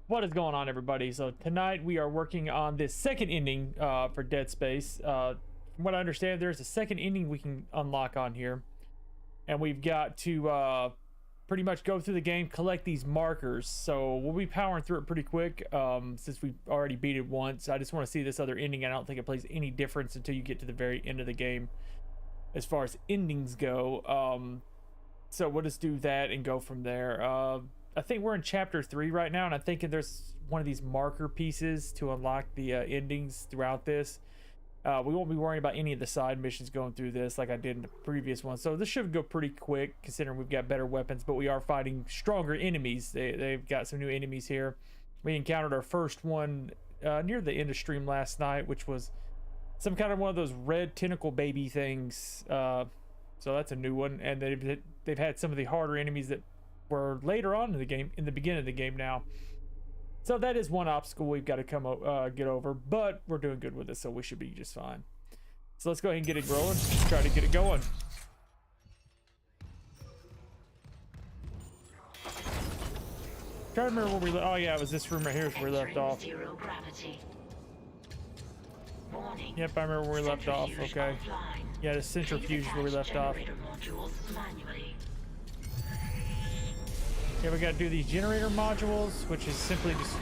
What is going on, everybody? So tonight we are working on this second ending for Dead Space. From what I understand, there's a second ending we can unlock on here, and we've got to pretty much go through the game, collect these markers. So we'll be powering through it pretty quick since we've already beat it once. I just want to see this other ending. I don't think it plays any difference until you get to the very end of the game as far as endings go. So we'll just do that and go from there. I think we're in chapter 3 right now, and I'm thinking there's one of these marker pieces to unlock the endings throughout this. We won't be worrying about any of the side missions going through this like I did in the previous one. So this should go pretty quick considering we've got better weapons, but we are fighting stronger enemies. They've got some new enemies here. We encountered our first one near the end of stream last night, which was some kind of one of those red tentacle baby things. So that's a new one, and they've had some of the harder enemies that were later on in the game, in the beginning of the game now. So that is one obstacle we've got to get over, but we're doing good with it, so we should be just fine. So let's go ahead and get it rolling. Try to get it going. Try to remember where we oh yeah, it was this room right here is where we left off. Zero gravity. Warning. Yep, I remember where we left off. Okay. Offline. Yeah, the centrifuge is where we left off. Modules manually. Yeah, we got to do these generator modules, which is simply just...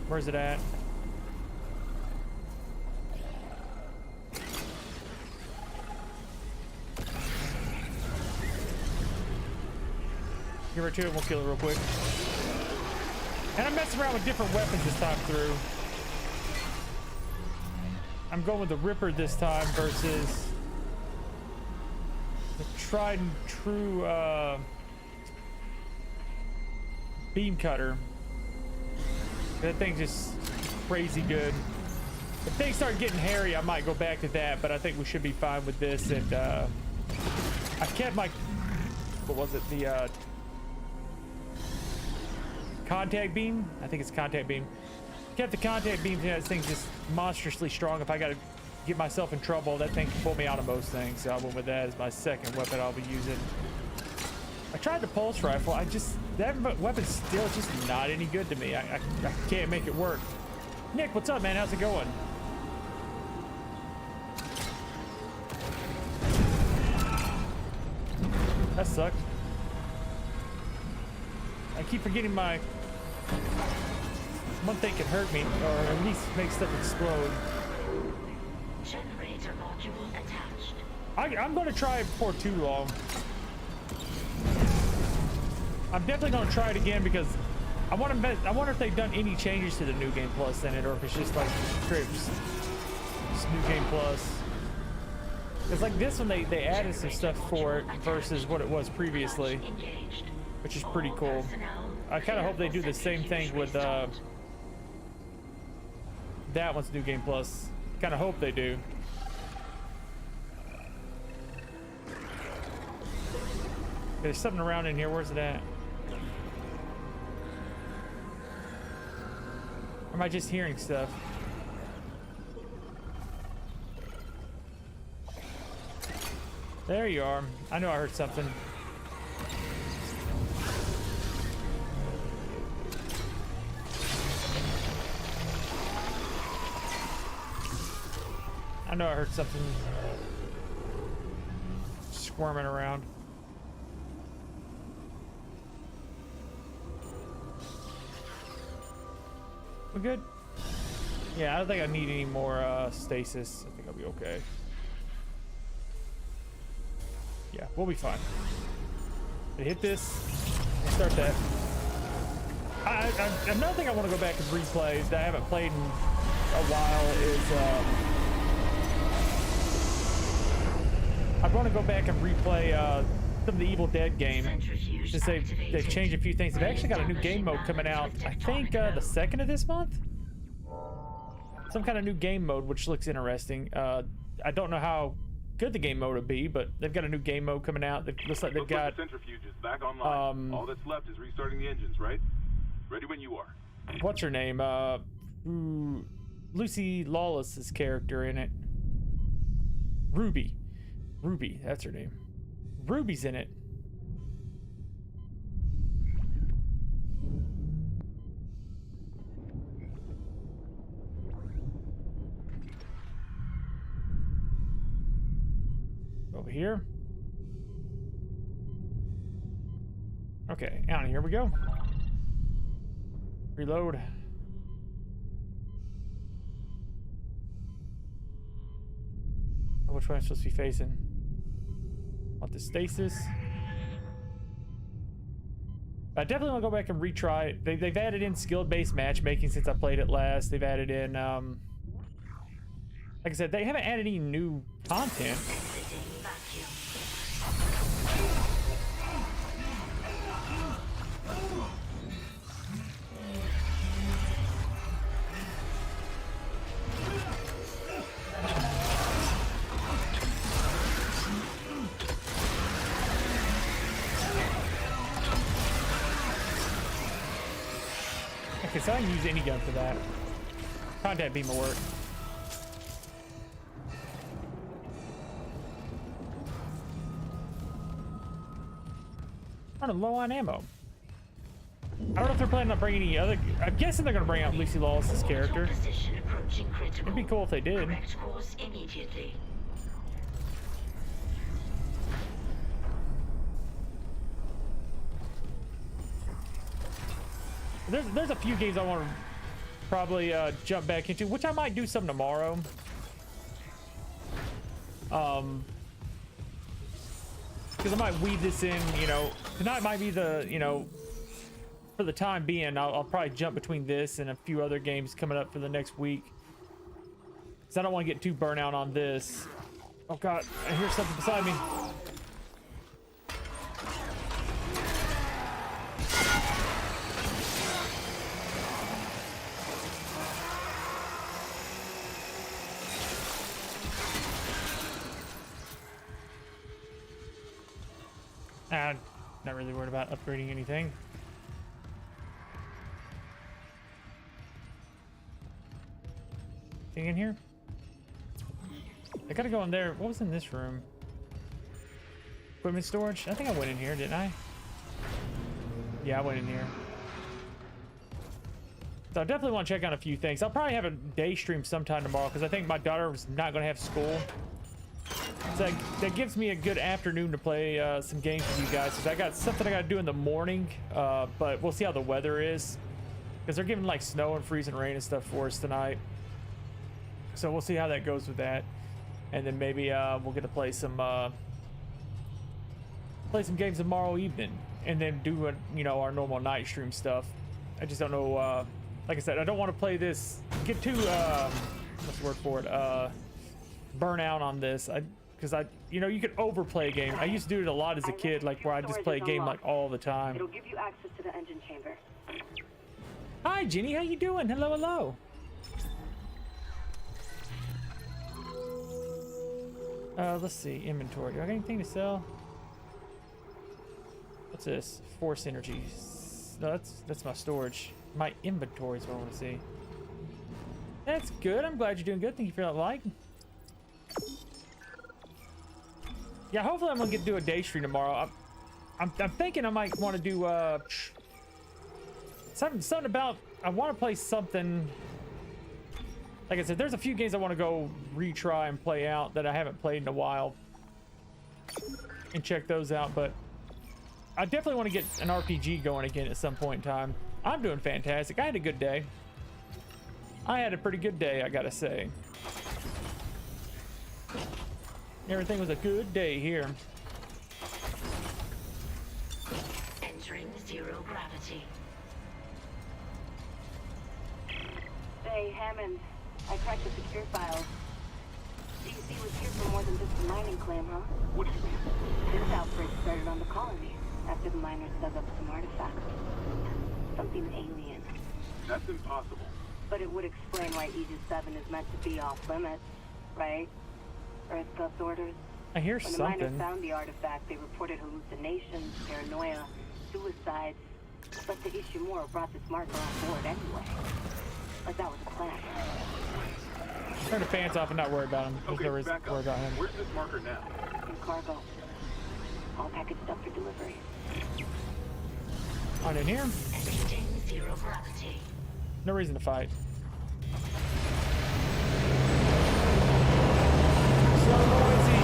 Where's it at? Give her to it, we'll kill it real quick. And I'm messing around with different weapons this time through. I'm going with the Ripper this time versus the tried and true beam cutter. That thing's just crazy good. If things start getting hairy, I might go back to that, but I think we should be fine with this. And I kept my, what was it, the contact beam? I think it's contact beam. Kept the contact beam. This thing's just monstrously strong. If I gotta get myself in trouble, that thing can pull me out of most things. So I went with that as my second weapon I'll be using. I tried the pulse rifle. That weapon's still just not any good to me. I can't make it work. Nick, what's up, man? How's it going? That sucked. I keep forgetting my one thing can hurt me, or at least make stuff explode. Generator module attached. I'm going to try it before too long. I'm definitely going to try it again because I wonder if they've done any changes to the New Game Plus in it, or if it's just like straight just New Game Plus. It's like this one they added some stuff for it versus what it was previously, which is pretty cool. I kind of hope they do the same thing with that one's New Game Plus. Kind of hope they do. There's something around in here. Where's it at? Or am I just hearing stuff? There you are. I know I heard something. I know I heard something squirming around. We good? Yeah, I don't think I need any more stasis. I think I'll be okay. Yeah, we'll be fine. Hit this. We'll start that. Another thing I want to go back and replay that I haven't played in a while is I want to go back and replay some of the Evil Dead game. Since they've changed a few things. They've actually got a new game mode coming out, I think the 2nd of this month? Some kind of new game mode, which looks interesting. I don't know how good the game mode will be, but they've got a new game mode coming out. It looks like they've got... The centrifuge is back online. All that's left is restarting the engines, right? Ready when you are. What's her name? Lucy Lawless's character in it. Ruby. Ruby, that's her name. Ruby's in it. here. Okay, and here we go. Reload. Which one am I supposed to be facing? Want the stasis? I definitely want to go back and retry it. They've added in skill-based matchmaking since I played it last. They've added in, like I said, they haven't added any new content. Okay, so I can use any gun for that. Contact beam will work. I'm low on ammo. I don't know if they're planning on bringing any other. I'm guessing they're going to bring out Lucy Lawless's character. It'd be cool if they did. Correct course immediately. There's a few games I want to probably jump back into, which I might do some tomorrow. Because I might weave this in, you know, tonight might be the, you know, for the time being, I'll probably jump between this and a few other games coming up for the next week. Because I don't want to get too burnt out on this. Oh God, I hear something beside me. I'm not really worried about upgrading anything. Thing in here? I gotta go in there. What was in this room? Equipment storage? I think I went in here, didn't I? Yeah, I went in here. So I definitely want to check out a few things. I'll probably have a day stream sometime tomorrow because I think my daughter was not going to have school. So that gives me a good afternoon to play some games with you guys. Because I got something I got to do in the morning, but we'll see how the weather is. Because they're giving like snow and freezing rain and stuff for us tonight. So we'll see how that goes with that. And then maybe we'll get to play some games tomorrow evening. And then do, you know, our normal night stream stuff. I just don't know, like I said, I don't want to play this, get too, what's the word for it, burn out on this. Because you know, you could overplay a game. I used to do it a lot as a kid, like where I just play a game like all the time. It'll give you access to the engine chamber. Hi, Jenny. How you doing? Hello, hello. Let's see. Inventory. Do I got anything to sell? What's this? Force energy. No, that's my storage. My inventory is what I want to see. That's good. I'm glad you're doing good. Thank you for that like. Yeah, hopefully I'm gonna get to do a day stream tomorrow. I'm thinking I might want to do something about. I want to play something. Like I said, there's a few games I want to go retry and play out that I haven't played in a while, and check those out. But I definitely want to get an RPG going again at some point in time. I'm doing fantastic. I had a good day. I had a pretty good day, I gotta say. Everything was a good day here. Entering zero gravity. Hey, Hammond. I cracked the secure files. DC was here for more than just a mining claim, huh? What do you mean? This outbreak started on the colony after the miners dug up some artifacts. Something alien. That's impossible. But it would explain why Aegis 7 is meant to be off limits, right? Earth God's orders. I hear When the something. miners found the artifact, they reported hallucinations, paranoia, suicides. But the Ishimura brought this marker on board anyway. Like that was a plan. Turn the fans off and not worry about him. There's Okay, no reason back to worry up. about him. Where's this marker now? In cargo. All packaged up for delivery. On in here. Exiting zero gravity. No reason to fight. So noisy.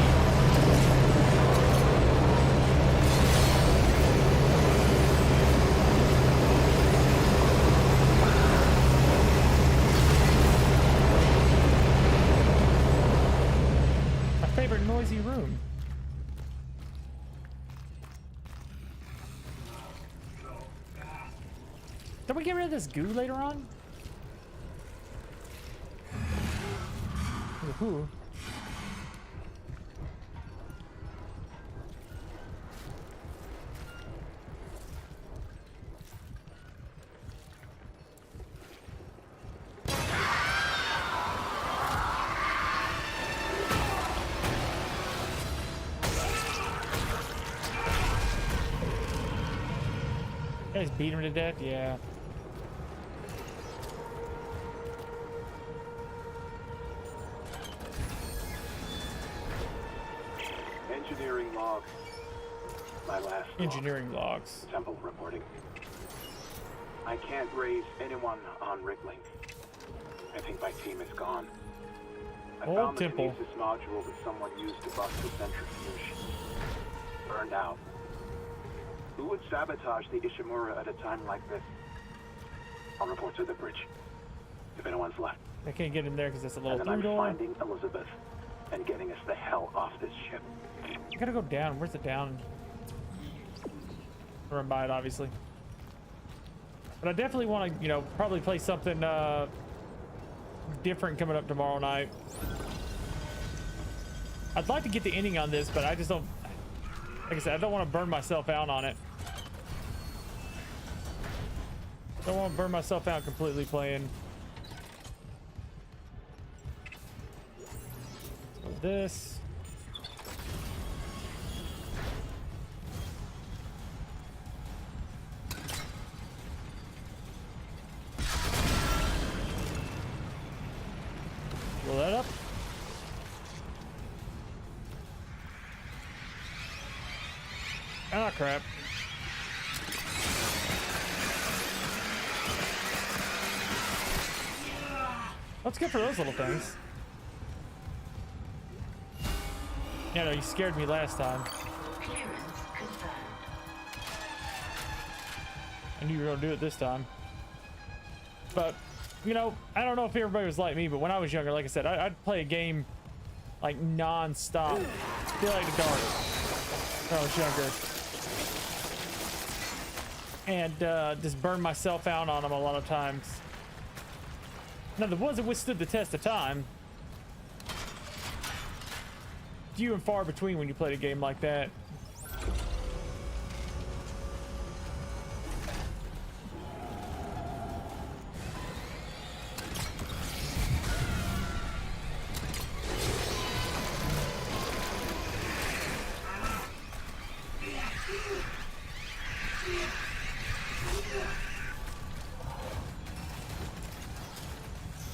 Did we get rid of this goo later on? Ooh. You guys beat him to death? Yeah. Engineering log. My last log. Engineering logs. Temple reporting. I can't raise anyone on Rickling. I think my team is gone. I Old found the Temple. Kinesis module that someone used to bust the centrifuge. Burned out. Who would sabotage the Ishimura at a time like this? I'll report to the bridge. If anyone's left. I can't get in there because it's a little And then I'm through door. finding Elizabeth and getting us the hell off this ship. I gotta go down. Where's the down? Run by it, obviously. But I definitely want to, you know, probably play something different coming up tomorrow night. I'd like to get the ending on this, but I just don't. Like I said, I don't want to burn myself out on it. Don't want to burn myself out completely playing. So this. Blow that up. Ah, crap. Let's go for those little things. Yeah, no, you scared me last time. Clearance confirmed. I knew you were gonna do it this time. But, you know, I don't know if everybody was like me, but when I was younger, like I said, I'd play a game like non-stop. Daylight to dark. When I was younger. And just burn myself out on them a lot of times. Now, the ones that withstood the test of time, few and far between when you played a game like that.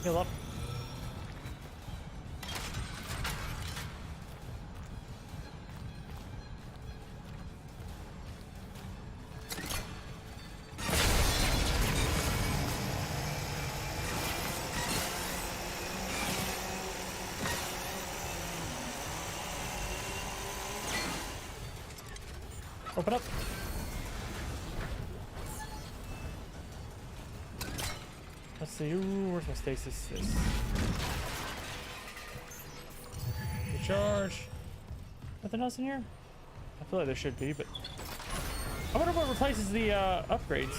Heal up. Open up. Let's see. Ooh, where's my stasis? This. Recharge. Nothing else in here? I feel like there should be, but I wonder what replaces the upgrades.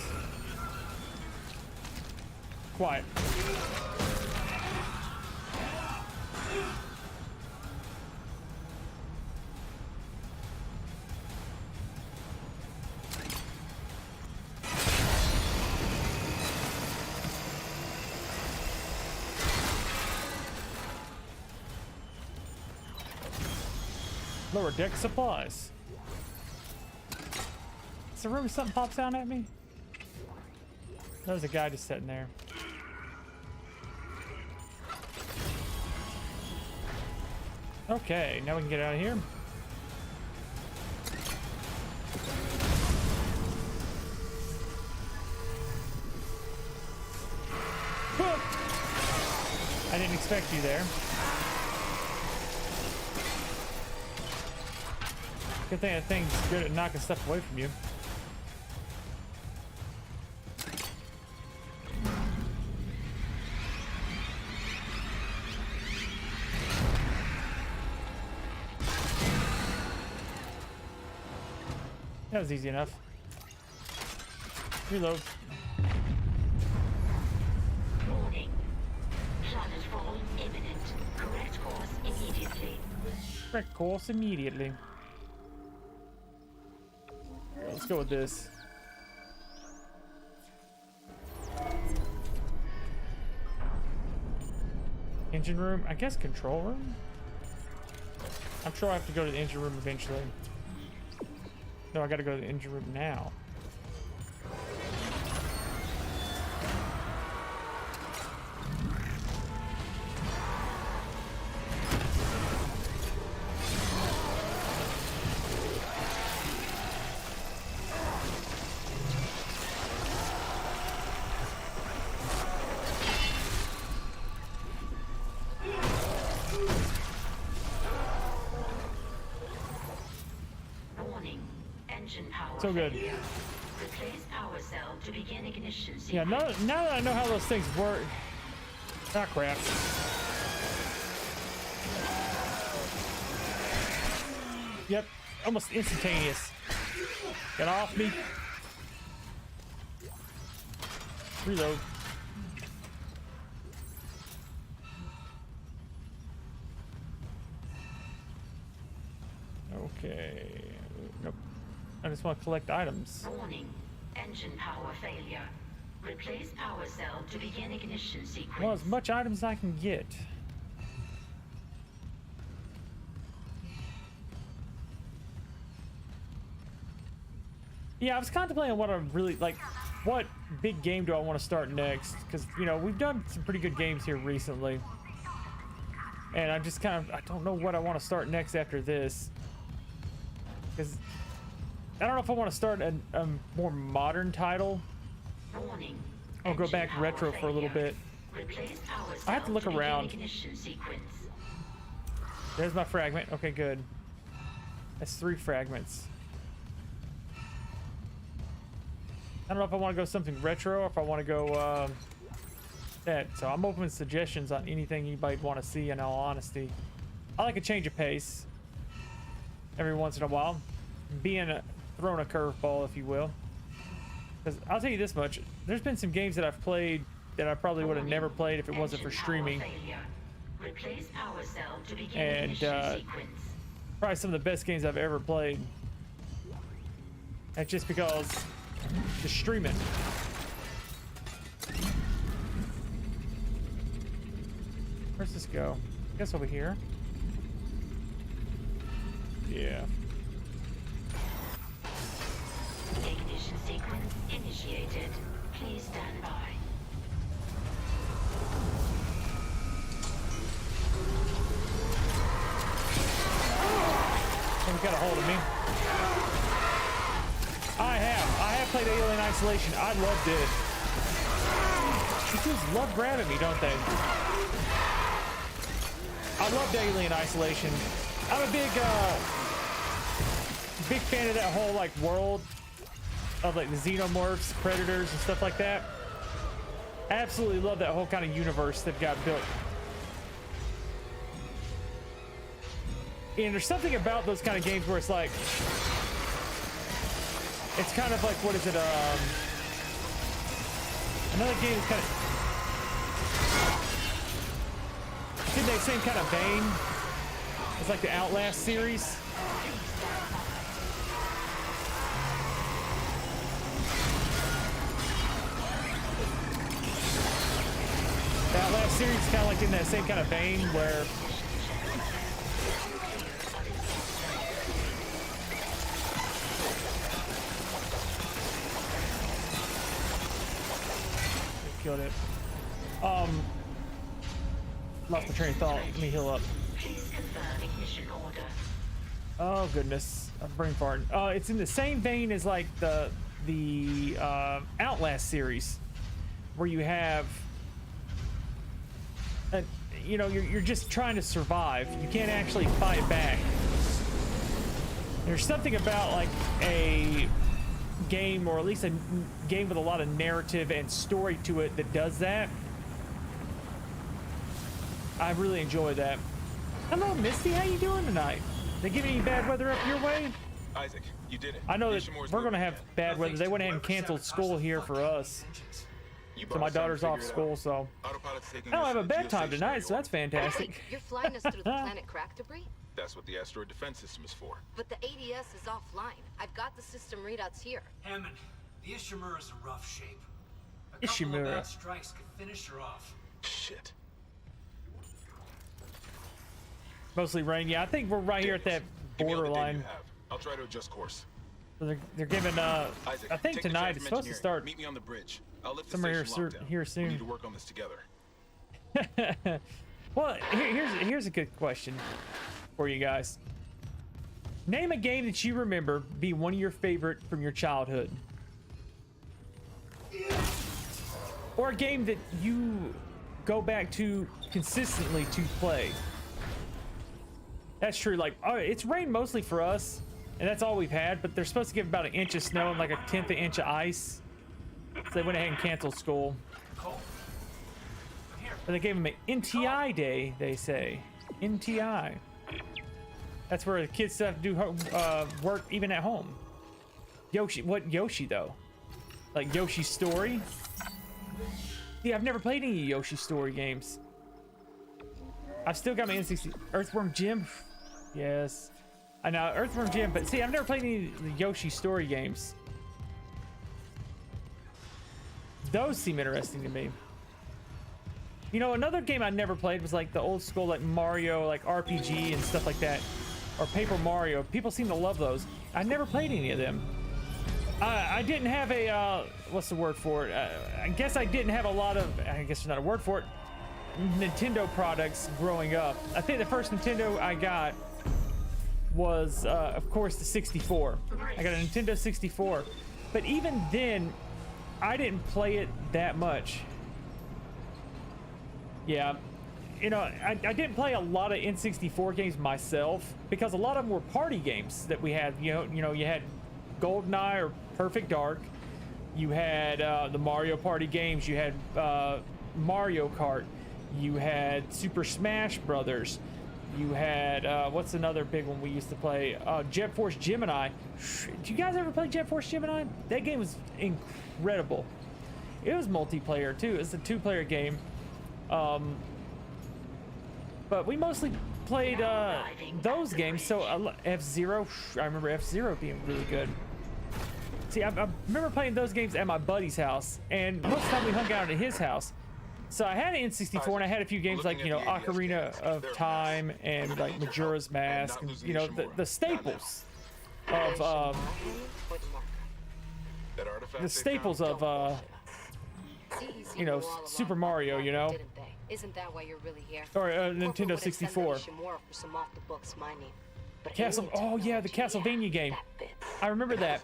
Quiet. Lower deck supplies. Is the room where something pops out at me? There's a guy just sitting there. Okay, now we can get out of here. I didn't expect you there. Good thing that thing's good at knocking stuff away from you. That was easy enough. Reload. immediately. Correct course immediately. Let's go with this. Engine room? I guess control room? I'm sure I have to go to the engine room eventually. No, I gotta go to the engine room now. Warning. Engine power So good. failure. Replace power cell to begin ignition Yeah, sequence. now that I know how those things work. Ah, crap. Yep, almost instantaneous. Get off me. Reload. Okay. Nope. I just want to collect items. Warning. Engine power failure. Replace power cell to begin ignition sequence. Well, as much items as I can get. Yeah, I was contemplating what I'm really like. What big game do I want to start next? Because you know we've done some pretty good games here recently, and I just I don't know what I want to start next after this. Because I don't know if I want to start a more modern title. Warning. I'll go Engine back power retro for a little failure. bit. Replace power I have to cell look begin around. ignition sequence. There's my fragment. Okay, good. That's 3 fragments. I don't know if I want to go something retro or if I want to go that. So I'm open to suggestions on anything anybody want to see. In all honesty, I like a change of pace every once in a while, thrown a curveball, if you will. Because I'll tell you this much: there's been some games that I've played that I probably would have never played if it wasn't for Engine streaming. power failure. Replace power cell to begin And, ignition sequence. Probably some of the best games I've ever played. That's just because the streaming. Where's this go? I guess over here. Yeah. Ignition sequence initiated. Please stand by. Someone's got a hold of me. I have played Alien Isolation. I loved it. These dudes love grabbing me, don't they? I loved Alien Isolation. I'm a big fan of that whole like world of like the xenomorphs, predators, and stuff like that. Absolutely love that whole kind of universe that got built. And there's something about those kind of games where it's like, it's kind of like, what is it? Another game is kind of, it's in that same kind of vein. It's like the Outlast series. The Outlast series is kind of like in that same kind of vein where killed it. Lost my train of thought. Let me heal up. Please confirm ignition order. Oh goodness, I'm brain farting. It's in the same vein as like the Outlast series, where you have, you know, you're just trying to survive. You can't actually fight back. There's something about like a game, or at least a game with a lot of narrative and story to it, that does that. I really enjoy that. Hello, Misty. How you doing tonight? They give any bad weather up your way? Isaac, you did it. I know that Ishimura's we're going to moving have again. bad weather. They went ahead and canceled school here for us. So my daughter's off school, so Autopilot's taking I don't us have a to the bedtime geostationary tonight, so that's orbit. fantastic. Wait, you're flying us through the planet crack debris? That's what the asteroid defense system is for. But the ADS is offline. I've got the system readouts here. Hammond, the Ishimura's in rough shape. A couple Ishimura. of bad strikes could finish her off. Shit. Mostly rain. Yeah, I think we're right here at that Give me all the data you borderline. have. I'll try to adjust course. So they're giving Isaac, I think take the tonight charge it's from supposed to engineering. start Meet me on the bridge. I'll lift the somewhere station here lockdown. here We soon. need to work on this together. Well, here's a good question for you guys. Name a game that you remember be one of your favorite from your childhood, or a game that you go back to consistently to play. That's true. Like, oh, it's rained mostly for us, and that's all we've had. But they're supposed to give about an inch of snow and like a tenth of an inch of ice. So they went ahead and canceled school. Cole, I'm here. But they gave him an NTI day, they say. NTI. That's where the kids still have to do work even at home. Yoshi, what Yoshi though? Like Yoshi's Story? Yeah, I've never played any Yoshi Story games. I've still got my N60. Earthworm Jim? Yes. I know, Earthworm Jim, but see, I've never played any of the Yoshi Story games. Those seem interesting to me. You know, another game I never played was like the old school like Mario, like RPG and stuff like that. Or Paper Mario. People seem to love those. I never played any of them. I didn't have a, what's the word for it? I guess I didn't have a lot of, I guess there's not a word for it, Nintendo products growing up. I think the first Nintendo I got was, of course, the 64. I got a Nintendo 64. But even then, I didn't play it that much. Yeah. You know, I didn't play a lot of N64 games myself because a lot of them were party games that we had. You know, you had GoldenEye or Perfect Dark. You had the Mario Party games. You had Mario Kart. You had Super Smash Brothers. You had what's another big one we used to play? Jet Force Gemini. Did you guys ever play Jet Force Gemini? That game was incredible. It was multiplayer too. It's a two-player game. But we mostly played those games. So F-Zero, I remember F-Zero being really good. See, I remember playing those games at my buddy's house, and most of the time we hung out at his house. So I had an N64, and I had a few games like, you know, Ocarina of Time and like Majora's Mask, and, you know, the staples of the staples of you know, Super Mario, you know. Isn't that why you're really here? Or Nintendo 64. Castle. Oh yeah, the Castlevania game. I remember that.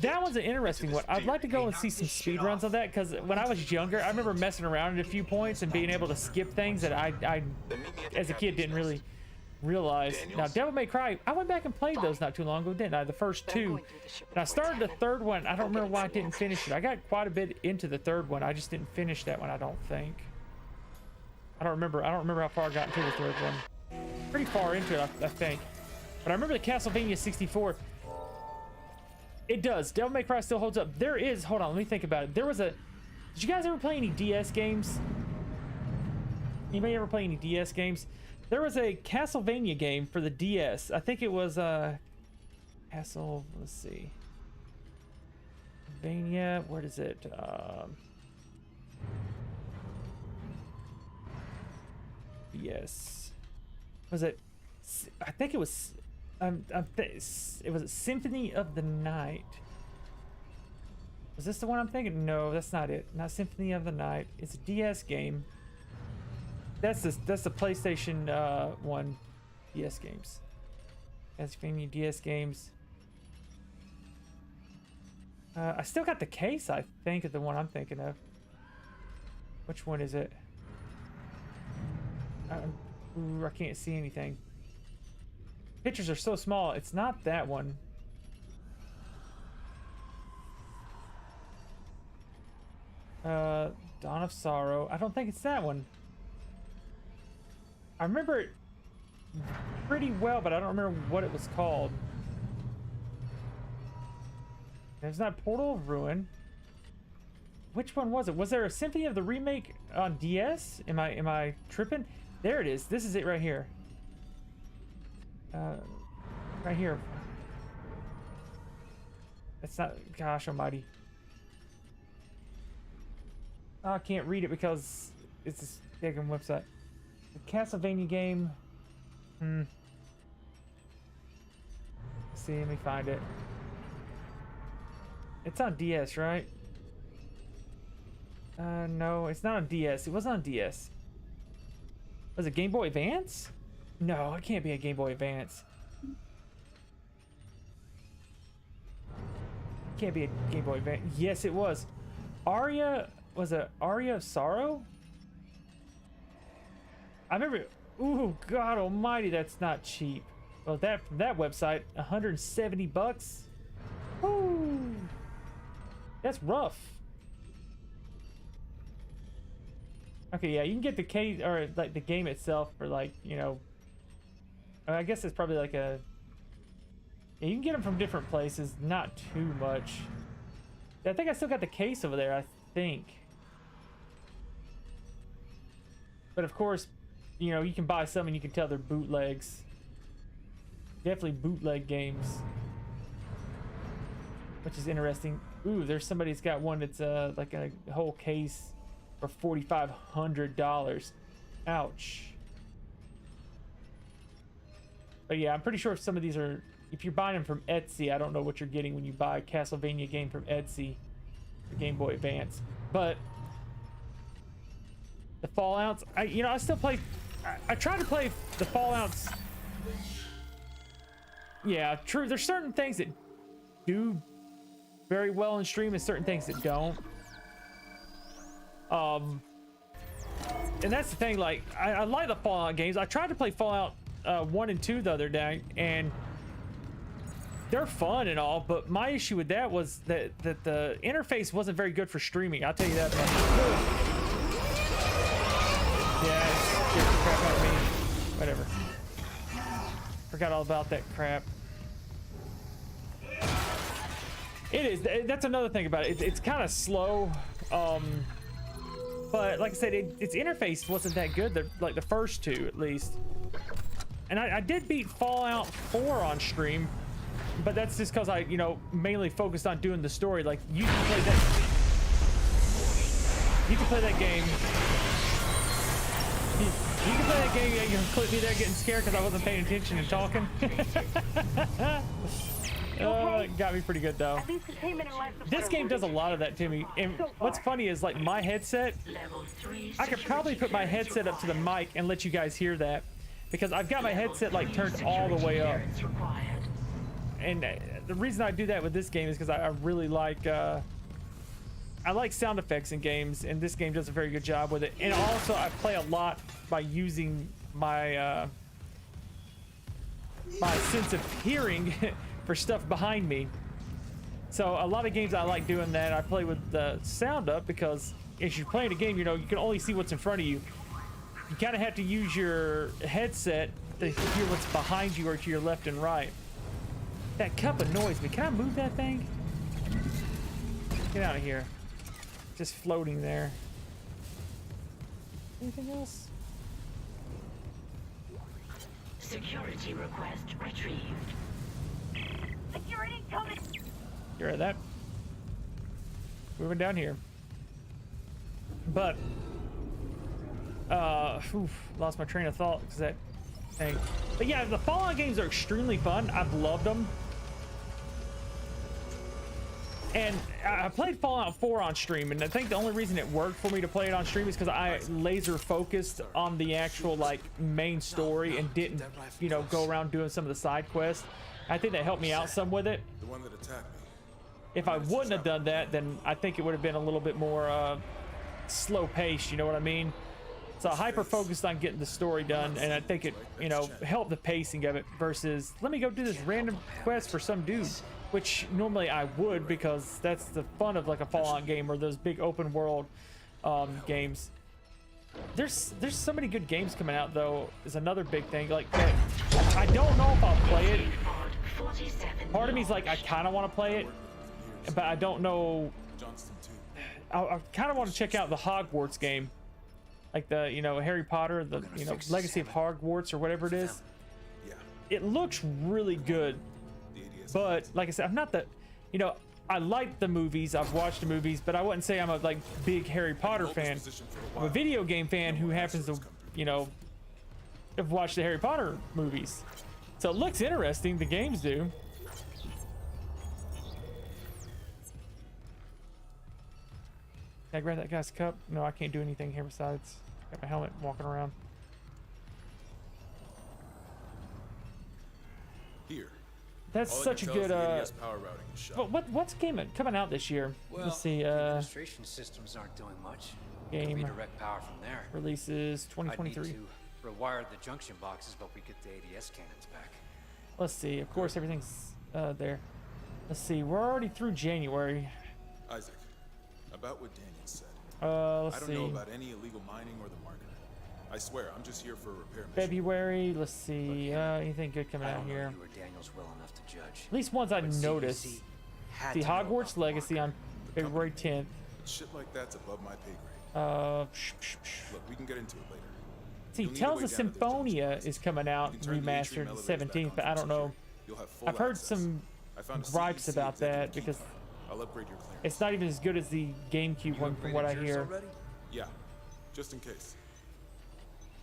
That was an interesting one. I'd like to go and see some speedruns of that because when I was younger, I remember messing around at a few points and being able to skip things that I as a kid, didn't really realize. Now, Devil May Cry, I went back and played those not too long ago, didn't I? The first two. And I started the third one. I don't remember why I didn't finish it. I got quite a bit into the third one. I just didn't finish that one, I don't think. I don't remember how far I got into the third one. Pretty far into it, I think. But I remember the Castlevania 64. It does. Devil May Cry still holds up. There is, hold on, let me think about it. There was a, did you guys ever play any DS games? Anybody ever play any DS games? There was a Castlevania game for the DS. I think it was Castle, let's see. Castlevania, what is it? Yes. Was it? I think it was. It was Symphony of the Night. Was this the one I'm thinking? No, that's not it. Not Symphony of the Night. It's a DS game. That's the PlayStation 1 DS games. Castlevania DS games. I still got the case, I think, of the one I'm thinking of. Which one is it? I can't see anything. Pictures are so small. It's not that one. Dawn of Sorrow. I don't think it's that one. I remember it pretty well, but I don't remember what it was called. It's not Portal of Ruin. which one was it? Was there a Symphony of the Remake on DS? Am I tripping? There it is. This is it right here. Right here. That's not, gosh almighty. I can't read it because it's this big website. The Castlevania game. Let's see, let me find it. It's on DS, right? No, it's not on DS. It wasn't on DS. Was it Game Boy Advance? No, it can't be a Game Boy Advance. It can't be a Game Boy Advance. Yes, it was. Aria, was it Aria of Sorrow? I remember, ooh, God almighty, that's not cheap. Well, that website, 170 bucks. Woo! That's rough. Okay, yeah, you can get the case or like the game itself for like, you know, I guess it's probably like a, yeah, you can get them from different places, not too much. I think I still got the case over there, I think. But of course, you know, you can buy some and you can tell they're bootlegs. Definitely bootleg games. Which is interesting. Ooh, there's somebody's got one that's like a whole case for $4,500. Ouch. But yeah, I'm pretty sure some of these are, if you're buying them from Etsy, I don't know what you're getting when you buy a Castlevania game from Etsy, the Game Boy Advance. But the Fallouts, I still play. I try to play the Fallouts. Yeah, true. There's certain things that do very well in stream and certain things that don't. And that's the thing, like, I like the Fallout games. I tried to play Fallout 1 and 2 the other day, and they're fun and all, but my issue with that was that the interface wasn't very good for streaming. I'll tell you that much. Yeah, it scared the crap out of me. Whatever. Forgot all about that crap. It is. That's another thing about it. It's kind of slow. But like I said, its interface wasn't that good. Like the first two, at least. And I did beat Fallout 4 on stream, but that's just because I, you know, mainly focused on doing the story. Like you can play that. You can play that game. You can play that game. You can clip me there getting scared because I wasn't paying attention and talking. It got me pretty good though. This game does a lot of that to me. And what's funny is like my headset, I could probably put my headset up to the mic and let you guys hear that because I've got my headset like turned all the way up. And the reason I do that with this game is because I really like sound effects in games, and this game does a very good job with it. And also I play a lot by using my my sense of hearing for stuff behind me. So a lot of games I like doing that. I play with the sound up because as you're playing a game, you know, you can only see what's in front of you. You kind of have to use your headset to hear what's behind you or to your left and right. That cup annoys me. Can I move that thing? Get out of here. Just floating there. Anything else? Security request retrieved. Security coming. You heard that? Moving down here. But lost my train of thought because that thing. But yeah, the Fallout games are extremely fun. I've loved them. And I played Fallout 4 on stream, and I think the only reason it worked for me to play it on stream is because I laser focused on the actual like main story and didn't, you know, go around doing some of the side quests. I think that helped me out some with it. The one that attacked me. If I wouldn't have done that, then I think it would have been a little bit more slow paced, you know what I mean? So I hyper focused on getting the story done, and I think it, you know, helped the pacing of it versus let me go do this random quest for some dude, which normally I would because that's the fun of like a Fallout game or those big open world games. There's so many good games coming out though is another big thing. Like I don't know if I'll play it. Part of me's like I kind of want to play it, but I don't know. I kind of want to check out the Hogwarts game, like the Harry Potter, the Legacy of Hogwarts or whatever it is. Yeah. It looks really good, The ADS. but like I said, I'm not the I like the movies. I've watched the movies, but I wouldn't say I'm a big Harry Potter Hold this fan. position for a I'm a while. video game fan who more happens to asteroids come through. have watched the Harry Potter movies. So it looks interesting. The games do. Can I grab that guy's cup? No, I can't do anything here besides got my helmet walking around. Here. That's All I such a can tell is good the ADS power routing is shot. what's coming out this year? Well, Let's see, the administration systems aren't doing much. game Redirect power from there. releases I need 2023. to rewire the junction boxes, but we get the ADS cannons back. Let's see. Of course, everything's there. Let's see. We're already through January. Isaac, about what Daniel said. Let's I don't see. know about any illegal mining or the marker. I swear, I'm just here for a repair mission. February. Let's see. Anything good coming I out don't know here? you or Daniel's well enough to judge. At least ones I But noticed. CBC had The to know about Hogwarts the Legacy marker. on February 10th. But shit like that's above my pay grade. Look, we can get into it later. See, You'll need a Tales way of down to those junction Symphonia boxes. is coming out You can turn the remastered atrium the elevators back 17th, on but I from don't know. here. You'll have full I've heard access. some I found a gripes CBC about exhibit that key because card. I'll upgrade your clearance. it's not even as good as the GameCube one from what I hear, Yeah, just in case.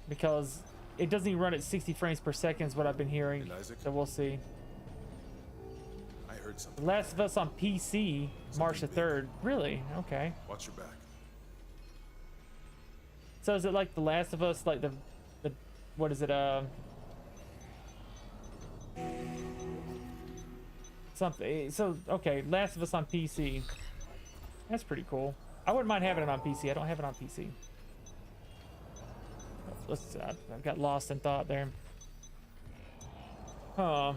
because it doesn't even run at 60 frames per second is what I've been hearing. And Isaac? So we'll see. I heard The something. Last of Us on PC, March the 3rd. Really? Okay. Watch your back. So is it like The Last of Us, like the what is it? Something. So okay, Last of Us on PC. That's pretty cool. I wouldn't mind having it on PC. I don't have it on PC. I got lost in thought there. Man,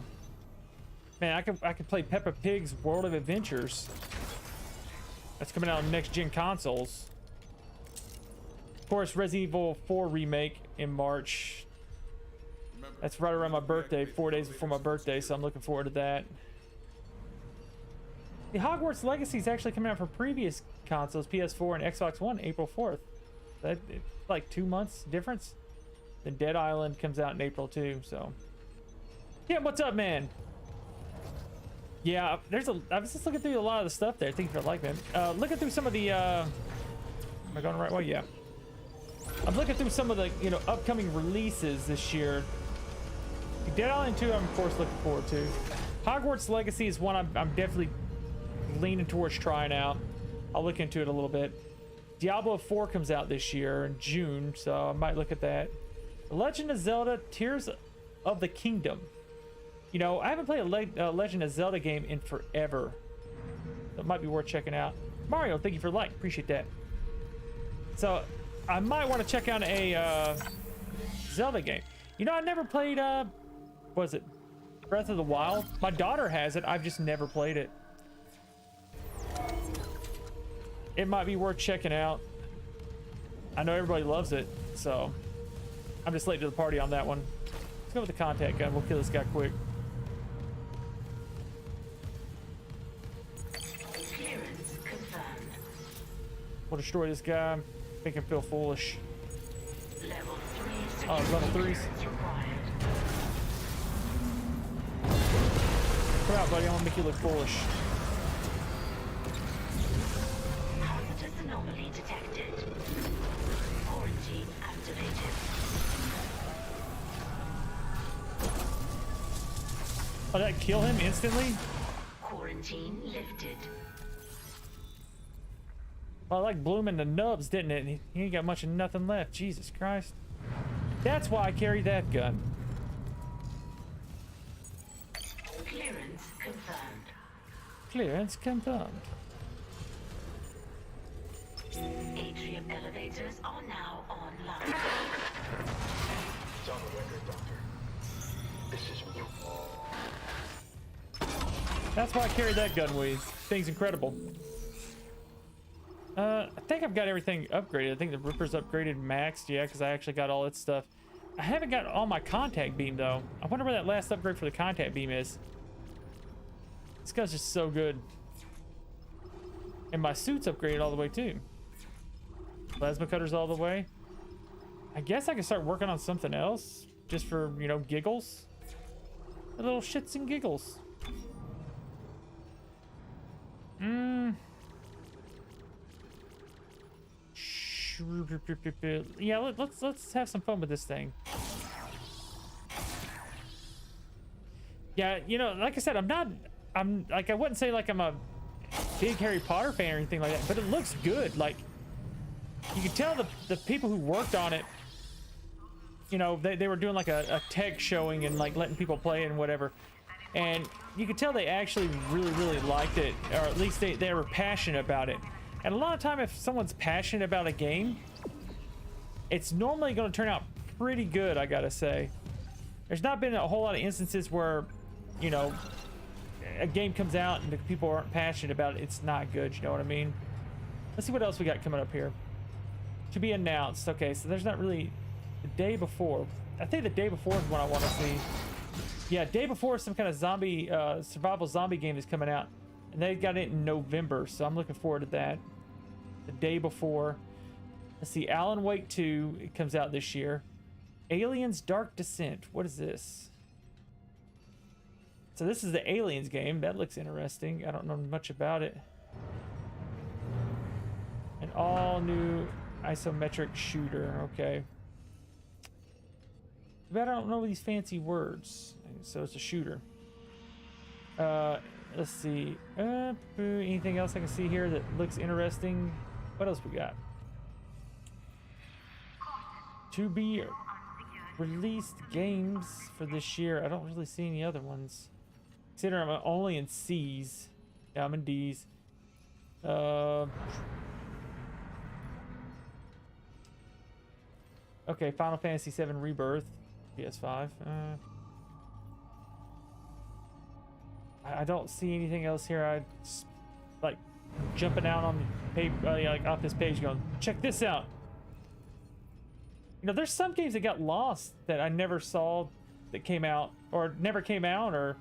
I could play Peppa Pig's World of Adventures. That's coming out on next gen consoles. Of course, Resident Evil 4 remake in March. Remember, That's right around my we birthday, activate 4 the days before my elevators birthday, so I'm looking forward to that. The Hogwarts Legacy is actually coming out for previous consoles, PS4 and Xbox One, April 4th. That like 2 months difference. Then Dead Island comes out in April too. So, yeah, what's up, man? Yeah, I was just looking through a lot of the stuff there. Thank you for like, man. Looking through some of the. Am I going the right way? Yeah. I'm looking through some of the upcoming releases this year. Dead Island 2, I'm of course looking forward to. Hogwarts Legacy is one I'm definitely leaning towards trying out. I'll look into it a little bit. Diablo 4 comes out this year in June, so I might look at that. The Legend of Zelda Tears of the Kingdom. I haven't played a Legend of Zelda game in forever. That might be worth checking out. Mario, thank you for like, appreciate that. So I might want to check out a Zelda game. I never played was it Breath of the Wild? My daughter has it. I've just never played it. It might be worth checking out. I know everybody loves it, so I'm just late to the party on that one. Let's go with the contact gun. We'll kill this guy quick. Clearance confirmed. We'll destroy this guy. Make him feel foolish. Level 3 Oh, level security 3s. clearance required. Come out, buddy. I want to make you look foolish. Hazardous anomaly detected. Quarantine activated. Oh, did that kill him instantly? Quarantine lifted. Well, I like blooming the nubs, didn't it? He ain't got much of nothing left. Jesus Christ. That's why I carry that gun. Clearance confirmed. Clearance confirmed. Atrium elevators are now online. It's on the record, Doctor. This is you. That's why I carry that gun with. Thing's incredible. I think I've got everything upgraded. I think the Ripper's upgraded maxed, yeah, because I actually got all its stuff. I haven't got all my contact beam though. I wonder where that last upgrade for the contact beam is. This guy's just so good. And my suit's upgraded all the way too. Plasma cutters all the way. I guess I can start working on something else just for, you know, giggles. A little shits and giggles. Yeah, let's have some fun with this thing. Yeah, you know, like I said, I'm like, I wouldn't say like I'm a big Harry Potter fan or anything like that, but it looks good. Like, you can tell the people who worked on it, you know, they were doing like a tech showing and like letting people play and whatever. And you could tell they actually really liked it, or at least they were passionate about it. And a lot of time, if someone's passionate about a game, it's normally going to turn out pretty good, I gotta say. There's not been a whole lot of instances where, you know, a game comes out and the people aren't passionate about it. It's not good, you know what I mean? Let's see what else we got coming up here. To be announced. Okay, so there's not really the day before. I think the day before is what I want to see. Yeah, day before some kind of zombie, survival zombie game is coming out. And they got it in November, so I'm looking forward to that. The day before. Let's see, Alan Wake 2, it comes out this year. Aliens Dark Descent, what is this? So this is the Aliens game, that looks interesting. I don't know much about it. An all new isometric shooter, okay. But I don't know these fancy words, so it's a shooter. Let's see. Anything else I can see here that looks interesting? What else we got? To be released games for this year. I don't really see any other ones. Consider I'm only in C's. Yeah, I'm in D's. Okay, Final Fantasy VII Rebirth, PS5. I don't see anything else here. I just, like, jumping out on the page, like off this page, going, check this out. You know, there's some games that got lost that I never saw that came out, or never came out, or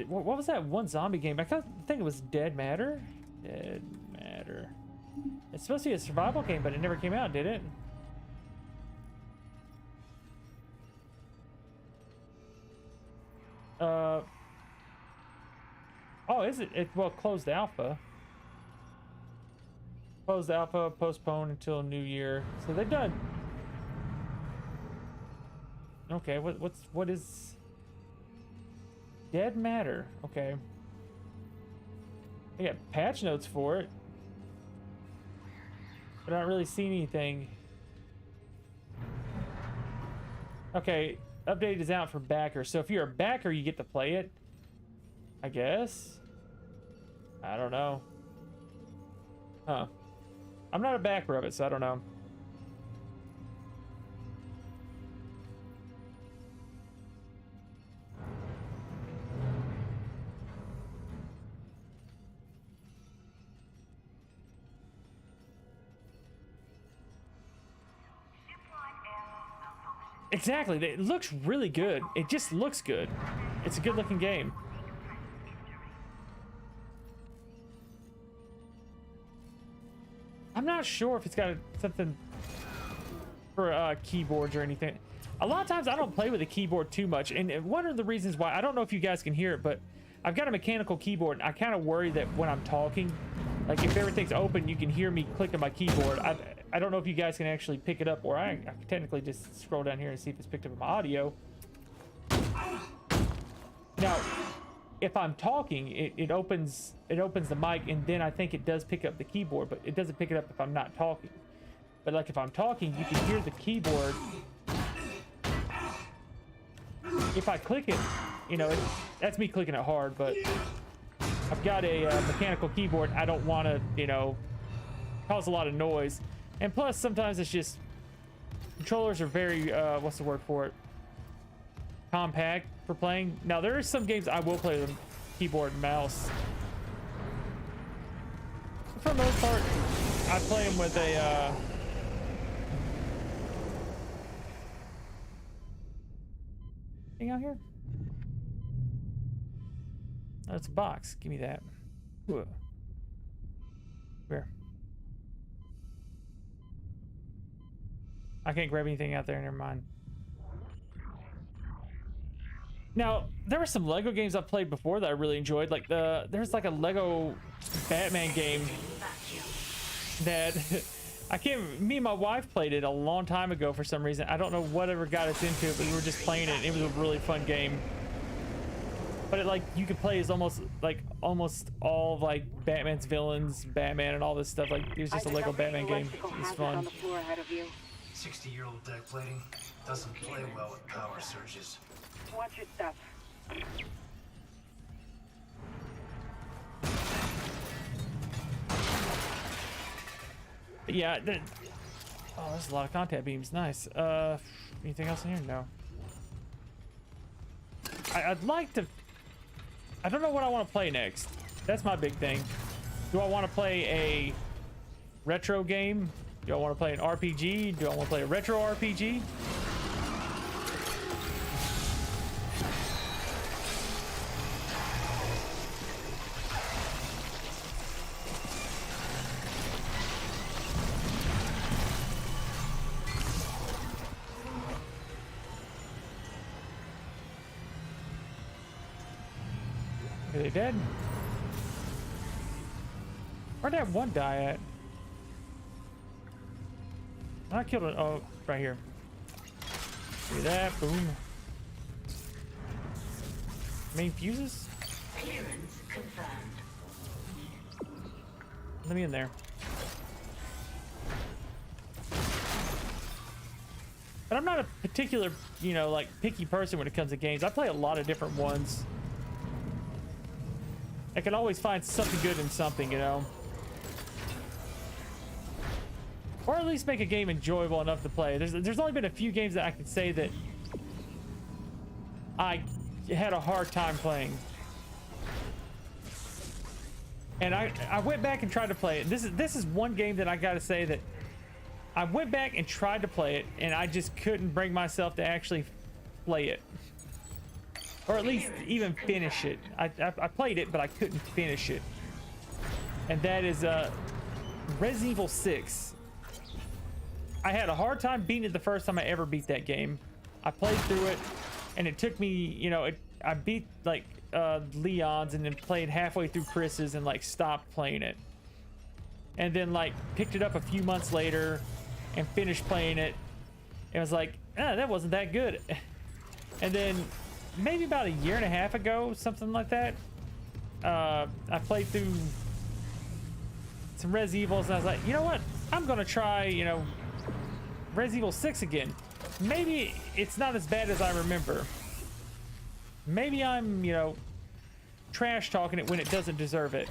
what was that one zombie game? I think it was Dead Matter. Dead Matter. It's supposed to be a survival game, but it never came out, did it? Oh, is it? Well, closed alpha. Closed alpha, postponed until New Year. So they've done. Okay, what is Dead Matter? Okay. I got patch notes for it, but I don't really see anything. Okay, update is out for backers. So if you're a backer, you get to play it, I guess. I don't know. Huh. I'm not a backer of it, so I don't know. Exactly. It looks really good. It just looks good. It's a good looking game. I'm not sure if it's got something for keyboards or anything. A lot of times I don't play with a keyboard too much, and one of the reasons why, I don't know if you guys can hear it, but I've got a mechanical keyboard, and I kind of worry that when I'm talking, like if everything's open, you can hear me clicking my keyboard. I don't know if you guys can actually pick it up, or I can technically just scroll down here and see if it's picked up in my audio. Now, if I'm talking, it opens the mic, and then I think it does pick up the keyboard, but it doesn't pick it up if I'm not talking. But like if I'm talking, you can hear the keyboard. If I click it, you know, that's me clicking it hard, but I've got a mechanical keyboard. I don't want to, you know, cause a lot of noise. And plus, sometimes it's just, controllers are very, what's the word for it? Compact for playing. Now, there are some games I will play with a keyboard and mouse. For the most part, I play them with a, thing out here? Oh, it's a box. Give me that. Whoa. I can't grab anything out there. Never mind. Now, there were some Lego games I've played before that I really enjoyed. Like there's like a Lego Batman game that I can't. Me and my wife played it a long time ago for some reason. I don't know whatever got us into it, but we were just playing it. And it was a really fun game. But it, like, you could play as almost all of, like, Batman's villains, Batman, and all this stuff. Like, it was just a Lego Batman game. It's fun. 60-year-old deck plating doesn't play well with power surges. Watch your stuff. But yeah. Oh, there's a lot of contact beams. Nice. Anything else in here? No. I'd like to. I don't know what I want to play next. That's my big thing. Do I want to play a retro game? Do I want to play an RPG? Do I want to play a retro RPG? Are they dead? Where'd that one die at? I killed it. Oh, right here. See that? Boom. Main fuses? Clearance confirmed. Let me in there. But I'm not a particular, you know, like picky person when it comes to games. I play a lot of different ones. I can always find something good in something, you know. Or at least make a game enjoyable enough to play. There's only been a few games that I can say that I had a hard time playing. And I went back and tried to play it. This is one game that I gotta say that I went back and tried to play it, and I just couldn't bring myself to actually play it. Or at least even finish it. I played it, but I couldn't finish it. And that is Resident Evil 6. I had a hard time beating it the first time I ever beat that game. I played through it, and it took me, you know, I beat like Leon's and then played halfway through Chris's and like stopped playing it. And then like picked it up a few months later and finished playing it. And was like, that wasn't that good. And then maybe about a year and a half ago, something like that, I played through some Res Evils, and I was like, you know what? I'm gonna try, you know, Res Evil 6 again. Maybe it's not as bad as I remember. Maybe I'm, you know, trash talking it when it doesn't deserve it.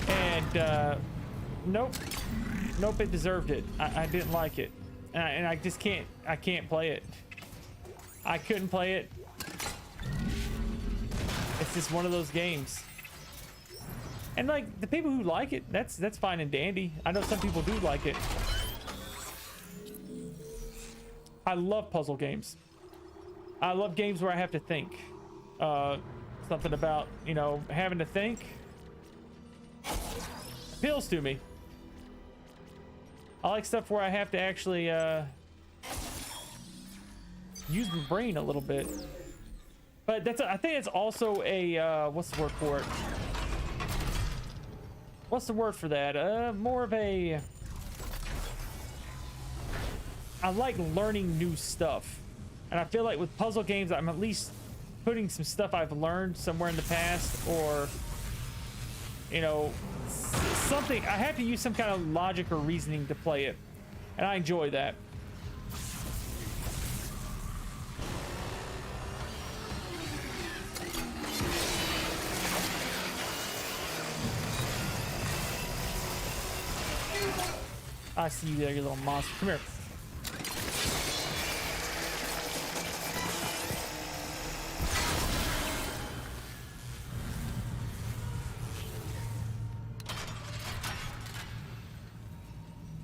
And nope, it deserved it. I didn't like it, and I just can't. I can't play it. I couldn't play it. It's just one of those games. And like the people who like it, that's fine and dandy. I know some people do like it. I love puzzle games. I love games where I have to think. Something about, you know, having to think appeals to me. I like stuff where I have to actually use my brain a little bit. But I think it's also a what's the word for it? What's the word for that? More of a, I like learning new stuff. And I feel like with puzzle games, I'm at least putting some stuff I've learned somewhere in the past, or, you know, something. I have to use some kind of logic or reasoning to play it. And I enjoy that. I see you there, you little monster. Come here.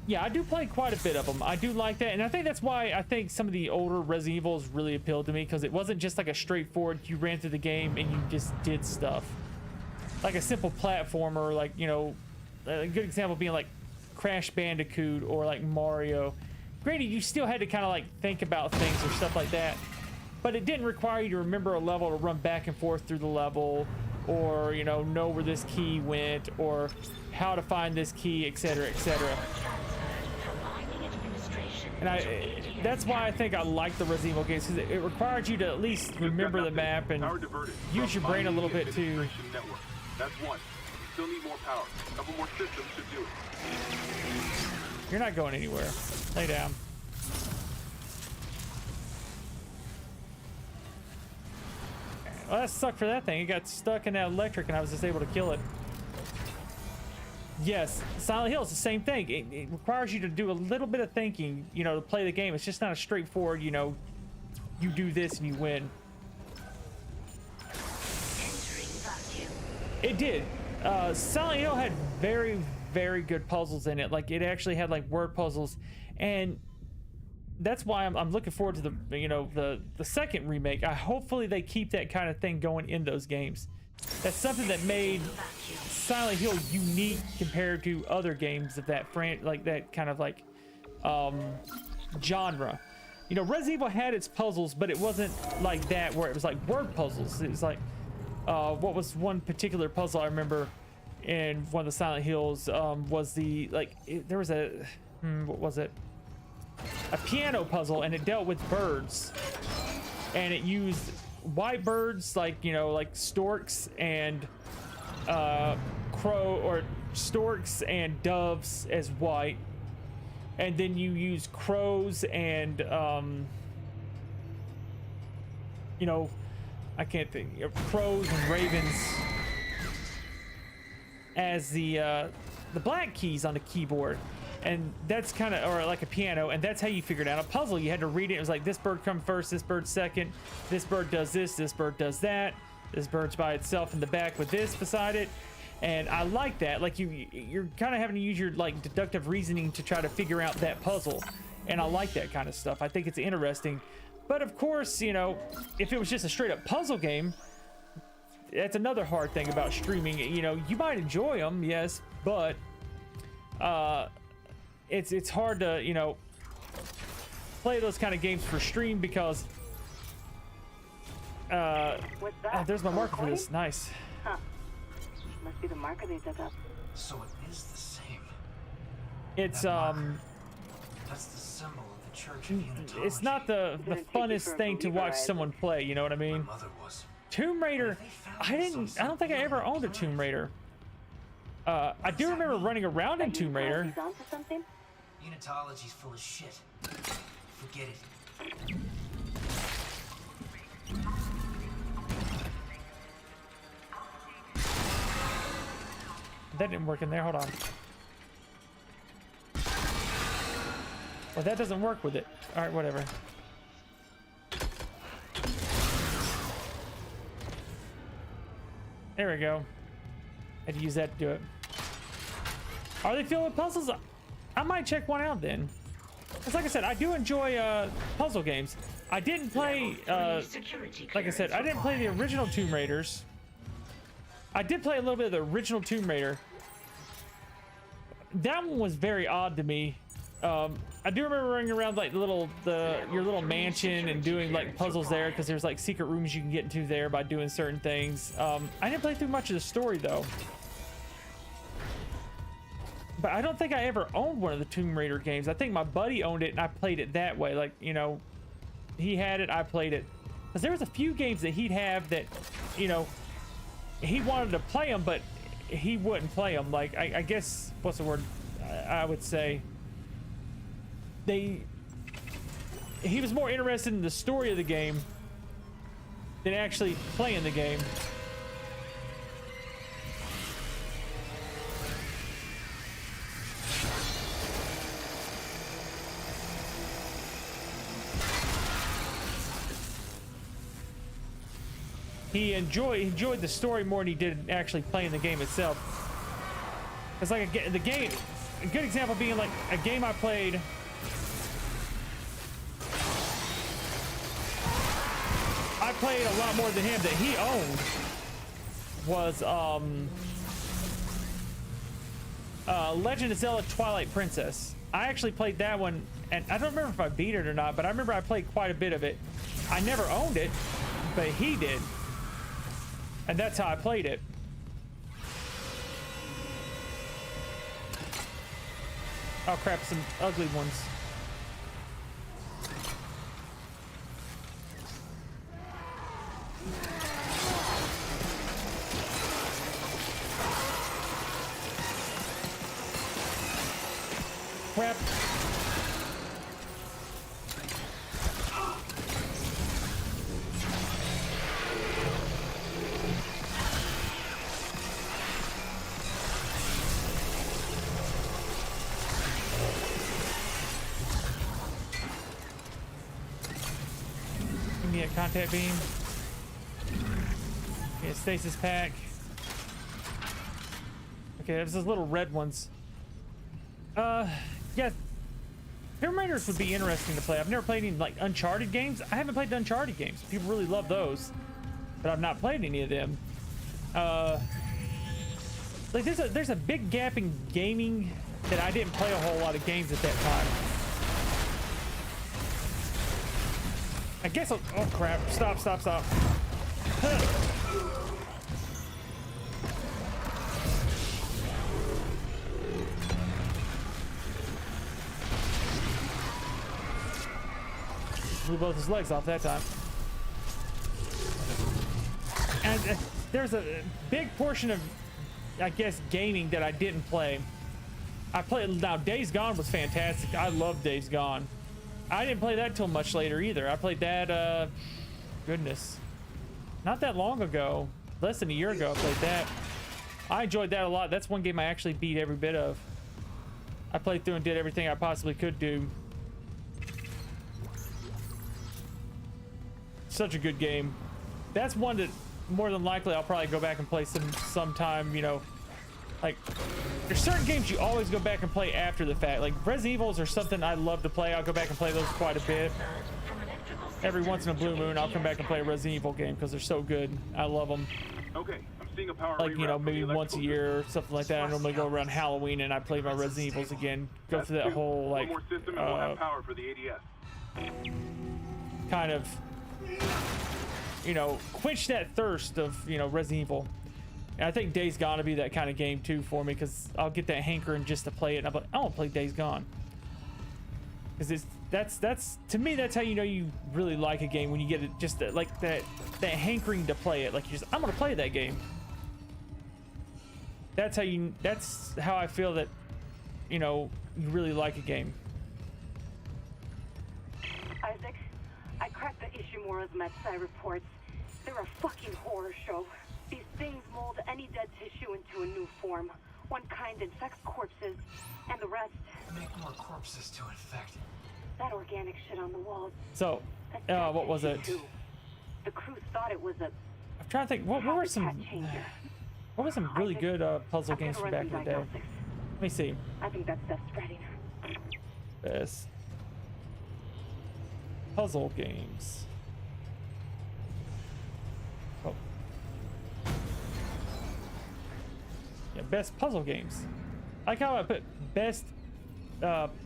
Yeah, I do play quite a bit of them. I do like that, and I think that's why I think some of the older Resident Evils really appealed to me, because it wasn't just like a straightforward, you ran through the game and you just did stuff. Like a simple platformer, like, you know, a good example being like Crash Bandicoot or like Mario. granted, you still had to kind of like think about things or stuff like that, but it didn't require you to remember a level to run back and forth through the level, or you know where this key went, or how to find this key, etc., etc. And that's why I think I like the Resident Evil games, because it required you to at least remember the map and use your brain a little bit too. That's one. Still need more power. A couple more systems should do it. You're not going anywhere. Lay down. Well, that sucked for that thing. It got stuck in that electric and I was just able to kill it. Yes, Silent Hill is the same thing. It requires you to do a little bit of thinking, you know, to play the game. It's just not a straightforward, you know, you do this and you win. It did. Silent Hill had very, very good puzzles in it. Like, it actually had like word puzzles, and that's why I'm looking forward to the, you know, the second remake. Hopefully they keep that kind of thing going in those games. That's something that made Silent Hill unique compared to other games of that like that kind of like genre. You know, Resident Evil had its puzzles, but it wasn't like that where it was like word puzzles. It was like what was one particular puzzle I remember in one of the Silent Hills was the like there was a what was it? A piano puzzle, and it dealt with birds, and it used white birds, like, you know, like storks and crow, or storks and doves as white, and then you use crows and you know, I can't think, crows and ravens as the black keys on the keyboard. And that's kind of, or like a piano, and that's how you figured out a puzzle. You had to read it. It was like, this bird comes first, this bird second, this bird does this bird does that, this bird's by itself in the back with this beside it. And I like that. Like, you're kind of having to use your like deductive reasoning to try to figure out that puzzle, and I like that kind of stuff. I think it's interesting. But of course, you know, if it was just a straight up puzzle game, that's another hard thing about streaming. You know, you might enjoy them, yes, but it's hard to, you know, play those kind of games for stream, because there's my marker for this. Nice. Huh. Must be the marker they dug up. So it is the same. It's That's the symbol of the Church of Unitology. it's not the funnest thing to watch someone play, you know what I mean? My mother was. Tomb Raider, I don't think I ever owned a Tomb Raider. I do remember running around in Tomb Raider. He's onto something? Unitology's full of shit. Forget it. That didn't work in there. Hold on. Well, that doesn't work with it. All right, whatever. There we go. Had to use that to do it. Are they filled with puzzles? I might check one out then. Because like I said, I do enjoy puzzle games. I didn't play, like I said, I didn't play the original Tomb Raiders. I did play a little bit of the original Tomb Raider. That one was very odd to me. I do remember running around like your little mansion and doing like puzzles there, because there's like secret rooms you can get into there by doing certain things. I didn't play through much of the story though. But I don't think I ever owned one of the Tomb Raider games. I think my buddy owned it and I played it that way. Like, you know, he had it, I played it. Because there was a few games that he'd have that, you know, he wanted to play them, but he wouldn't play them. Like, I guess, what's the word I would say? He was more interested in the story of the game than actually playing the game. He enjoyed the story more than he did actually playing the game itself. It's like a good example being like a game I played. I played a lot more than him that he owned was Legend of Zelda Twilight Princess. I actually played that one, and I don't remember if I beat it or not, but I remember I played quite a bit of it. I never owned it, but he did. And that's how I played it. Oh crap, some ugly ones. Crap. Give me a contact beam. Give me a stasis pack. Okay, there's those little red ones. Yeah, Tomb Raiders would be interesting to play. I've never played any like Uncharted games. I haven't played the Uncharted games. People really love those, but I've not played any of them. Like there's a big gap in gaming that I didn't play a whole lot of games at that time. I guess oh crap! Stop! Huh. Blew both his legs off that time. And there's a big portion of, I guess, gaming that I didn't play. I played, now Days Gone was fantastic. I love Days Gone. I didn't play that till much later either. I played that, goodness, not that long ago. Less than a year ago I played that. I enjoyed that a lot. That's one game I actually beat every bit of. I played through and did everything I possibly could do. Such a good game. That's one that more than likely I'll probably go back and play sometime, you know. Like, there's certain games you always go back and play after the fact. Like Resident Evils are something I love to play. I'll go back and play those quite a bit. Every once in a blue moon I'll come back and play a Resident Evil game because they're so good. I love them. Okay, I'm seeing a power Like, you know, reroute maybe from the once a electrical year or something like that. I normally go around Halloween and I play my Resident Evils again. Go That's through that two. whole, like, One more system and we'll have power for the ADS. kind of, you know, quench that thirst of, you know, Resident Evil. And I think Days Gone to be that kind of game too for me, because I'll get that hankering just to play it and I'm like, I want to play Days Gone. Because that's to me, that's how you know you really like a game, when you get it, just like that hankering to play it. Like you just, I'm gonna play that game. That's how I feel that, you know, you really like a game. Isaac, I cracked the Ishimura's MedSci reports. They're a fucking horror show. These things mold any dead tissue into a new form. One kind infects corpses, and the rest... Make more corpses to infect. That organic shit on the walls. So, what was it? The crew thought it was a... I'm trying to think. What were some really good puzzle games from back in the day? Let me see. I think that stuff's spreading. Best puzzle games. Oh. Yeah, best puzzle games. I like how I put best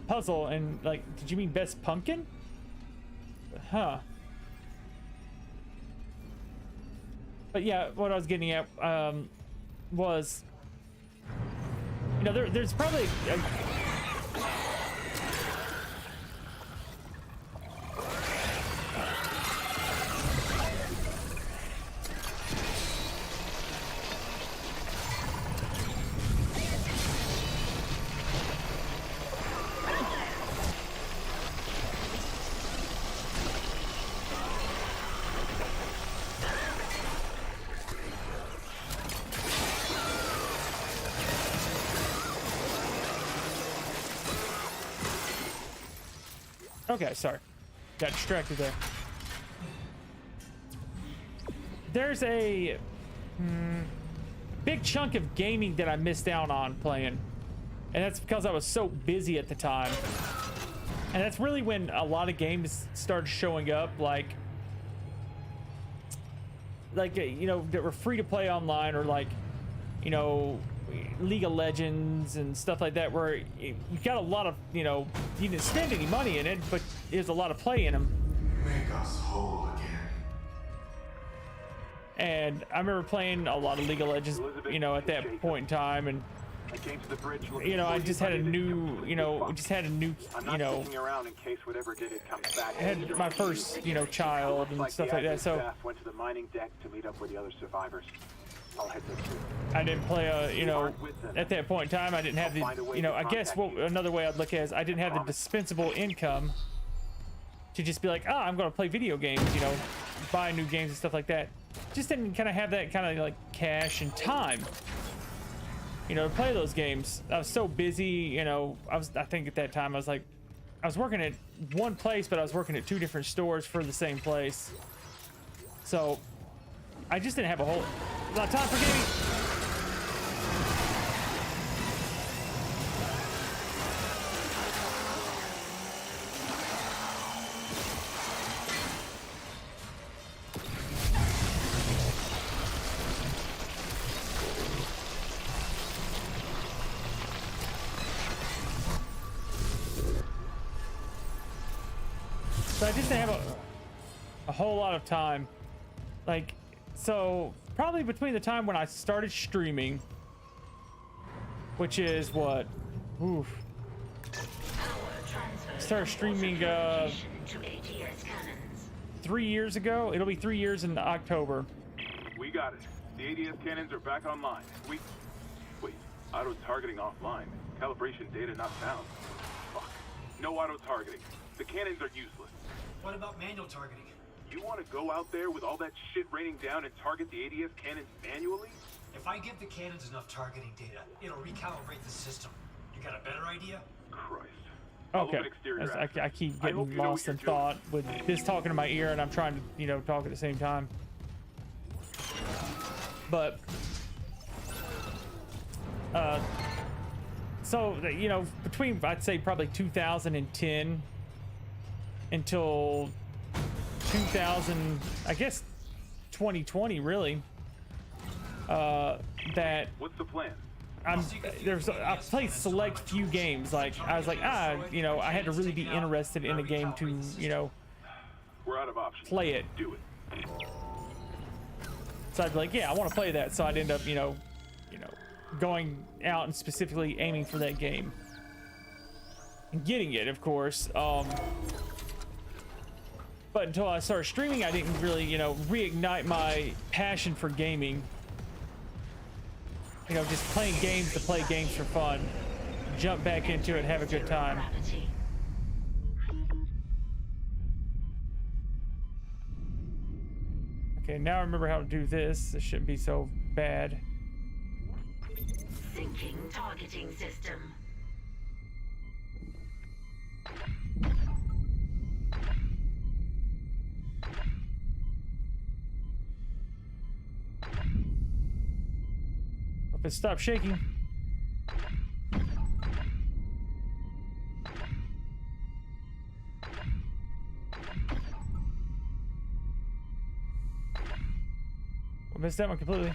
puzzle and, like, did you mean best pumpkin? Huh. But yeah, what I was getting at was, you know, there's probably okay, sorry. Got distracted there. There's a big chunk of gaming that I missed out on playing. And that's because I was so busy at the time. And that's really when a lot of games started showing up, like you know, that were free to play online, or like, you know, League of Legends and stuff like that, where you got a lot of, you know, you didn't spend any money in it, but there's a lot of play in them. Make us whole again. And I remember playing a lot of League of Legends, you know, at that point in time, and I came to the bridge you know, I just had a new, you know, I'm not sticking around in case whatever did it comes back. I had my first, you know, child and stuff like that, so Staff went to the mining deck to meet up with the other survivors. I'll head there too. I didn't play you know, at that point in time, I didn't have the, you know, I guess what another way I'd look at it is I didn't have the dispensable income to just be like, ah, I'm gonna play video games, you know, buy new games and stuff like that. Just didn't kind of have that kind of like cash and time, you know, to play those games. I was so busy, you know. I think at that time I was working at one place, but I was working at 2 different stores for the same place. So I just didn't have a whole lot of time for gaming. So I just didn't have a whole lot of time. Like, so probably between the time when I started streaming, which is what, oof, started streaming 3 years ago. It'll be 3 years in October. We got it. The ADS cannons are back online. Wait, auto targeting offline. Calibration data not found. Fuck. No auto targeting. The cannons are useless. What about manual targeting? You want to go out there with all that shit raining down and target the ADS cannons manually? If I give the cannons enough targeting data, it'll recalibrate the system. You got a better idea? Christ. Okay. I keep getting lost in thought with this talking to my ear, and I'm trying to, you know, talk at the same time. But so you know, between I'd say probably 2010 until 2000, I guess 2020 really, that what's the plan? I played select few games. Like I was like, you know, I had to really be interested in a game to, you know, we're out of options. Play it. Do it. So I'd be like, yeah, I want to play that. So I'd end up, you know, going out and specifically aiming for that game and getting it, of course. But until I started streaming, I didn't really, you know, reignite my passion for gaming. You know, just playing games to play games for fun. Jump back into it, have a good time. Okay, now I remember how to do this. This shouldn't be so bad. Syncing targeting system. Hope it stops shaking. I missed that one completely.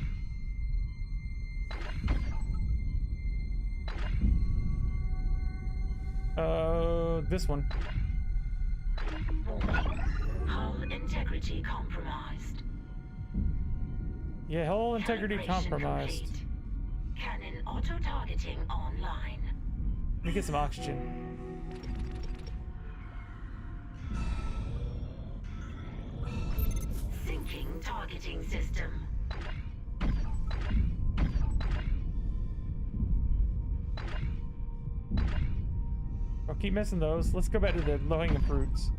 This one. Hull integrity compromised. Yeah, hull integrity Calibration compromised. complete. Cannon auto-targeting online. Let me get some oxygen. Syncing targeting system. I'll keep missing those. Let's go back to the low-hanging fruits.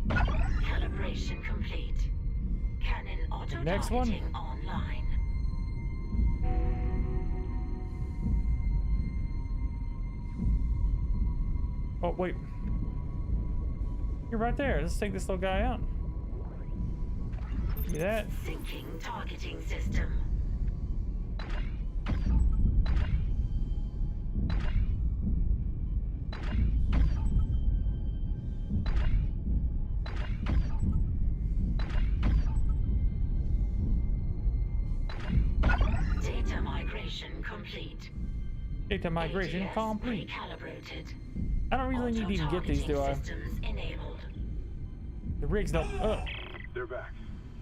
Calibration complete. Cannon Next one. auto-targeting online. Oh, wait. You're right there. Let's take this little guy out. Give me that. Syncing targeting system. migration complete. Data migration ATS complete. recalibrated. I don't really need to even get these, do I? Systems enabled. The rigs don't. They're back.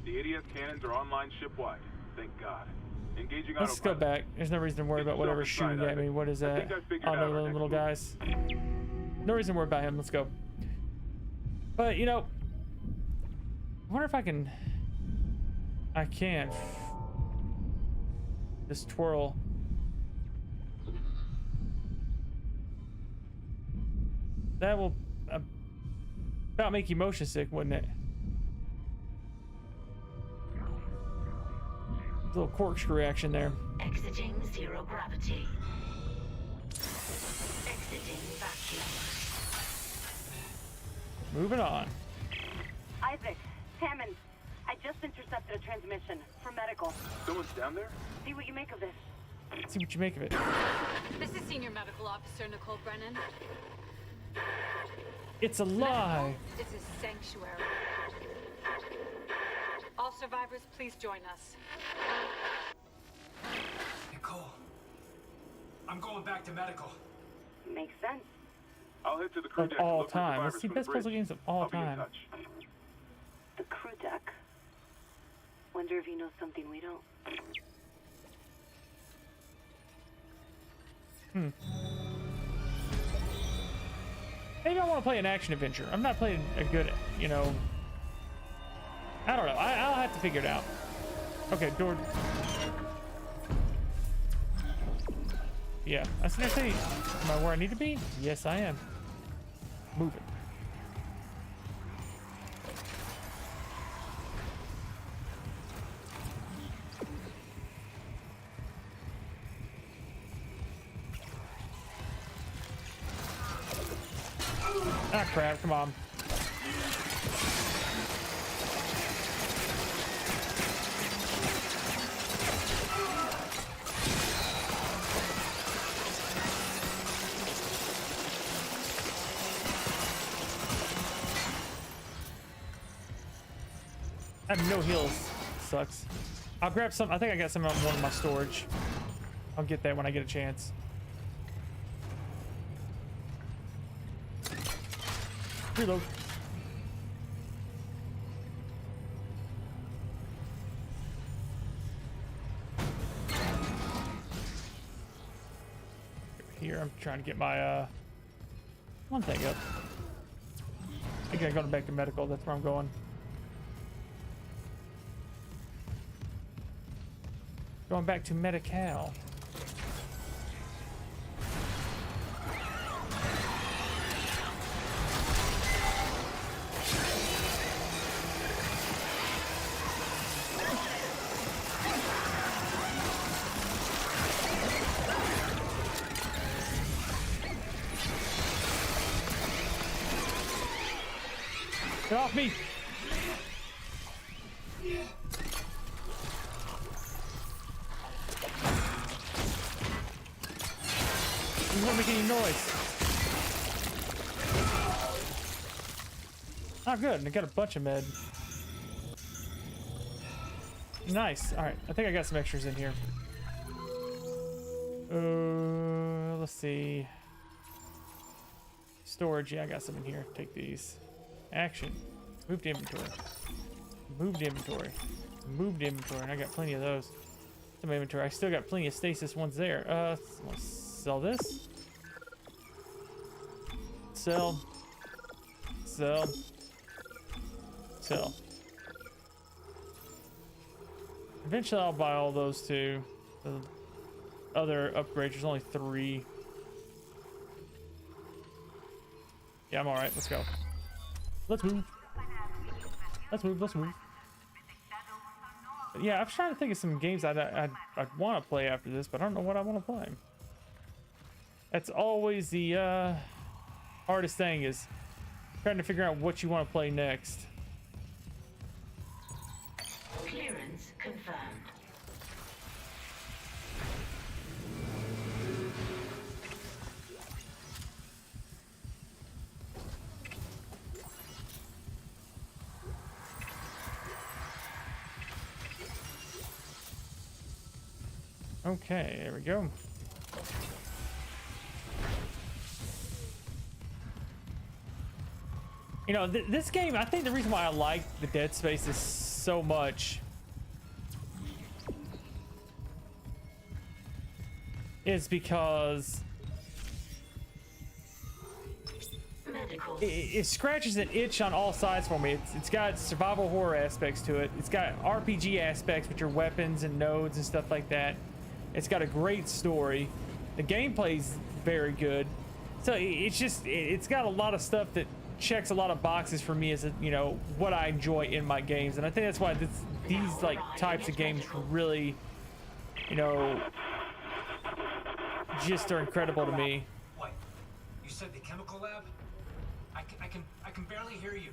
The ADS cannons are online ship-wide. Thank God. Engaging Let's go autopilot. back. There's no reason to worry about whatever's shooting at me. What is I that? think I figured Oh, out no, our next little move. guys. No reason to worry about him. Let's go. But, you know, I wonder if I can... I can. Just twirl. That will about make you motion sick, wouldn't it? A little corkscrew action there. Exiting zero gravity. Exiting vacuum. Moving on. Isaac, Hammond, I just intercepted a transmission for medical. Someone's down there? See what you make of this. See what you make of it. This is Senior Medical Officer Nicole Brennan. It's a lie. This is Sanctuary. All survivors, please join us. Nicole, I'm going back to medical. Makes sense. I'll head to the crew Of deck to all look for time. survivors That's the from best bridge. puzzle games of all I'll be in time. touch. The crew deck. Wonder if he knows something we don't. Maybe I want to play an action adventure. I'm not playing a good, you know. I don't know. I'll have to figure it out. Okay, door. Yeah, I was gonna say, am I where I need to be? Yes, I am. Moving. Ah, crap, come on. I have no heals. Sucks. I'll grab some. I think I got some on one of my storage. I'll get that when I get a chance. Reload. Here, I'm trying to get my one thing up. I think I'm going back to medical. That's where I'm going. Going back to medical. Get off me! You won't make any noise. Oh, good. I got a bunch of med. Nice. All right. I think I got some extras in here. Let's see. Storage. Yeah, I got some in here. Take these. Action. Move to inventory. Move to inventory. Move to inventory. And I got plenty of those. Some inventory. I still got plenty of stasis ones there. Let's sell this. Sell. Sell. Sell. Eventually I'll buy all those too. The other upgrades, there's only 3. Yeah, I'm alright. Let's go. Let's move. Let's move. Let's move. But yeah, I'm trying to think of some games I'd want to play after this, but I don't know what I want to play. That's always the hardest thing, is trying to figure out what you want to play next. Clearance confirmed. Okay, there we go. You know, this game, I think the reason why I like the Dead Space is so much is because it scratches an itch on all sides for me. It's got survival horror aspects to it. It's got RPG aspects with your weapons and nodes and stuff like that. It's got a great story. The gameplay's very good. So it's got a lot of stuff that checks a lot of boxes for me as a, you know, what I enjoy in my games. And I think that's why these like types of games really, you know, just are incredible to me. What? You said the chemical lab? I can barely hear you.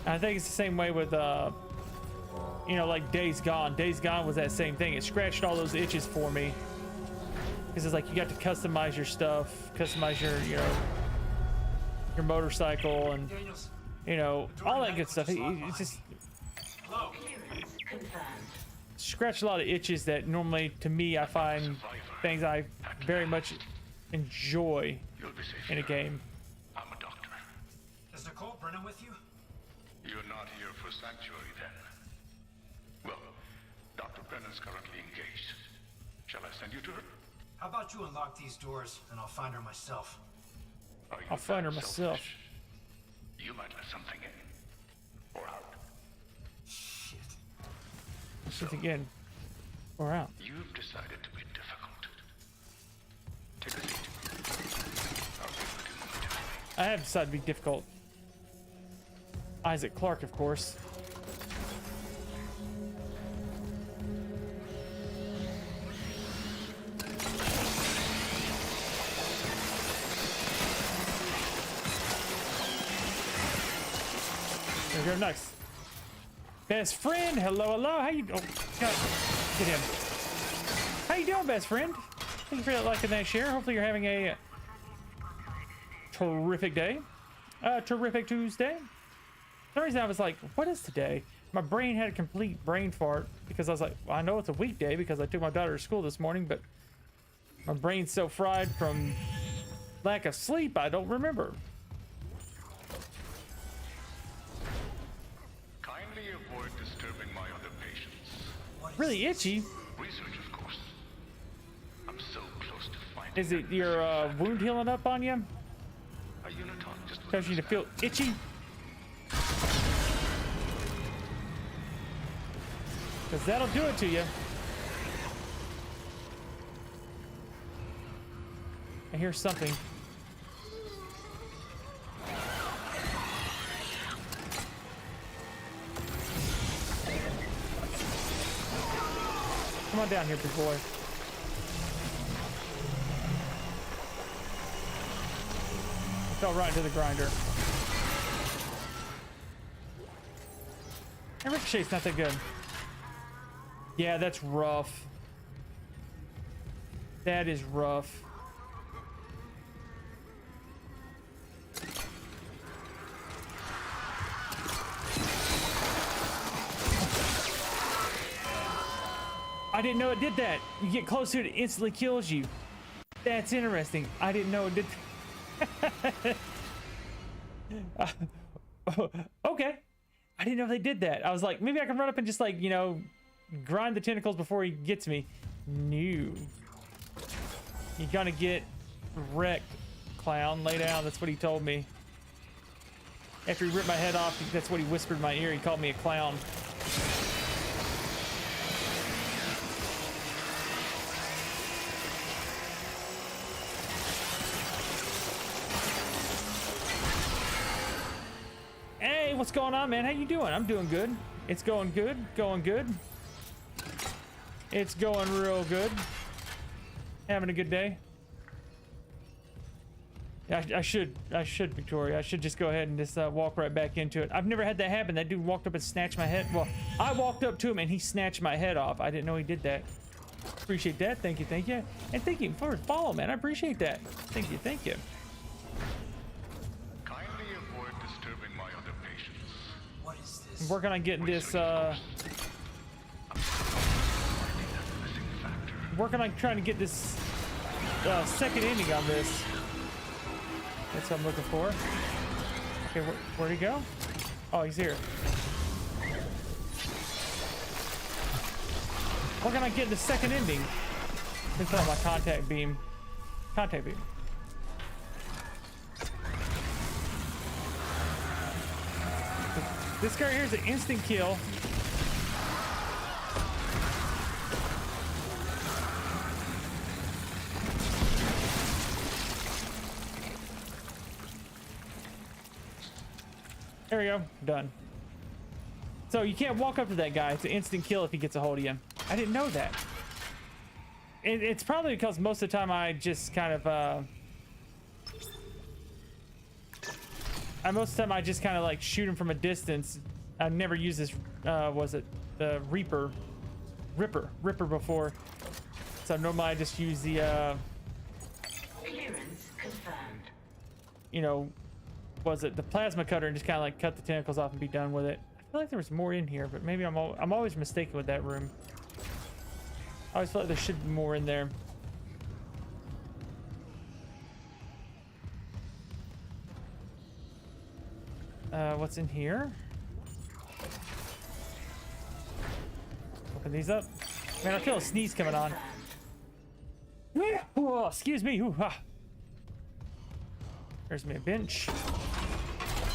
I think it's the same way with you know, like Days Gone. Days Gone was that same thing. It scratched all those itches for me. Because it's like you got to customize your stuff, customize your, you know, your motorcycle, and you know, all that good stuff. It's just scratch a lot of itches that normally, to me, I find things I very much enjoy in a game. I'm a doctor. Is Nicole Brennan with you? You're not here for sanctuary then. Well, Dr. Brennan's currently engaged. Shall I send you to her? How about you unlock these doors and I'll find her myself? I'll find her myself. You might let something in. Or out. Shit. Shit again. Or out. You've decided to be difficult. Take a seat. I'll be with you momentarily. I have decided to be difficult. Isaac Clarke, of course. There we go, next. Best friend, hello, hello. How you? Oh, God, get him. How you doing, best friend? Thank you for liking that share. Hopefully, you're having a terrific day. Terrific Tuesday. For some reason, I was like, "What is today?" My brain had a complete brain fart because I was like, well, "I know it's a weekday because I took my daughter to school this morning, but my brain's so fried from lack of sleep, I don't remember." Kindly avoid disturbing my other patients. Really itchy. Research, of course. I'm so close to finding. Is it your wound healing up on you? A unitard just Cause you to feel itchy? Cause that'll do it to you. I hear something. Come on down here, big boy. I fell right into the grinder. And Ricochet's not that good. Yeah, that's rough. That is rough. I didn't know it did that. You get close to it, it instantly kills you. That's interesting. I didn't know it did. Okay. I didn't know they did that. I was like, maybe I can run up and just like, you know, grind the tentacles before he gets me. No. You're gonna get wrecked, clown. Lay down. That's what he told me. After he ripped my head off, that's what he whispered in my ear. He called me a clown. Hey, what's going on, man? How you doing? I'm doing good. It's going good. Going good. It's going real good. Having a good day. I should, Victoria. I should just go ahead and just walk right back into it. I've never had that happen. That dude walked up and snatched my head. Well, I walked up to him and he snatched my head off. I didn't know he did that. Appreciate that. Thank you, thank you. And thank you for the follow, man. I appreciate that. Thank you, thank you. Kindly avoid disturbing my other patients. What is I'm this? working on getting this working on trying to get this second ending on this. That's what I'm looking for. Okay, where'd he go? Oh, he's here. Working on getting the second ending. It's on my contact beam. Contact beam. This guy here is an instant kill. There we go. Done. So you can't walk up to that guy. It's an instant kill if he gets a hold of you. I didn't know that. It's probably because most of the time I just kind of most of the time I just kind of like shoot him from a distance. I've never used this was it the Ripper before. So normally I just use the Clearance confirmed. you know, was it the plasma cutter and just kind of like cut the tentacles off and be done with it. I feel like there was more in here, but maybe I'm always mistaken with that room. I always feel like there should be more in there. What's in here? Open these up. Man, I feel a sneeze coming on. Oh, excuse me. Ooh, ah. There's me a bench.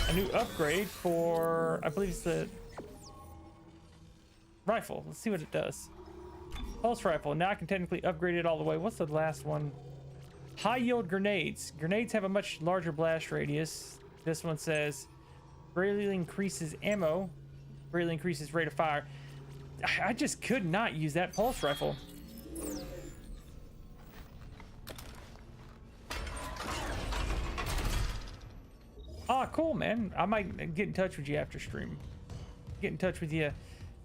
A new upgrade for, I believe it's the rifle. Let's see what it does. Pulse rifle. Now I can technically upgrade it all the way. What's the last one? High yield grenades. Grenades have a much larger blast radius. This one says greatly increases ammo, greatly increases rate of fire. I just could not use that pulse rifle. Ah, cool, man. I might get in touch with you after stream. Get in touch with you.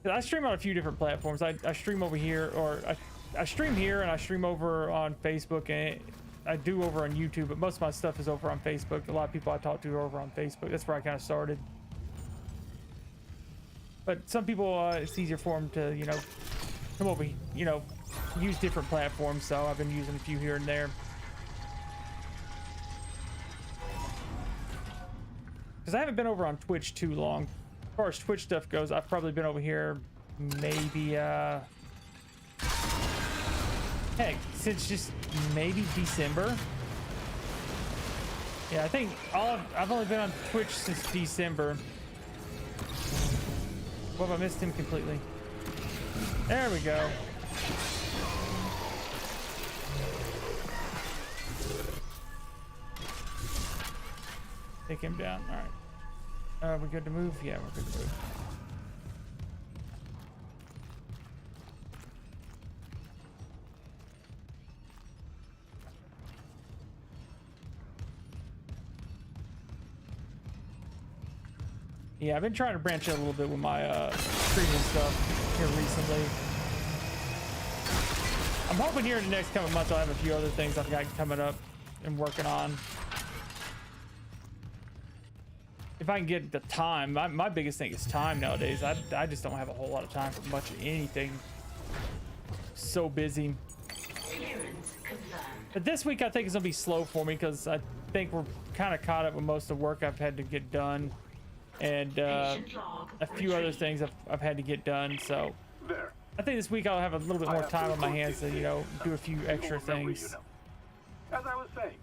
I stream on a few different platforms. I stream over here, or I stream here, and I stream over on Facebook, and I do over on YouTube, but most of my stuff is over on Facebook. A lot of people I talk to are over on Facebook. That's where I kind of started. But some people, it's easier for them to, you know, come over, you know, use different platforms. So I've been using a few here and there. Because I haven't been over on Twitch too long. As far as Twitch stuff goes, I've probably been over here maybe, heck, since just maybe December. Yeah, I think I've only been on Twitch since December. What if I missed him completely? There we go. Take him down. All right. We're good to move? Yeah, we're good to move. Yeah, I've been trying to branch out a little bit with my streaming stuff here recently. I'm hoping here in the next couple months I'll have a few other things I've got coming up and working on. If I can get the time, my biggest thing is time nowadays. I just don't have a whole lot of time for much of anything. So busy. But this week I think it's gonna be slow for me because I think we're kind of caught up with most of the work I've had to get done, and a few other things I've had to get done. So I think this week I'll have a little bit more time on my hands to, you know, do a few extra things As I was saying,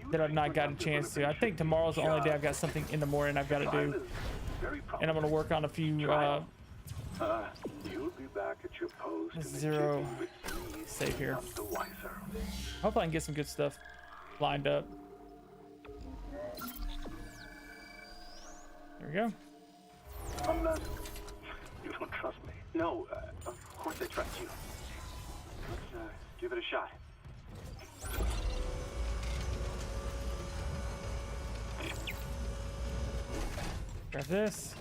that I've not gotten a chance to. I think tomorrow's the only day I've got something in the morning I've got to do, and I'm gonna work on a few. You'll be back at your post. Zero. Save here. Hope I can get some good stuff lined up. There we go. I'm not. You don't trust me. No, of course I trust you. Let's give it a shot. Grab this.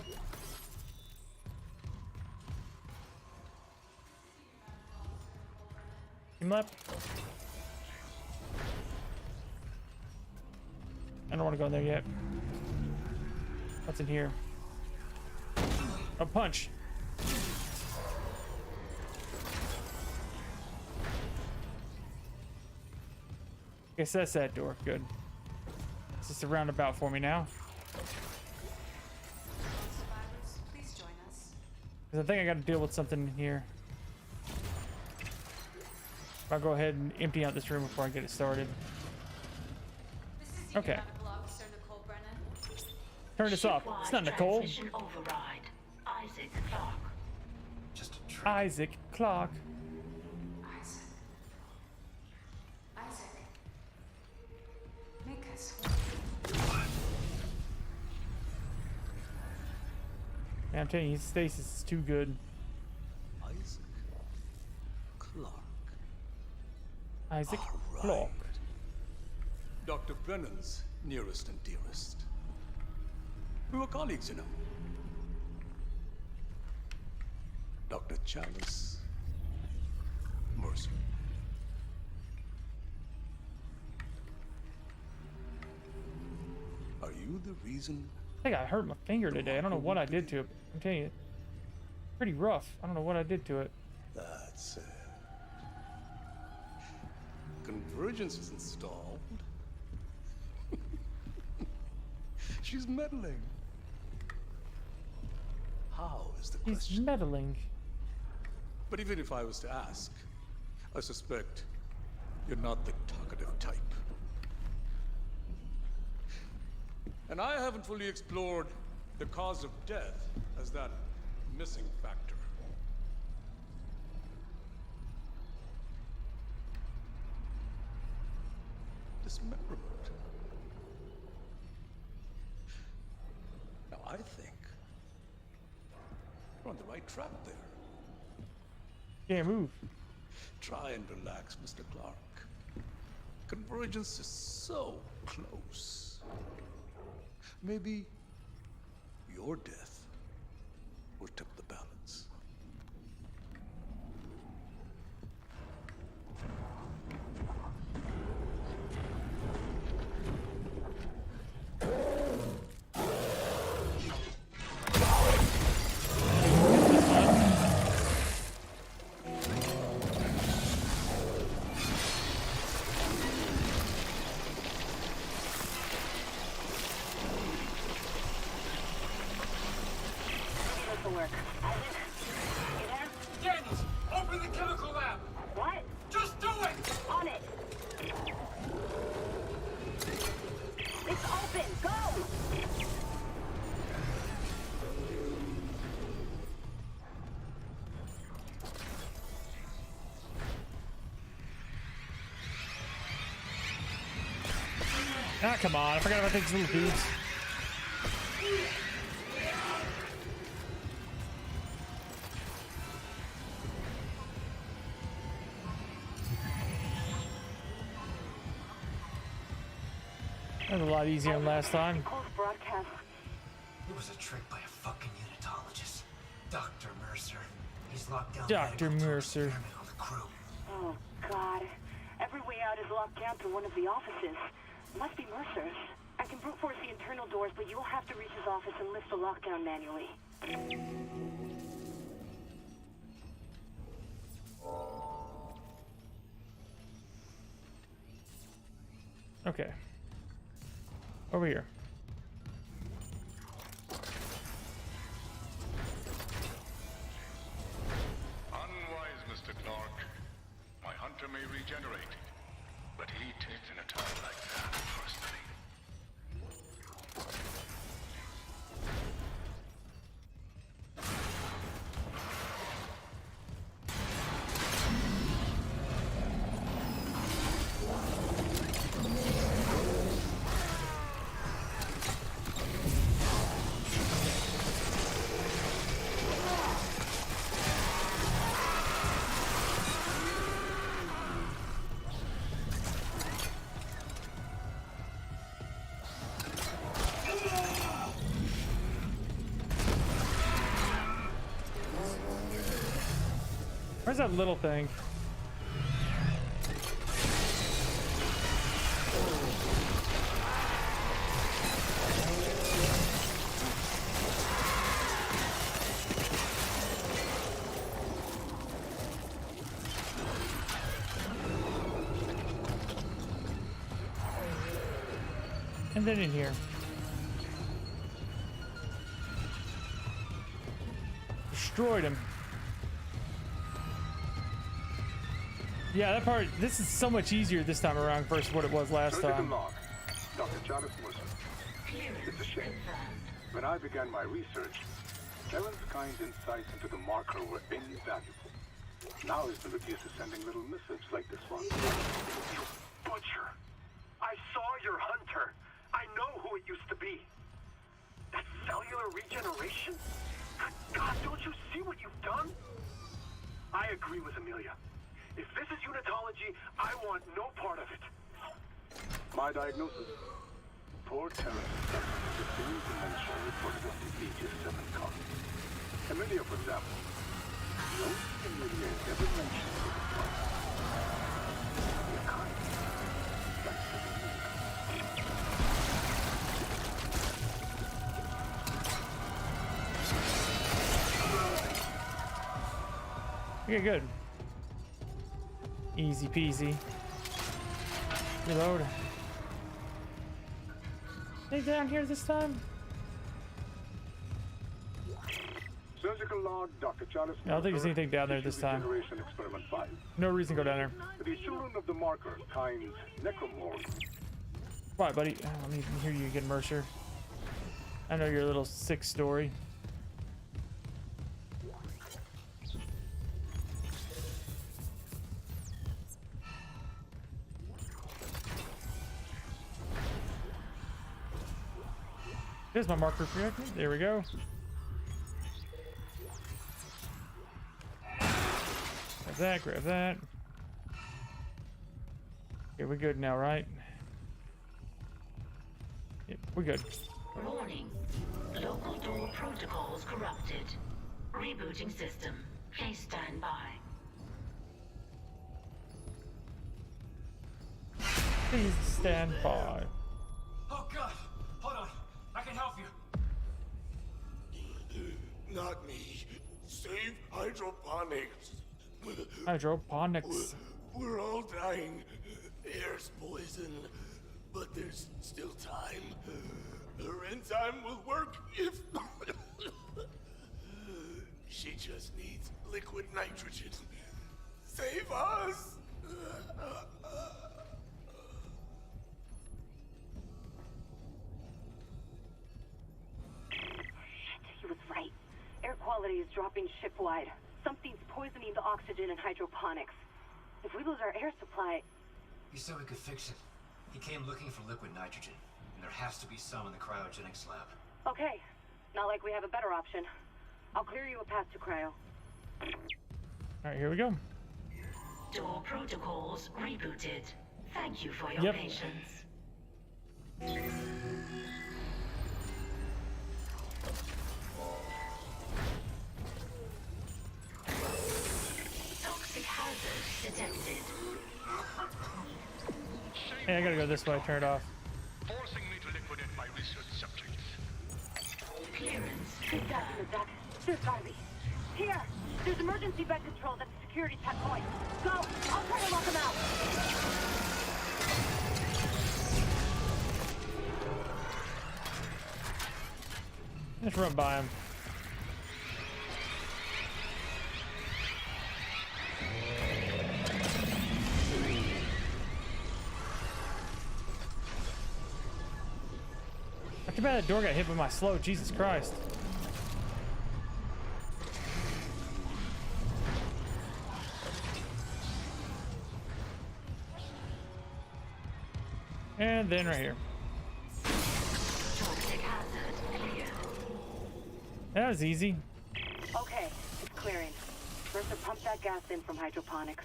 Team up. I don't want to go in there yet. What's in here? A punch. Guess that's that door. Good. It's just a roundabout for me now. Survivors, please join us. 'Cause I think I got to deal with something in here. I'll go ahead and empty out this room before I get it started. This is Okay. Medical Officer Nicole Brennan. Turn this off. It's not Nicole. Transmission override. Isaac Clark. Just a trick. Isaac Clark. Isaac. Isaac. Make us. Man, I'm telling you, his stasis is too good. Isaac Clark. Isaac All right. Clark. Dr. Brennan's nearest and dearest. We were colleagues, you know. Dr. Chalice. Mercer. Are you the reason? I think I hurt my finger today. I don't know what I did to it. I'm telling you, pretty rough. I don't know what I did to it. That's it. Convergence is installed. She's meddling. How is the He's question? meddling. But even if I was to ask, I suspect you're not the talkative type. And I haven't fully explored the cause of death as that missing factor. Dismemberment. Now I think you're on the right track there. Can't move. Try and relax, Mr. Clark. Convergence is so close. Maybe your death will tip the balance. Work. Isaac, you there? Dennis, open the chemical lab. What? Just do it. On it. It's open. Go. Ah, come on. I forgot about these little dudes. That was a lot easier than last time. Close broadcast. It was a trick by a fucking unitologist. Dr. Mercer. He's locked down Dr. medical to Mercer. experiment on the crew. Oh, God. Every way out is locked down through one of the offices. Must be Mercer's. I can brute force the internal doors, but you'll have to reach his office and lift the lockdown manually. Okay. Over here. Unwise, Mr. Clark. My hunter may regenerate, but he takes an attack like that personally. Where's that little thing? something in here. Destroyed him. Yeah, that part, this is so much easier this time around versus what it was last time. Log. Dr. Charles Mercer. It's a shame. When I began my research, Kevin's kind insights into the marker were invaluable. Now he's been reduced to sending little missives like this one. You butcher! I saw your hunter. I know who it used to be. That cellular regeneration? Good God, don't you see what you've done? I agree with Amelia. If this is unitology, I want no part of it. My diagnosis? Poor Terrence suffers with the same dementia reported on the Aegis 7 card. Amelia, for example. No Amelia has ever mentioned the card. The kind. That's the Okay, good. Easy peasy. Reload. They down here this time? Surgical log, Dr. Charles. I don't think there's anything down there this time. Experiment 5. No reason to go down there. The children of the marker times necromorph. Right, buddy. Oh, let me hear you again, Mercer. I know your little sick story. There's my marker correctly. There we go. Grab that, grab that. Okay, we're good now, right? Yep, we're good. Warning. Local door protocols corrupted. Rebooting system. Please stand by. Please stand by. Oh God! Hold on. I can help you. Not me. Save hydroponics. Hydroponics. We're all dying. Air's poison. But there's still time. Her enzyme will work if... She just needs liquid nitrogen. Save us! He was right. Air quality is dropping ship-wide. Something's poisoning the oxygen in hydroponics. If we lose our air supply... He said we could fix it. He came looking for liquid nitrogen, and there has to be some in the cryogenics lab. Okay. Not like we have a better option. I'll clear you a path to cryo. Alright, here we go. Door protocols rebooted. Thank you for your patience. Toxic hazard detected. Hey, I gotta go this way. Turn it off. Forcing me to liquidate my research subjects. Clearance Zach, done. there's gotta be. Here! There's emergency bed controls at the security checkpoint. Go! I'll try to lock them out! Just run by him. Too bad that door got hit with my slow. Jesus Christ. And then right here. Toxic hazard clear. That was easy. Okay, it's clearing. Mercer pumped that gas in from hydroponics.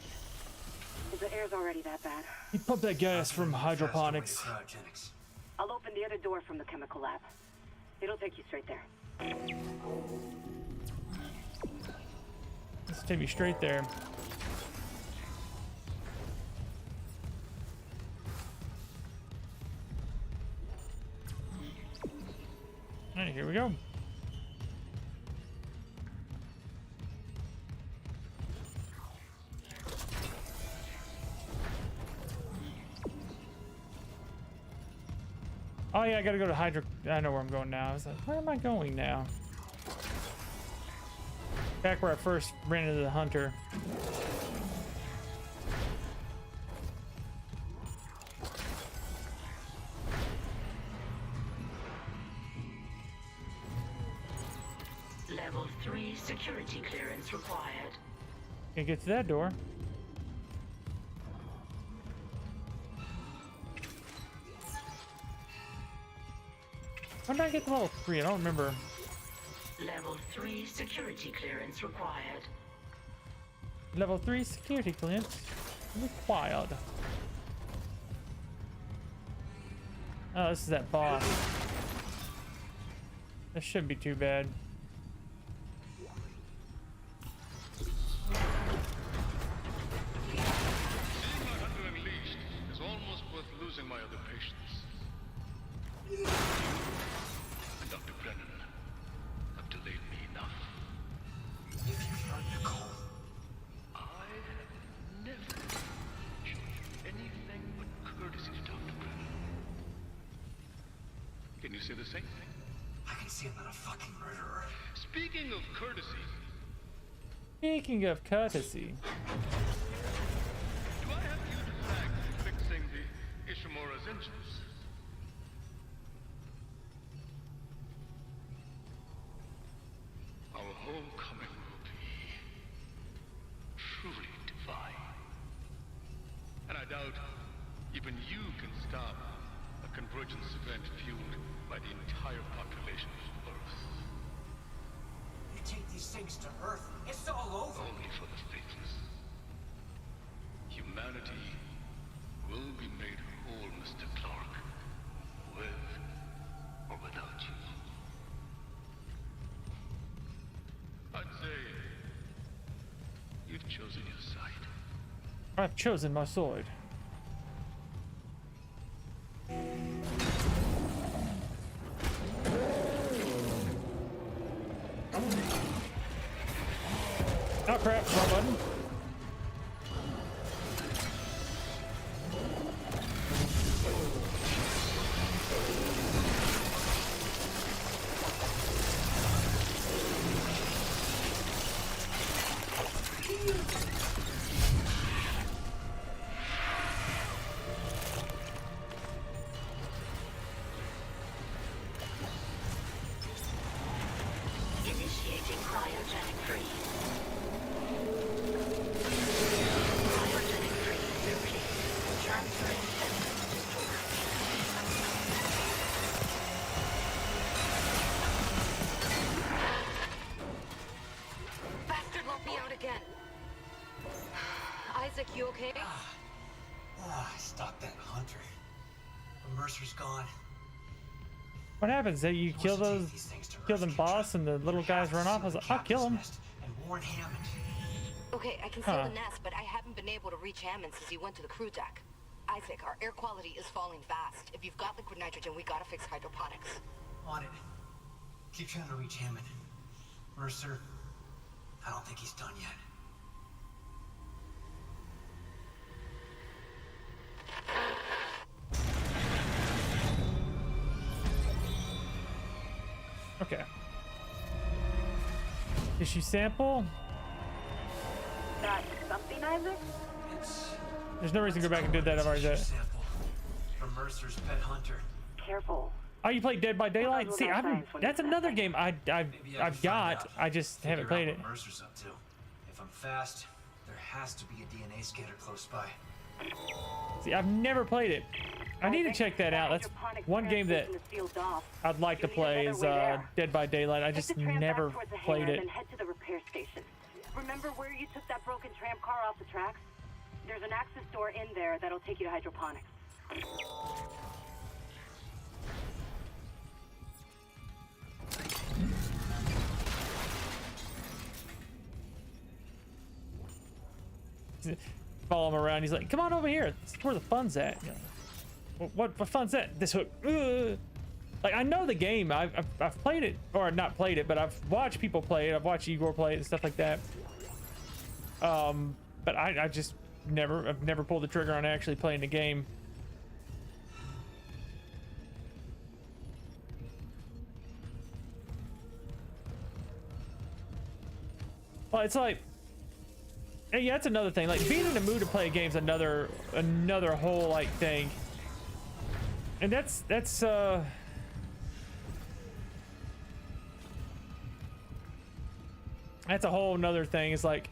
The air's already that bad. He pumped that gas from hydroponics. Cryogenics. I'll open the other door from the chemical lab. It'll take you straight there. Let's take me straight there. Alright, here we go. Oh yeah, I gotta go to Hydro. I know where I'm going now. I was like, where am I going now? Back where I first ran into the hunter. Level 3 security clearance required. Can't get to that door. How did I get to level 3? I don't remember. Level 3 security clearance required. Level 3 security clearance required. Oh, this is that boss. This shouldn't be too bad. Seeing my hunter unleashed is almost worth losing my other patients. And Dr. Brennan have delayed me enough. If you've heard Nicole, I have never shown anything but courtesy to Dr. Brennan. Can you say the same thing? I can see I'm not a fucking murderer. Speaking of courtesy, Speaking of courtesy, do I have you to thank for fixing the Ishimura's engines? Our homecoming will be truly divine. And I doubt even you can stop a convergence event fueled by the entire population of Earth. You take these things to Earth, it's all over. Only for the faithless. Humanity will be made whole, Mr. Clark, with or without you. I'd say you've chosen your side. I've chosen my sword. Oh crap, wrong button. Initiating cryogenic freeze. Cryogenic freeze complete. Transferring sensors to storage. Bastard let me out again. Isaac, you okay? I stopped that hunter. The Mercer's gone. What happens? That you kill Wants to take those, these things to kill Earth, them Kendra. boss, and the little You guys have to run off? I seal was the like, I'll kill captain's him. nest and warn Hammond. Okay, I can seal Huh. the nest, but I haven't been able to reach Hammond since he went to the crew deck. Isaac, our air quality is falling fast. If you've got liquid nitrogen, we gotta fix hydroponics. On it. Keep trying to reach Hammond. Mercer, I don't think he's done yet. Okay. Did she sample? Got something, Isaac? It's There's no reason to go back and do that. I've already done it. sample from Mercer's pet hunter. Careful. Oh, you played Dead by Daylight? those See, little I've things when that's you another snap. game Maybe I can I've find got. out. I just haven't Figure played out it. what Mercer's up to. If I'm fast, there has to be a DNA scanner close by. See, I've never played it. I need to check that out. That's one game that I'd like to play is Dead by Daylight. I just never played it. And head to the repair station. Remember where you took that broken tram car off the tracks? There's an access door in there that'll take you to hydroponics. Follow him around. He's like, "Come on over here. This is where the fun's at." You know, what fun's that? This hook. Ugh. Like, I know the game. I've played it, or not played it, but I've watched people play it. I've watched Igor play it and stuff like that. But I just I've never pulled the trigger on actually playing the game. Well, it's like, yeah, that's another thing. Like being in the mood to play a game's another whole like thing. And that's a whole nother thing. It's like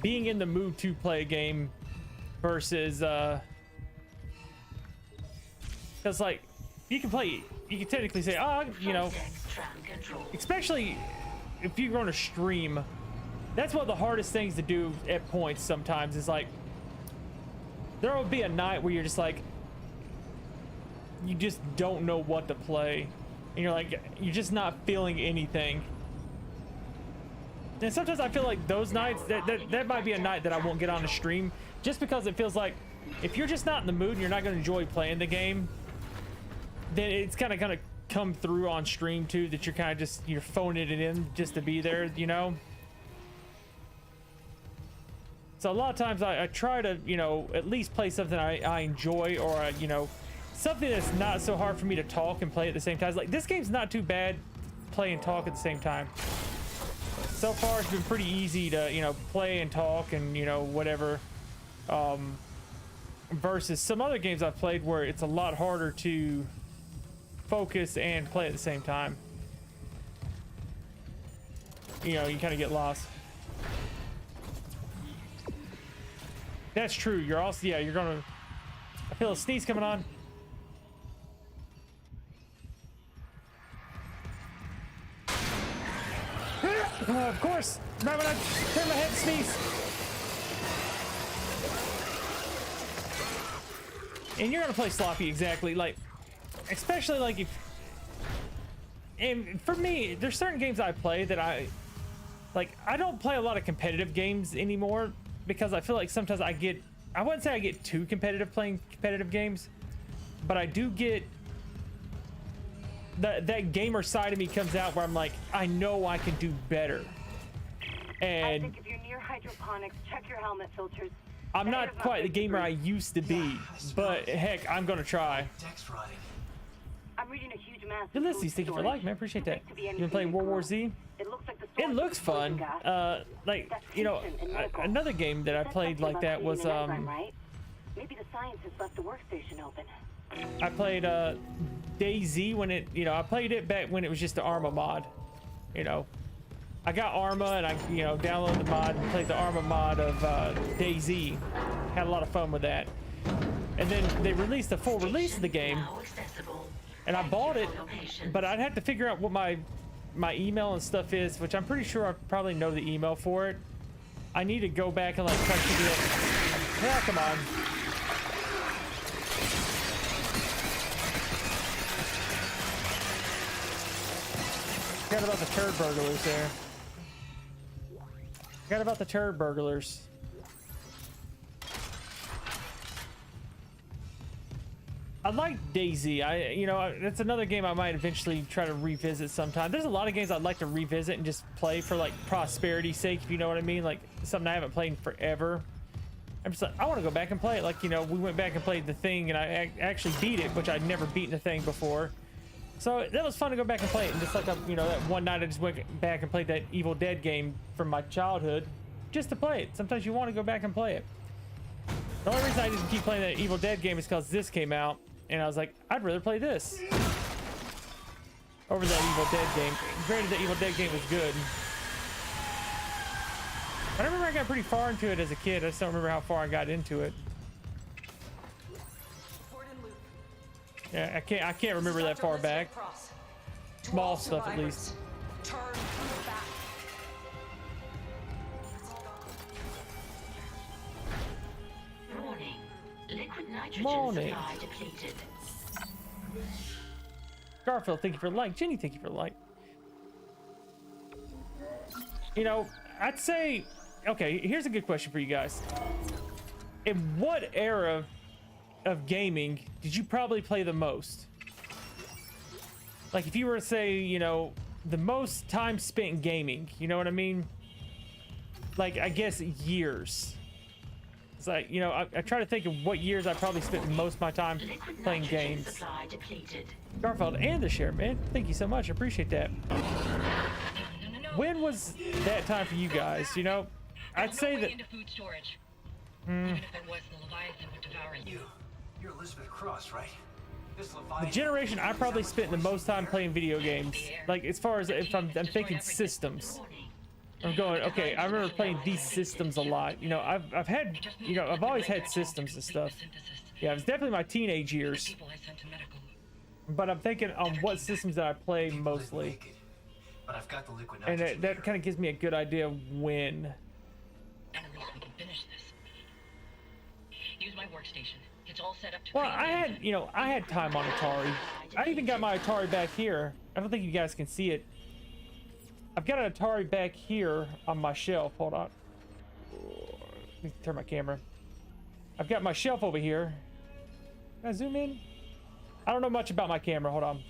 being in the mood to play a game versus because like you can technically say, oh, you know, especially if you're going to stream, that's one of the hardest things to do at points sometimes. Is like there will be a night where you're just like, you just don't know what to play, and you're just not feeling anything. And sometimes I feel like those nights, that might be a night that I won't get on the stream, just because it feels like if you're just not in the mood and you're not going to enjoy playing the game, then it's kind of gonna come through on stream too, that you're kind of just, you're phoning it in just to be there, you know. So a lot of times I try to, you know, at least play something I enjoy, or you know, something that's not so hard for me to talk and play at the same time. Like this game's not too bad, play and talk at the same time. So far it's been pretty easy to, you know, play and talk and, you know, whatever, versus some other games I've played where it's a lot harder to focus and play at the same time. You know, you kind of get lost. That's true. You're also, yeah, you're gonna, I feel a sneeze coming on. Of course, right when I turn my head to sneeze. And you're gonna play sloppy, exactly. Like, especially like if, and for me, there's certain games I play that I don't play a lot of competitive games anymore, because I feel like sometimes I wouldn't say I get too competitive playing competitive games, but I do get that gamer side of me comes out where I'm like, I know I can do better. And I think if you're near hydroponics, check your helmet filters. I'm not quite the gamer I used to be, but heck, I'm gonna try. I'm reading a huge mass. Ulysses, thank you for like, man. Appreciate that. You been playing World War Z? It looks fun. Like, you know, another game that I played like that was maybe the scientists left the workstation open. I played DayZ when it, you know, I played it back when it was just the Arma mod. You know, I got Arma and I, you know, downloaded the mod and played the Arma mod of DayZ. Had a lot of fun with that. And then they released the full release of the game, and I bought it, but I'd have to figure out what my email and stuff is, which I'm pretty sure I probably know the email for it. I need to go back and like try to figure it. Yeah, come on. Forgot about the turd burglars there. Forgot about the turd burglars. I like DayZ. You know, that's another game I might eventually try to revisit sometime. There's a lot of games I'd like to revisit and just play for like prosperity's sake, if you know what I mean. Like something I haven't played in forever. I'm just like, I want to go back and play it. Like, you know, we went back and played The Thing, and I actually beat it, which I'd never beaten The Thing before. So that was fun to go back and play it. And just like, you know, that one night I just went back and played that Evil Dead game from my childhood just to play it. Sometimes you want to go back and play it. The only reason I didn't keep playing that Evil Dead game is because this came out, and I was like, I'd rather play this over that Evil Dead game. Granted, the Evil Dead game was good. I remember I got pretty far into it as a kid. I just don't remember how far I got into it. Yeah, I can't remember that far back. Small stuff at least. Warning. Liquid nitrogen supply depleted. Garfield, thank you for the like. Jenny, thank you for the like. You know, I'd say, okay, here's a good question for you guys. In what era of gaming did you probably play the most? Like if you were to say, you know, the most time spent gaming, you know what I mean? Like, I guess years. It's like, you know, I try to think of what years I probably spent most of my time playing games. Garfield and the share, man. Thank you so much. I appreciate that. No. when was that time for you guys? You know, I'd say that. Into food storage. Hmm. Even if there was, the Leviathan would devour you. You're Elizabeth Cross, right? This The Leviathan... generation I probably spent the most time playing video games, like as far as if I'm thinking systems. I'm going, okay, I remember playing these systems a lot. You know, I've had, you know, I've always had systems and stuff. Yeah, it was definitely my teenage years. But I'm thinking on what systems that I play mostly. But I've got the liquid And nitrogen that kind of gives me a good idea of when. And at least we can finish this. Use my workstation. It's all set up to Well, I had, you know, I had time on Atari. I even got my Atari back here. I don't think you guys can see it. I've got an Atari back here on my shelf. Hold on. Let me turn my camera. I've got my shelf over here. Can I zoom in? I don't know much about my camera. Hold on.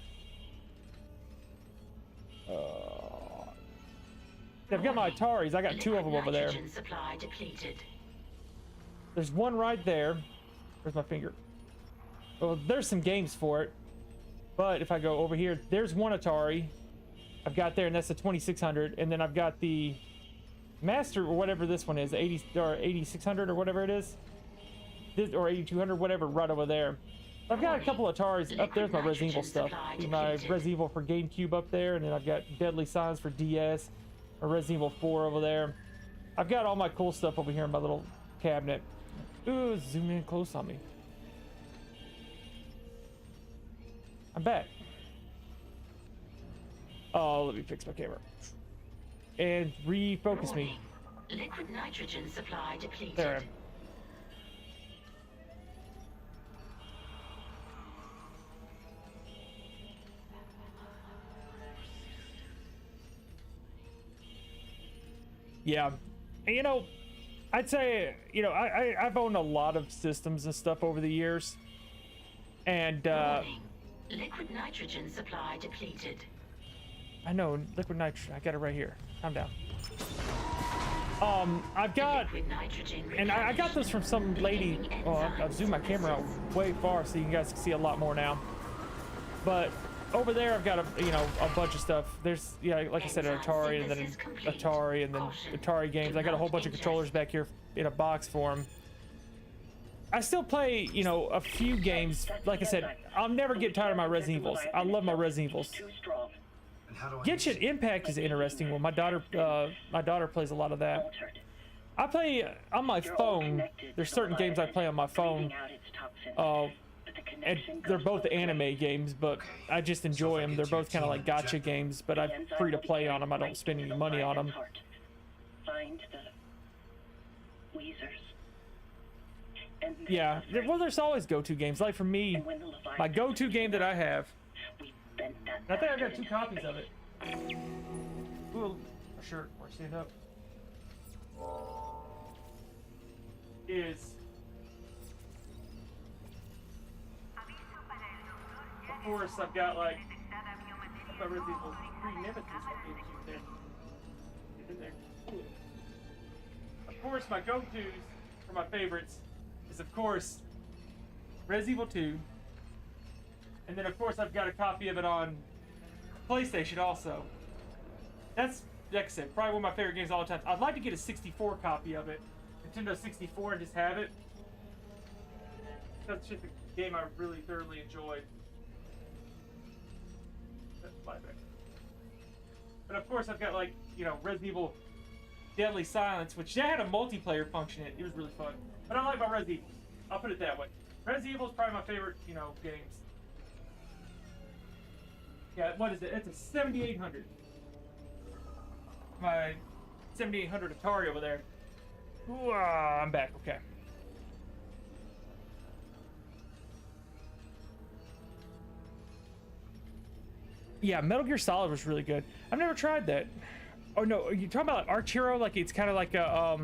I've got my Ataris. I got two of them over there. Supply depleted. There's one right there. Where's my finger? Well, there's some games for it. But if I go over here, there's one Atari I've got there, and that's the 2600. And then I've got the Master, or whatever this one is, 80 or 8600 or whatever it is. This, or 8200, whatever, right over there. I've got a couple of Ataris. Up there's my Resident Evil stuff. See my Resident Evil for GameCube up there, and then I've got Deadly Silence for DS, or Resident Evil 4 over there. I've got all my cool stuff over here in my little cabinet. Ooh, zoom in close on me. I'm back. Oh, let me fix my camera. And refocus me. Liquid nitrogen supply depleted. There. Yeah, and, you know, I'd say, you know, I've owned a lot of systems and stuff over the years, and liquid nitrogen supply depleted. I know liquid nitrogen. I got it right here. Calm down. I've got, and I got this from some lady. Oh, I've zoomed my camera out way far so you guys can see a lot more now. But over there, I've got a bunch of stuff. There's, yeah, like I said, an Atari, and then an Atari, and then Atari games. I got a whole bunch of controllers back here in a box for them. I still play, you know, a few games. Like I said, I'll never get tired of my Resident Evils. I love my Resident Evils. Genshin Impact is an interesting one. My daughter plays a lot of that. I play on my phone. There's certain games I play on my phone. And they're both anime games, but I just enjoy them. They're both kind of like gacha games, but I'm free to play on them. I don't spend any money on them. Yeah, well, there's always go-to games. Like for me, my go-to game that I have, I think I got 2 copies of it. Ooh, my shirt, or stand up. Is of course I've got like my Resident Evil 3 Nemesis there. Get in there. Ooh. Of course, my go-tos for my favorites is of course Resident Evil 2, and then of course I've got a copy of it on PlayStation also. That's, like I said, probably one of my favorite games all the time. I'd like to get a 64 copy of it, Nintendo 64, and just have it. That's just a game I really thoroughly enjoyed. But of course I've got, like, you know, Resident Evil Deadly Silence, which had a multiplayer function in it. It was really fun. But I like my Resident Evil. I'll put it that way. Resident Evil is probably my favorite, you know, games. Yeah, what is it? It's a 7800. My 7800 Atari over there. Ooh, I'm back. Okay. Yeah, Metal Gear Solid was really good. I've never tried that. Oh no, are you talking about Arch Hero? Like it's kind of like a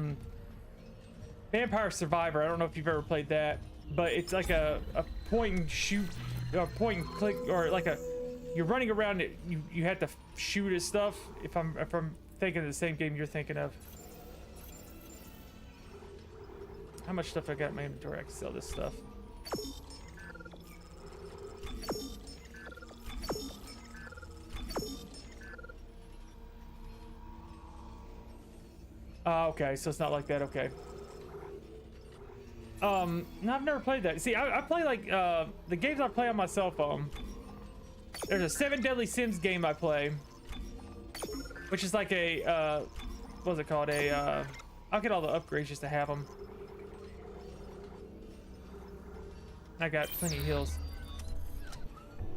Vampire Survivor. I don't know if you've ever played that, but it's like a point and shoot, or point and click, or like a you're running around it. You have to shoot at stuff. If I'm thinking of the same game you're thinking of. How much stuff I got in my inventory? I can sell this stuff. okay, so it's not like that. Okay. No, I've never played that. See, I play like the games I play on my cell phone. There's a 7 Deadly Sins game I play, which is like a what's it called? I'll get all the upgrades just to have them. I got plenty of heals.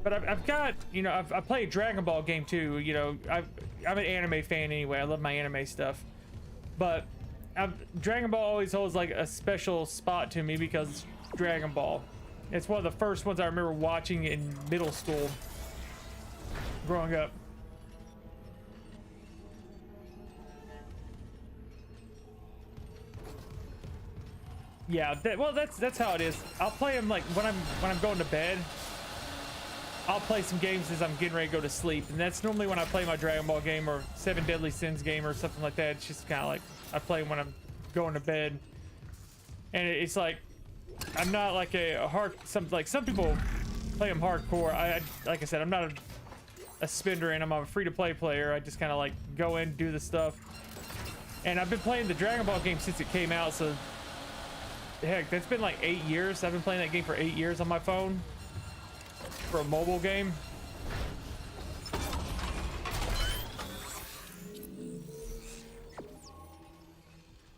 But I've got, you know, I play a Dragon Ball game too. You know, I'm an anime fan anyway. I love my anime stuff. But Dragon Ball always holds like a special spot to me because it's Dragon Ball. It's one of the first ones I remember watching in middle school growing up. Yeah, that's how it is. I'll play them like when I'm going to bed. I'll play some games as I'm getting ready to go to sleep, and that's normally when I play my Dragon Ball game or 7 Deadly Sins game or something like that. It's just kind of like I play when I'm going to bed, and it's like I'm not like some people play them hardcore. I like I said, I'm not a spender, and I'm a free-to-play player. I just kind of like go in, do the stuff, and I've been playing the Dragon Ball game since it came out. So heck, that's been like 8 years. I've been playing that game for 8 years on my phone. For a mobile game.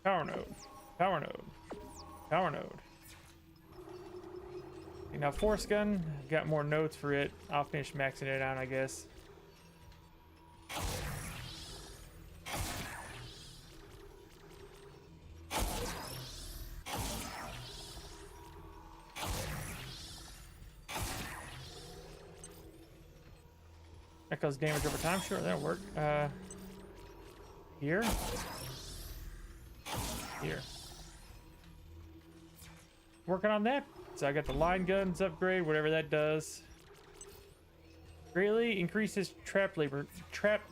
Power node. Power node. Power node. Okay, now force gun. Got more nodes for it. I'll finish maxing it out, I guess. Echoes damage over time. Sure, that'll work. Here. Here. Working on that. So I got the line guns upgrade, whatever that does. Greatly increases trap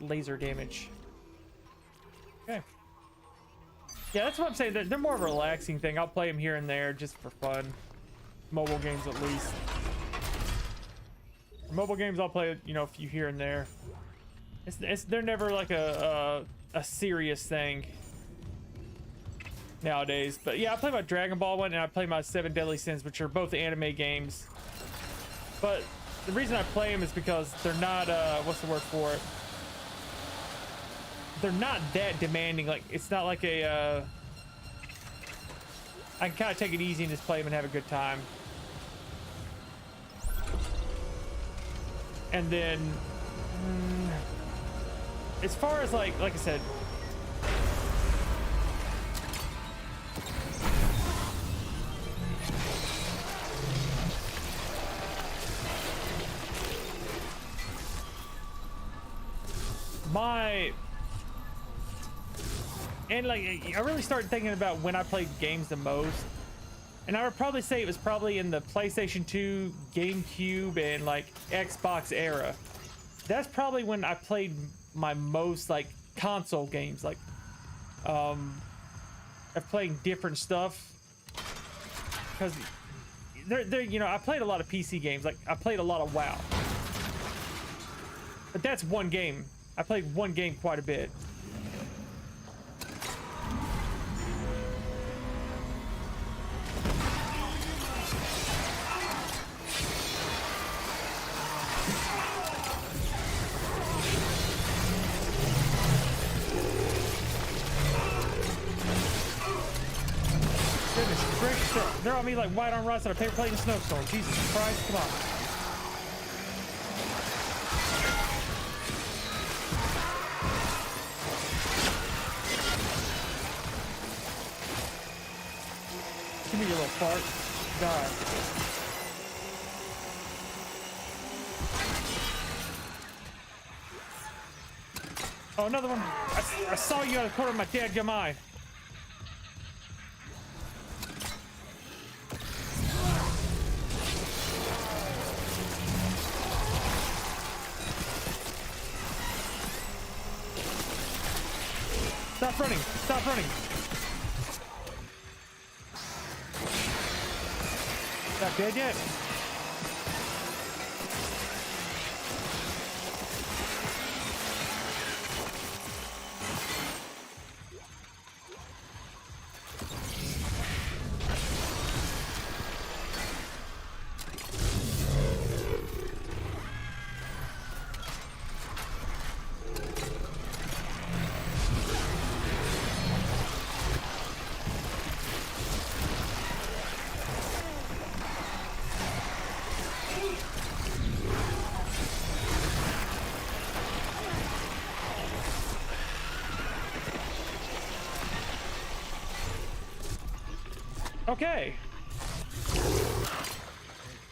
laser damage. Okay. Yeah, that's what I'm saying. They're more of a relaxing thing. I'll play them here and there just for fun. Mobile games at least. Mobile games I'll play, you know, a few here and there. They're never like a serious thing nowadays. But yeah, I play my Dragon Ball one and I play my 7 Deadly Sins, which are both anime games. But the reason I play them is because they're not what's the word for it? They're not that demanding. Like it's not like I can kind of take it easy and just play them and have a good time. And then, as far as like I said, I really started thinking about when I played games the most. And I would probably say it was probably in the PlayStation 2, GameCube, and like Xbox era. That's probably when I played my most like console games, like of playing different stuff. Because they're you know, I played a lot of PC games, like I played a lot of WoW. But that's one game. I played one game quite a bit. They're on me like white on rust on a paper plate in a snowstorm. Jesus Christ, come on. Give me your little fart. Die. Oh, another one. I saw you out of the corner of my dadgum eye. Stop running! Stop running! Not dead yet. Okay.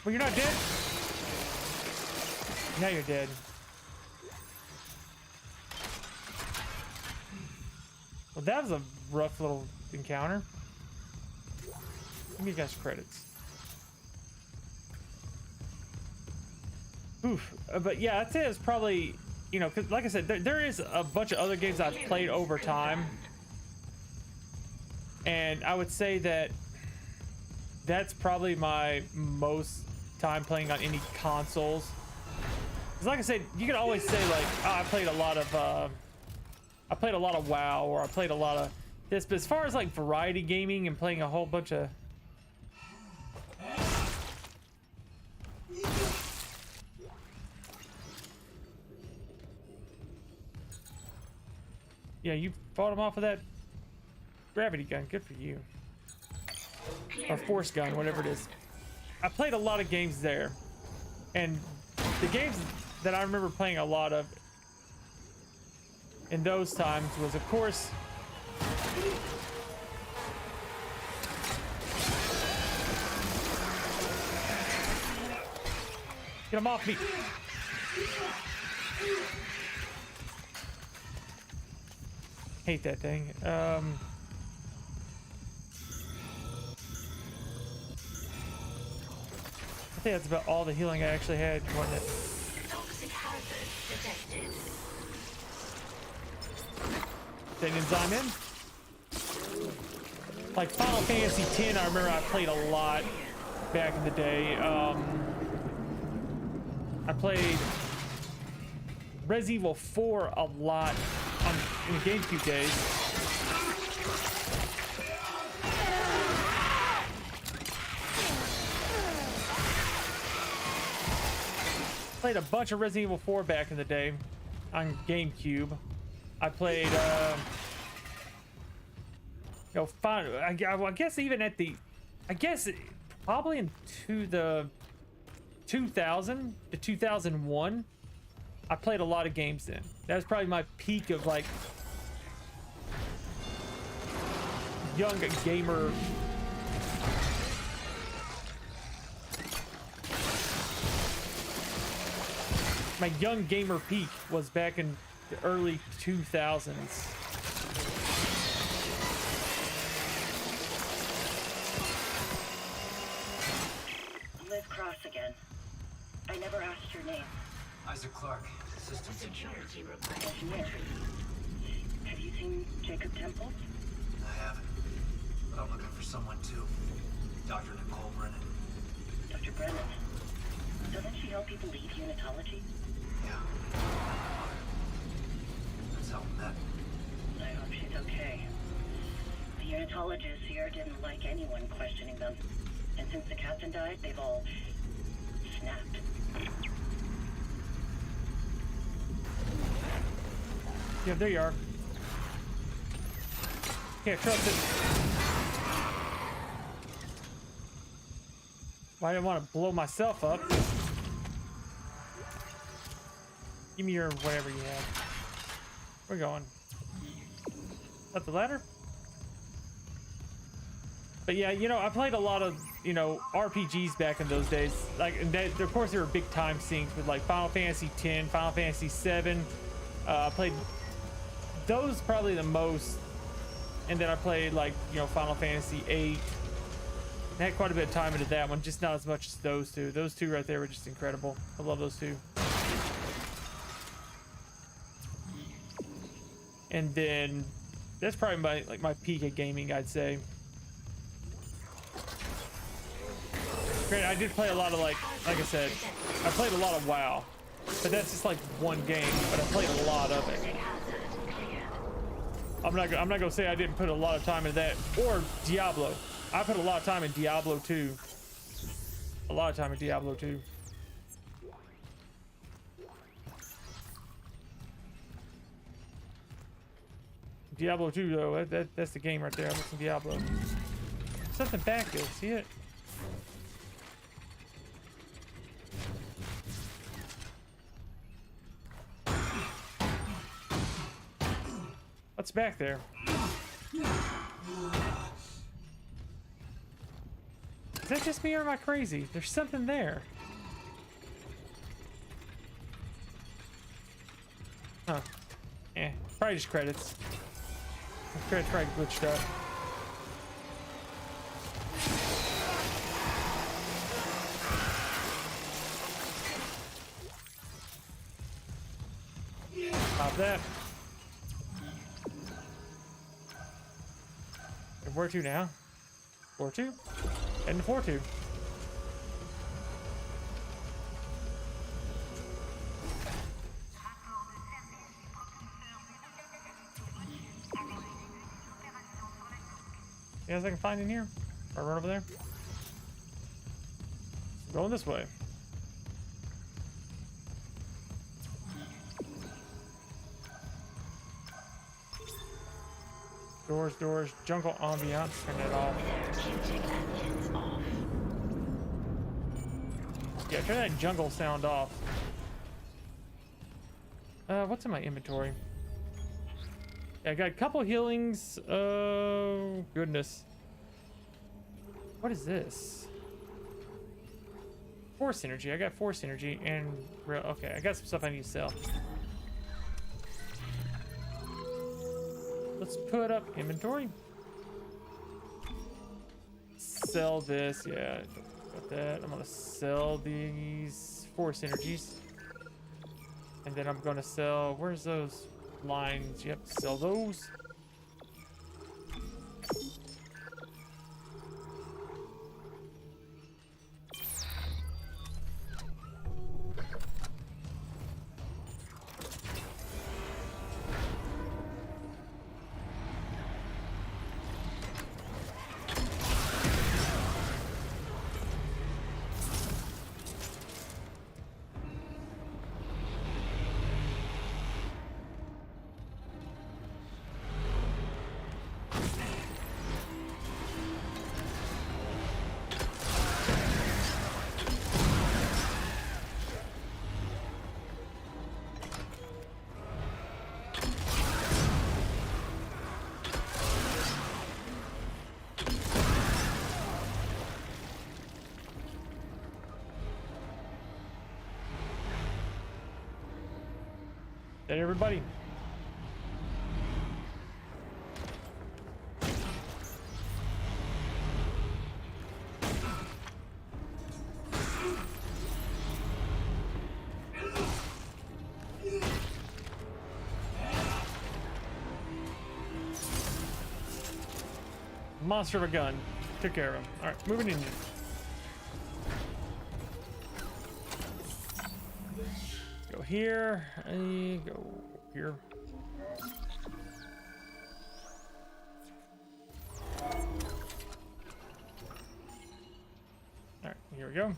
Well, you're not dead? Now you're dead. Well, that was a rough little encounter. Give me you guys credits. Oof. But yeah, I'd say it's probably, you know, cause like I said, there is a bunch of other games I've played over time. And I would say that that's probably my most time playing on any consoles. Cause like I said, you can always say like, oh, I played a lot of WoW, or I played a lot of this, but as far as like variety gaming and playing a whole bunch of yeah, you fought him off of that gravity gun. Good for you. Or force gun, whatever it is. I played a lot of games there, and the games that I remember playing a lot of in those times was, of course, get him off me. Hate that thing. I think that's about all the healing I actually had, wasn't it? Toxic hazard detected. Taking enzyme in. Like Final Fantasy X, I remember I played a lot back in the day. I played Resident Evil 4 a lot in the GameCube days. Played a bunch of Resident Evil 4 back in the day on GameCube. I played, you know, I guess even at the, probably into the 2000 to 2001, I played a lot of games then. That was probably my peak of like young gamer. My young gamer peak was back in the early 2000s. Liz Cross again. I never asked your name. Isaac Clarke, Systems Security request. Engineer. Have you seen Jacob Temple? I haven't, but I'm looking for someone too. Dr. Nicole Brennan. Dr. Brennan. Doesn't she help people leave unitology? Yeah. That's how we met. I hope she's okay. The unitologists here didn't like anyone questioning them. And since the captain died, they've all snapped. Yeah, there you are. Can't trust it. Well, I didn't want to blow myself up. Give me your whatever you have. We're going. Up the ladder? But yeah, you know, I played a lot of, you know, RPGs back in those days. Like, and that, of course, there were big time sinks with like Final Fantasy X, Final Fantasy VII. I played those probably the most, and then I played like, you know, Final Fantasy VIII. I had quite a bit of time into that one, just not as much as those two. Those two right there were just incredible. I love those two. And then that's probably my peak at gaming, I'd say. Granted, I did play a lot of like I said, I played a lot of WoW, but that's just like one game. But I played a lot of it. I'm not gonna say I didn't put a lot of time into that, or Diablo. I put a lot of time in Diablo 2. A lot of time in Diablo 2. Diablo 2 though, that's the game right there. I'm missing Diablo. Something back there, see it? What's back there? Is that just me or am I crazy? There's something there. Huh. Eh. Probably just credits. The credits probably glitched up. Pop that. And where to now? 4-2? And 4-2. You guys I can find in here? Or run over there? Going this way. Doors, doors, jungle ambiance, turn it off. Yeah, turn that jungle sound off. What's in my inventory? Yeah, I got a couple healings. Oh, goodness. What is this? Force energy. I got force energy and... Okay, I got some stuff I need to sell. Let's put up inventory. Sell this. Yeah, got that. I'm gonna sell these force energies. And then I'm gonna sell... Where's those lines? Yep, sell those. That everybody? Monster of a gun. Took care of him. Alright, moving in. Go here. Go here. Alright, here we go.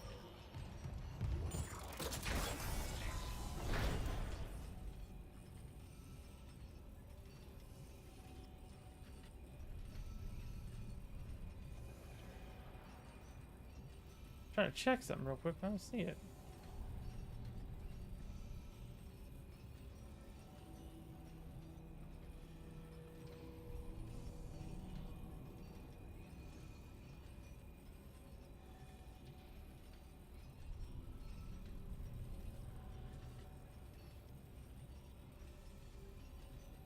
Trying to check something real quick, but I don't see it.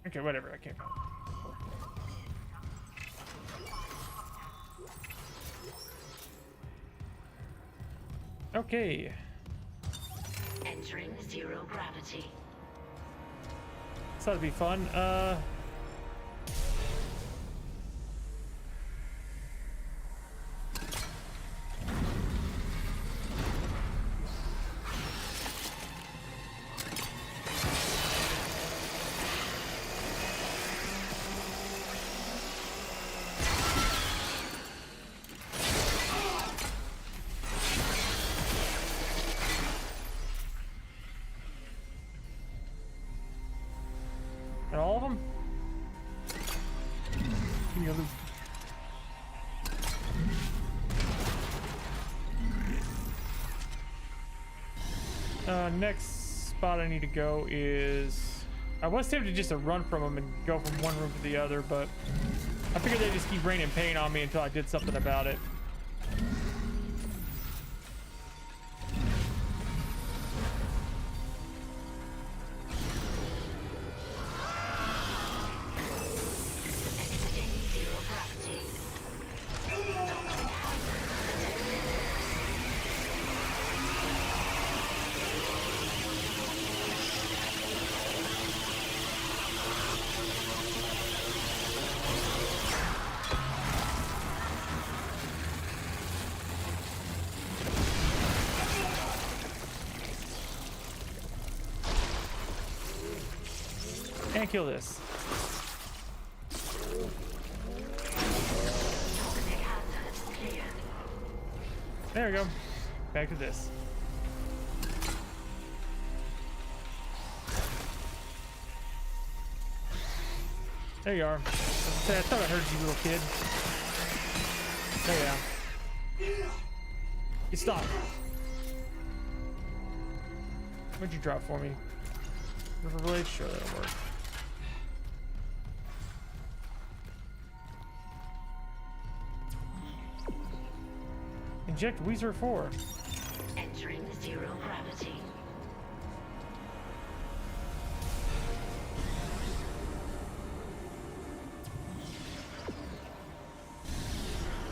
Okay, whatever, I can't find it. Okay. Entering zero gravity. This ought to be fun. All of them? Give me a loot. Next spot I need to go is... I was tempted just to run from them and go from one room to the other, but I figured they just keep raining pain on me until I did something about it. Can't kill this. There we go. Back to this. There you are. I thought I heard you, little kid. There you are. You stop. What'd you drop for me? River Blade? Sure, that'll work. Inject Weezer 4. Entering zero gravity.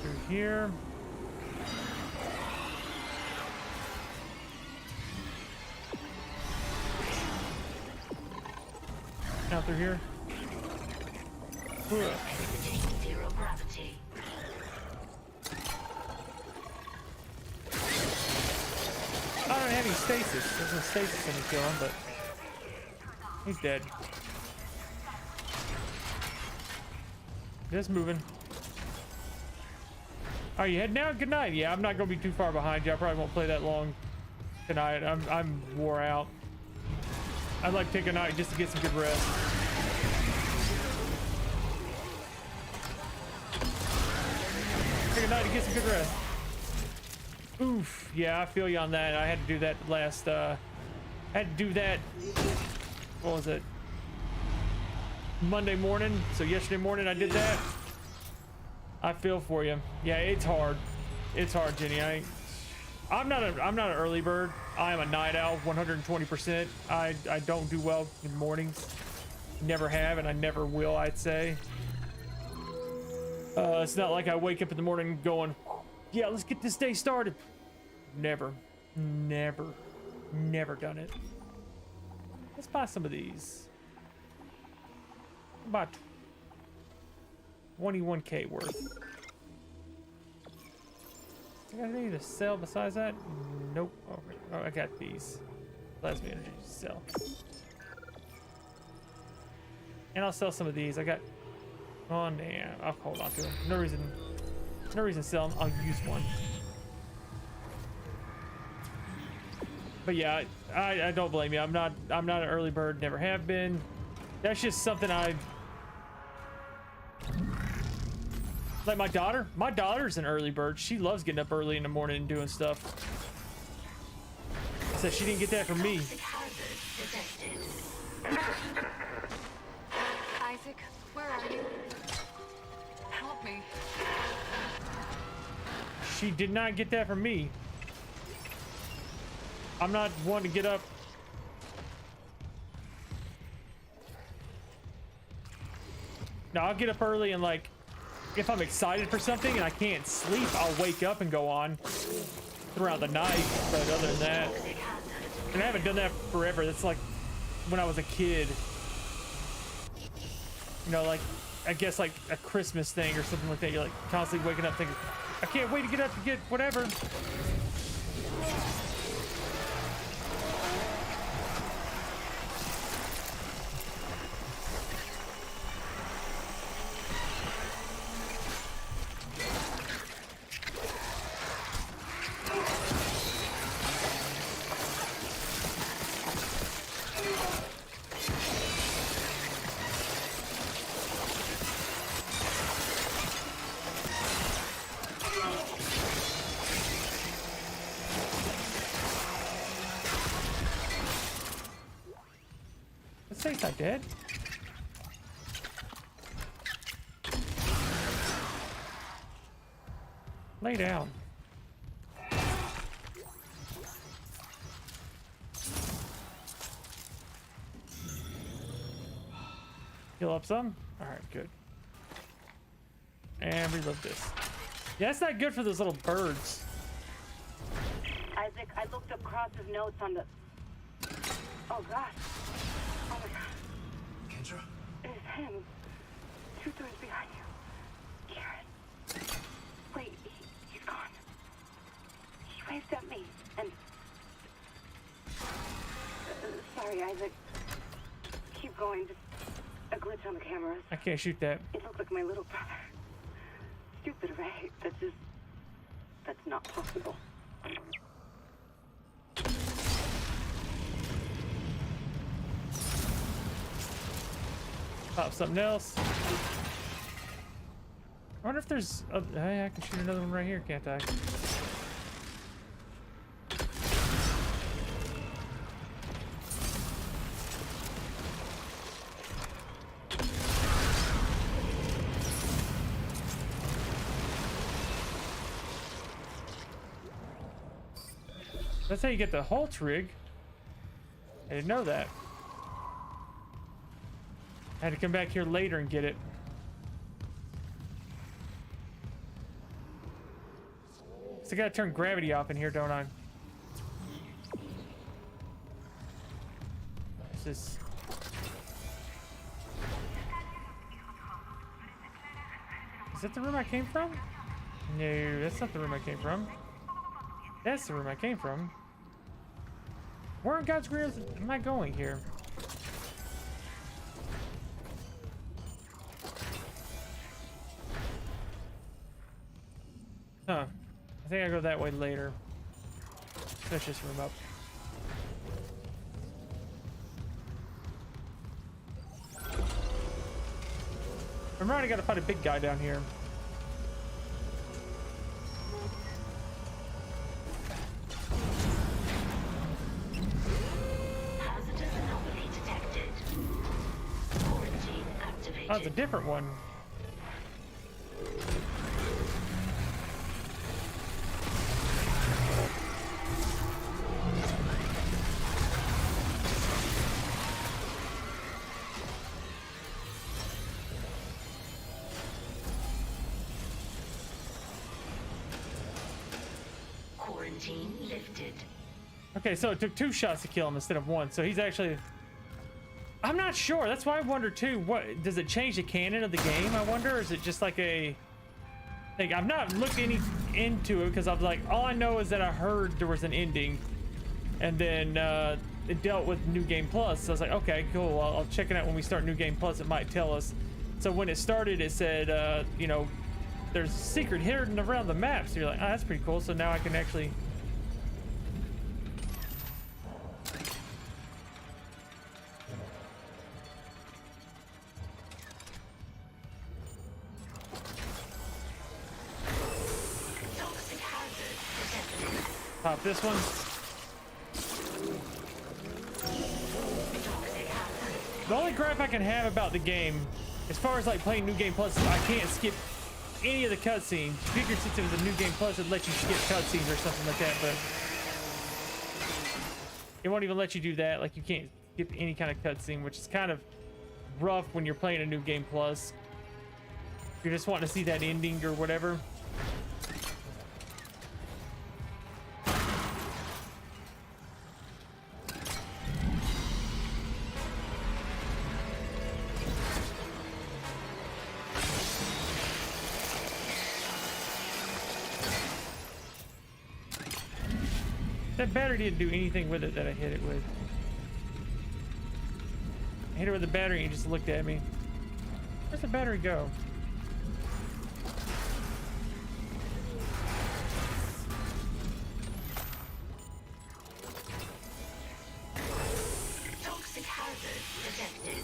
Through here. Out through here. Zero gravity. I don't have any stasis. There's no stasis when you kill him, but he's dead. Just moving. Oh, you heading out? Good night. Yeah, I'm not gonna be too far behind you. I probably won't play that long tonight. I'm wore out. I'd like to take a night just to get some good rest. Take a night to get some good rest. Oof. Yeah, I feel you on that. I had to do that last. Had to do that. What was it? Monday morning. So yesterday morning I did that. I feel for you. Yeah, it's hard. It's hard, Jenny. I'm not an early bird. I am a night owl, 120%. I don't do well in mornings. Never have, and I never will, I'd say. It's not like I wake up in the morning going, yeah, let's get this day started. Never done it. Let's buy some of these. About 21k worth. I got anything to sell besides that? Nope. Oh, I got these. Plasma energy to sell. And I'll sell some of these. I got. Oh, damn. I'll hold on to them. No reason to sell them. I'll use one. But yeah, I don't blame you. I'm not an early bird. Never have been. That's just something like my daughter's an early bird. She loves getting up early in the morning and doing stuff. So she didn't get that from me. Isaac, where are you? Help me. She did not get that from me. I'm not one to get up. No, I'll get up early and like, if I'm excited for something and I can't sleep, I'll wake up and go on throughout the night. But other than that, and I haven't done that forever. That's like when I was a kid. You know, like, I guess like a Christmas thing or something like that. You're like constantly waking up thinking, I can't wait to get up to get whatever. He's not dead. Lay down. Heal up some? Alright, good. And reload this. Yeah, that's not good for those little birds. Isaac, I looked up Cross's notes on the... Oh, gosh. Oh, my God. Kendra? It's him. 2 doors behind you. Karen. Wait, he's gone. He waved at me, and... sorry, Isaac. Keep going. Just glitch on the cameras. I can't shoot that. It looked like my little brother. Stupid, right? That's not possible. Pop something else. I wonder if there's hey, I can shoot another one right here, can't I? That's how you get the Holtz rig. I didn't know that. I had to come back here later and get it. So I gotta turn gravity off in here, don't I? What's this? Is that the room I came from? No, that's not the room I came from. That's the room I came from. Where in God's green am I going here? Huh. I think I go that way later. Finish this room up. I'm right, I gotta fight a big guy down here. Hazardous anomaly detected. Quarantine activated. Oh, it's a different one. Quarantine lifted. Okay, so it took 2 shots to kill him instead of 1. So he's actually... I'm not sure. That's why I wonder too. What does it change the canon of the game? I wonder. Or is it just like a... Like, I've not looked into it because I was like, all I know is that I heard there was an ending, and then it dealt with New Game Plus. So I was like, okay, cool. I'll check it out when we start New Game Plus. It might tell us. So when it started, it said, you know, there's a secret hidden around the map. So you're like, oh, that's pretty cool. So now I can actually... Toxic hazard detected. Pop this one. Toxic hazard. The only gripe I can have about the game, as far as like playing New Game Plus, is I can't skip any of the cutscenes. Figured since it was a New Game Plus, it'd let you skip cutscenes or something like that, but it won't even let you do that. Like, you can't skip any kind of cutscene, which is kind of rough when you're playing a New Game Plus. If you're just wanting to see that ending or whatever. That battery didn't do anything with it that I hit it with. I hit it with the battery and he just looked at me. Where's the battery go? Toxic hazard detected.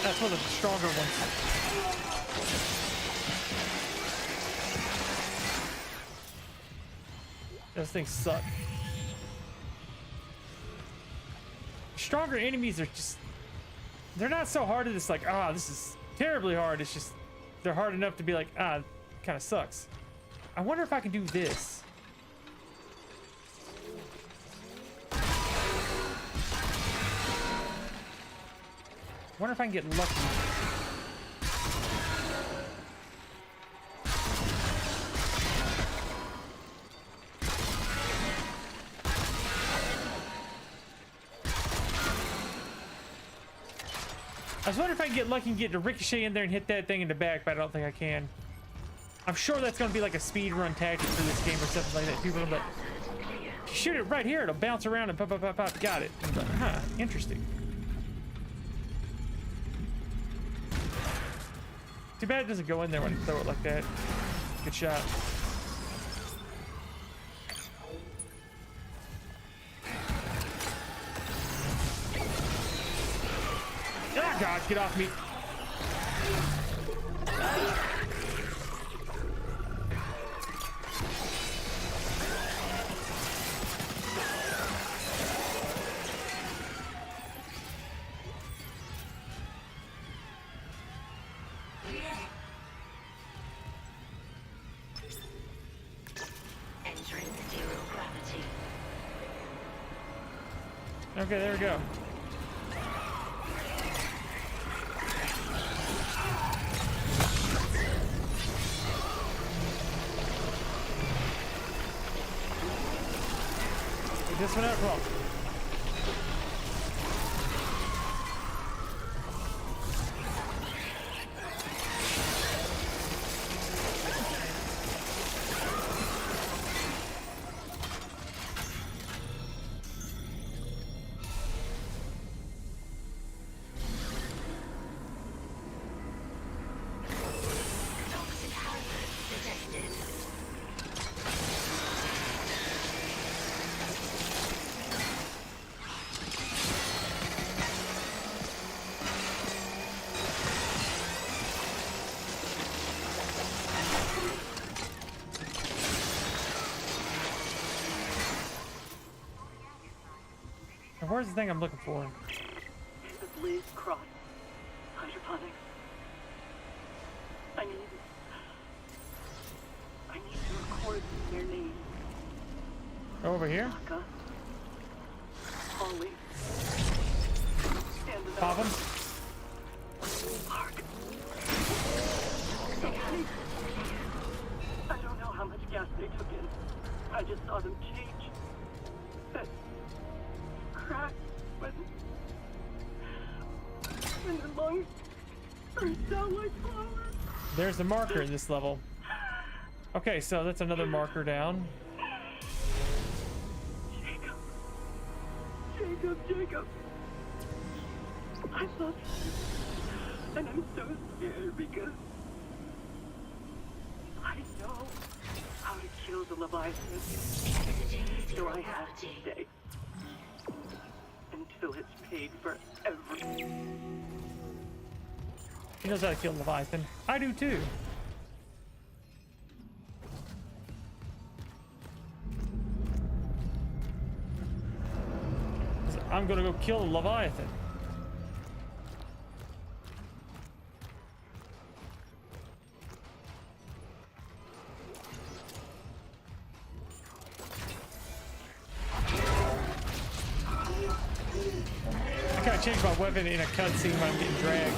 That's one of the stronger ones. Those things suck. Stronger enemies are just... They're not so hard that it's like, ah, this is terribly hard. It's just, they're hard enough to be like, ah, kind of sucks. I wonder if I can do this. I wonder if I can get lucky. I was wondering if I can get lucky and get the ricochet in there and hit that thing in the back, but I don't think I can. I'm sure that's gonna be like a speed run tactic for this game or something like that. People are like, shoot it right here, it'll bounce around and pop, pop, pop, pop. Got it. I'm like, huh, interesting. Too bad it doesn't go in there when you throw it like that. Good shot. Oh God, get off me. Entering zero gravity. Okay, there we go. This one out wrong. Toxic hazard detected. Now, where's the thing I'm looking for? The Blaze Cross. Hydroponics. I need to record their names. Over here? Taka, Holly, and the Pop 'em. Mark. Okay. I don't know how much gas they took in. I just saw them change. That crack when their lungs turned down like flowers. There's the marker in this level. Okay, so that's another marker down. Jacob. I love you. And I'm so scared because I know how to kill the Leviathan. So I have to stay. Until it's paid for everything. He knows how to kill Leviathan. I do too. So I'm gonna go kill the Leviathan. I gotta change my weapon in a cutscene when I'm getting dragged.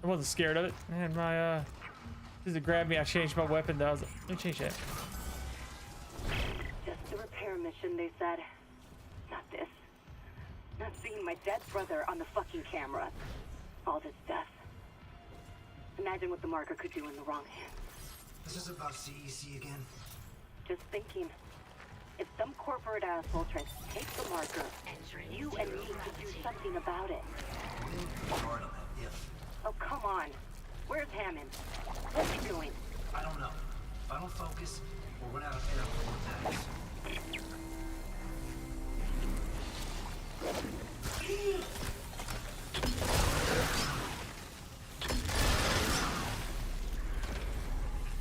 I wasn't scared of it. Man, my as it grabbed me, I changed my weapon. That was, let me change that. Just a repair mission, they said. Not this. Not seeing my dead brother on the fucking camera. All this death. Imagine what the marker could do in the wrong hands. This is about CEC again. Just thinking. If some corporate asshole tries to take the marker, you and me could do something about it. Hard on that if. Oh, come on. Where's Hammond? What's he doing? I don't know. If I don't focus, we'll run out of air for more attacks.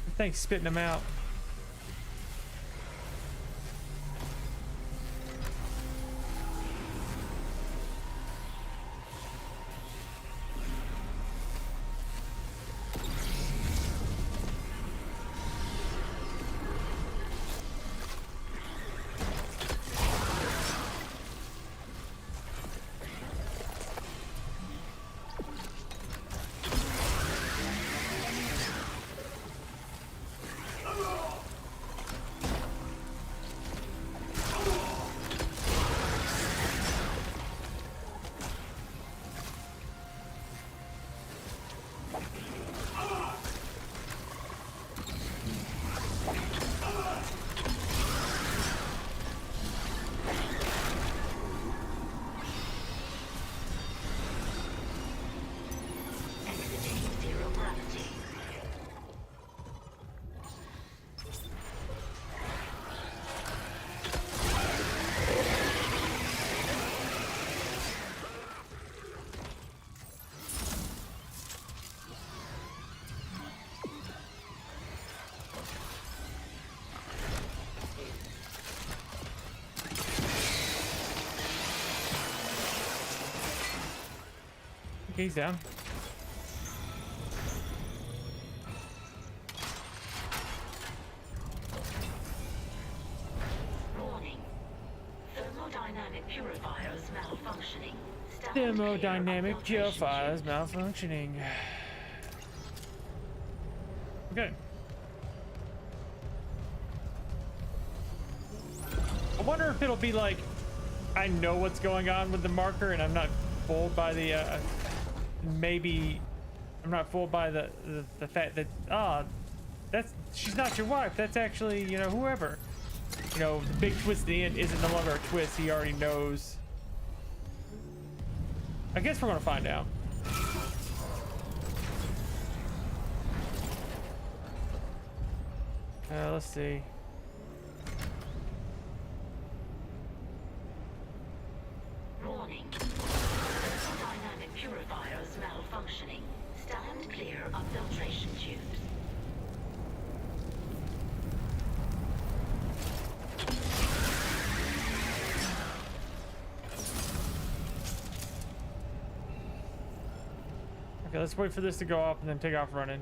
The thing's spitting them out. Okay, he's down. Warning. Thermodynamic purifiers malfunctioning. Stand Thermodynamic clear of purifiers filtration malfunctioning. Okay. I wonder if it'll be like, I know what's going on with the marker and I'm not fooled by the, maybe I'm not fooled by the fact that, she's not your wife. That's actually, you know, whoever. You know, the big twist at the end isn't no longer a twist. He already knows. I guess we're gonna find out. Let's see. Warning. Thermodynamic purifiers malfunctioning. Stand clear of filtration tubes. Okay, let's wait for this to go off and then take off running.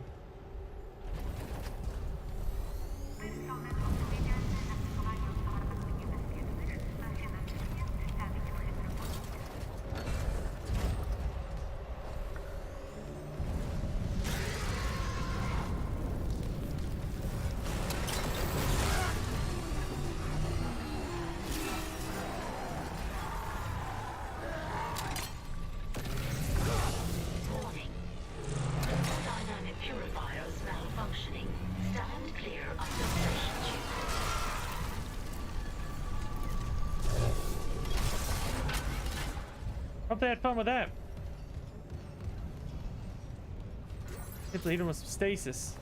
Hope they had fun with that. Simply hit him with some stasis.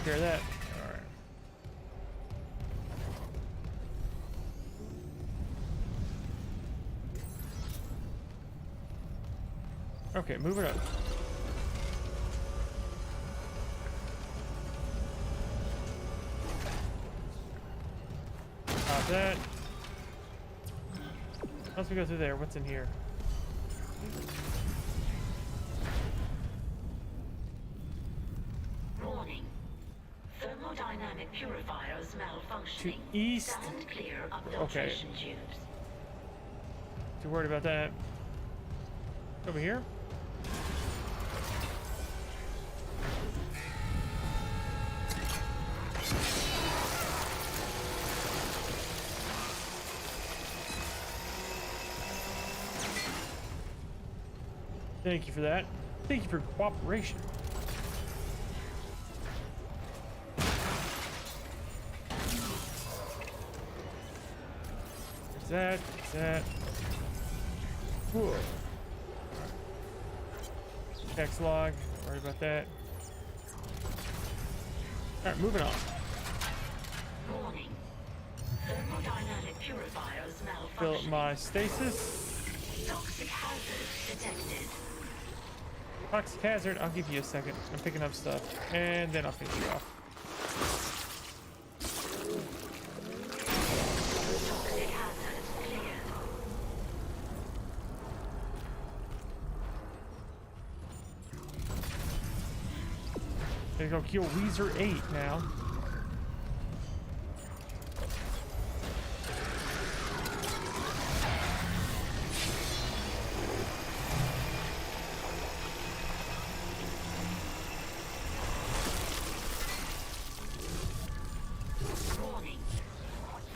Hear that? Alright. Okay, moving up. Pop that. Once we go through there, what's in here? Warning. Thermodynamic purifiers malfunctioning. To east. Stand clear of filtration tubes. Too worried about that. Over here? Thank you for that. Thank you for cooperation. There's that. Whoa. Text log. Don't worry about that. Alright, moving on. Warning. Thermodynamic purifiers malfunctioning. Fill up my stasis. Toxic hazard detected. Toxic hazard, I'll give you a second. I'm picking up stuff. And then I'll finish you off. Toxic hazard cleared. Gonna go kill Weezer 8 now. Warning.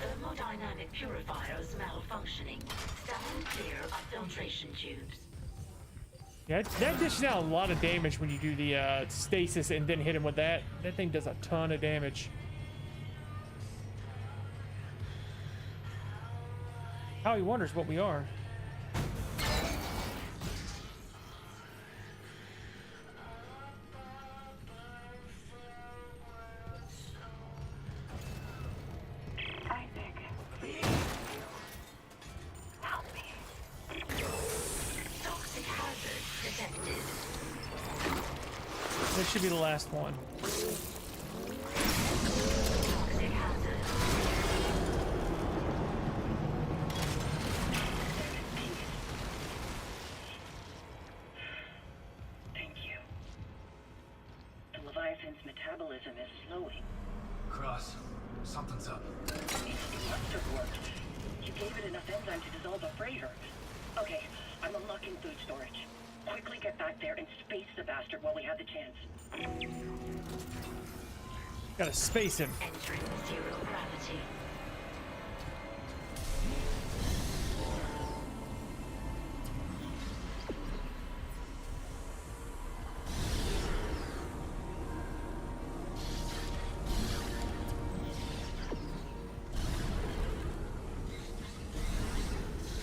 Thermodynamic purifiers malfunctioning. Stand clear of filtration tubes. Yeah, that dishes out a lot of damage when you do the stasis and then hit him with that. That thing does a ton of damage. How he wonders what we are. Isaac, please. Help me. Toxic hazard detected. This should be the last one. Toxic hazard. metabolism is slowing. Cross, something's up. It must have worked. You gave it enough enzyme to dissolve a freighter. Okay, I'm unlocking food storage. Quickly get back there and space the bastard while we have the chance. Gotta space him. Entering zero gravity.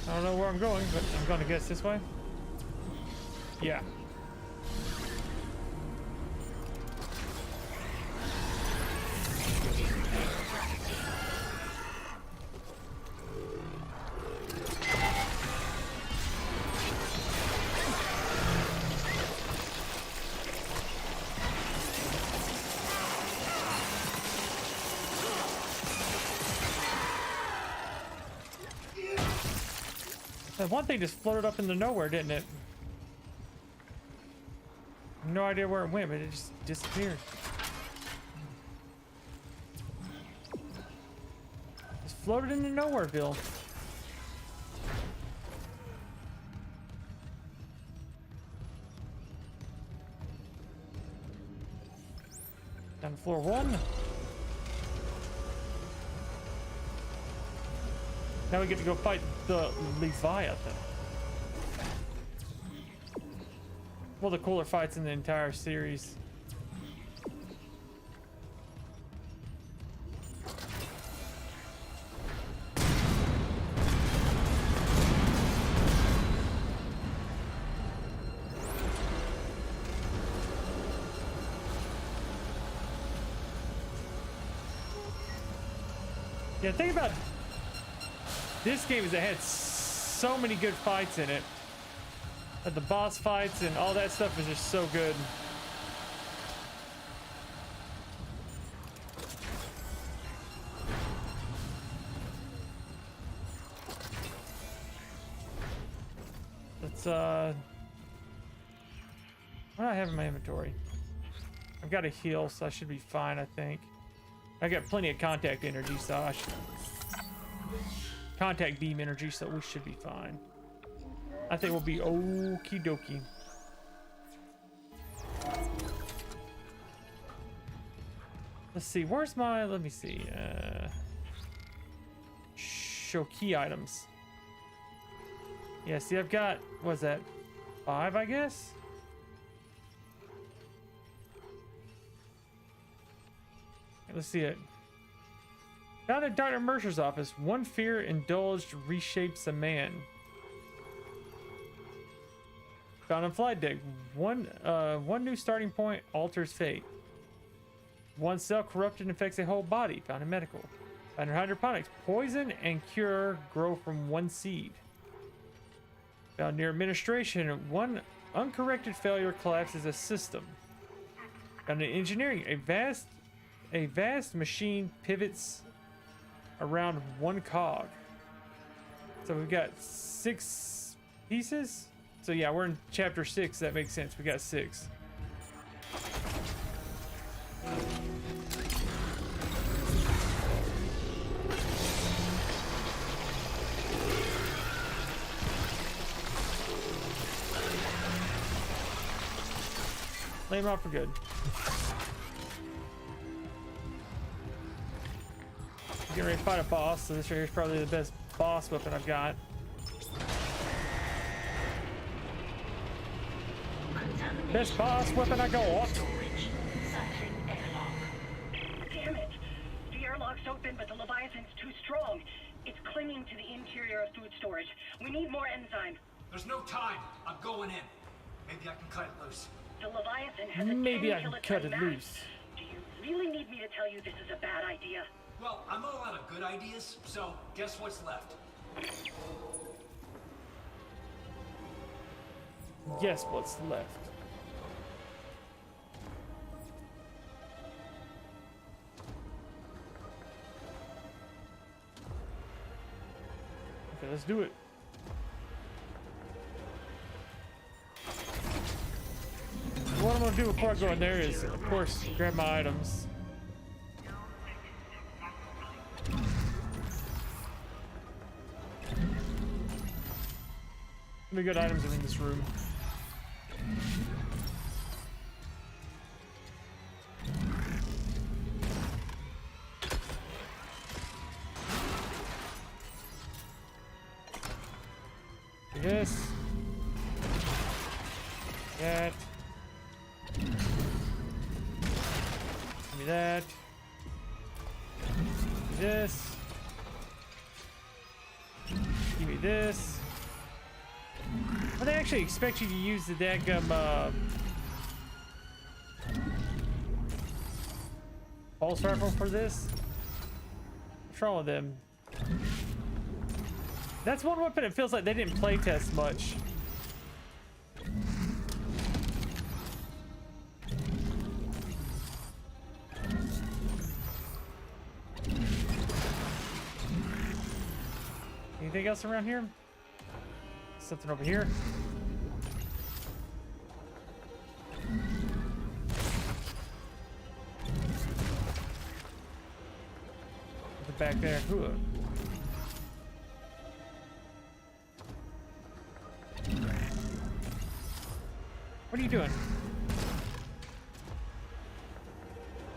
I don't know where I'm going, but I'm gonna guess this way. Yeah. That one thing just floated up into nowhere, didn't it? No idea where it went, but it just disappeared. Just floated into nowhereville. Down to floor 1. Now we get to go fight the Leviathan. One of the cooler fights in the entire series. Yeah, think about this game is it had so many good fights in it. The boss fights and all that stuff is just so good. Let's what do I have in my inventory? I've got a heal, so I should be fine, I think. I got plenty of contact energy, so I should contact beam energy, so we should be fine. I think we'll be okie dokie. Let's see, where's my, let me see, show key items. Yeah, see, I've got, what's that, 5, I guess? Let's see it. Found at Dr. Mercer's office, one fear indulged reshapes a man. Found on flight deck, one new starting point alters fate. One cell corrupted infects a whole body. Found in medical. Found in hydroponics, poison and cure grow from one seed. Found near administration, one uncorrected failure collapses a system. Found in engineering, a vast machine pivots around one cog. So we've got 6 pieces. So yeah, we're in chapter 6. That makes sense. We got 6. Lay him out for good. Getting ready to fight a boss, so this right here is probably the best boss weapon I've got. Best boss weapon I got. Damn it! The airlock's open, but the Leviathan's too strong. It's clinging to the interior of food storage. We need more enzyme. There's no time. I'm going in. Maybe I can cut it loose. The Leviathan has a Maybe I 10 can cut it kiloton mass. loose. Do you really need me to tell you this is a bad idea? Well, I'm all out of good ideas, so guess what's left? Guess what's left? Okay, let's do it. What am I want to do before I go in there is, of course, grab my items. Some good items are in this room. This. That. Give me that. Give me this. Give me this. Well, they actually expect you to use the daggum pulse rifle for this. What's wrong with them? That's one weapon it feels like they didn't play test much. Anything else around here? Something over here. Back there. Ooh. What are you doing?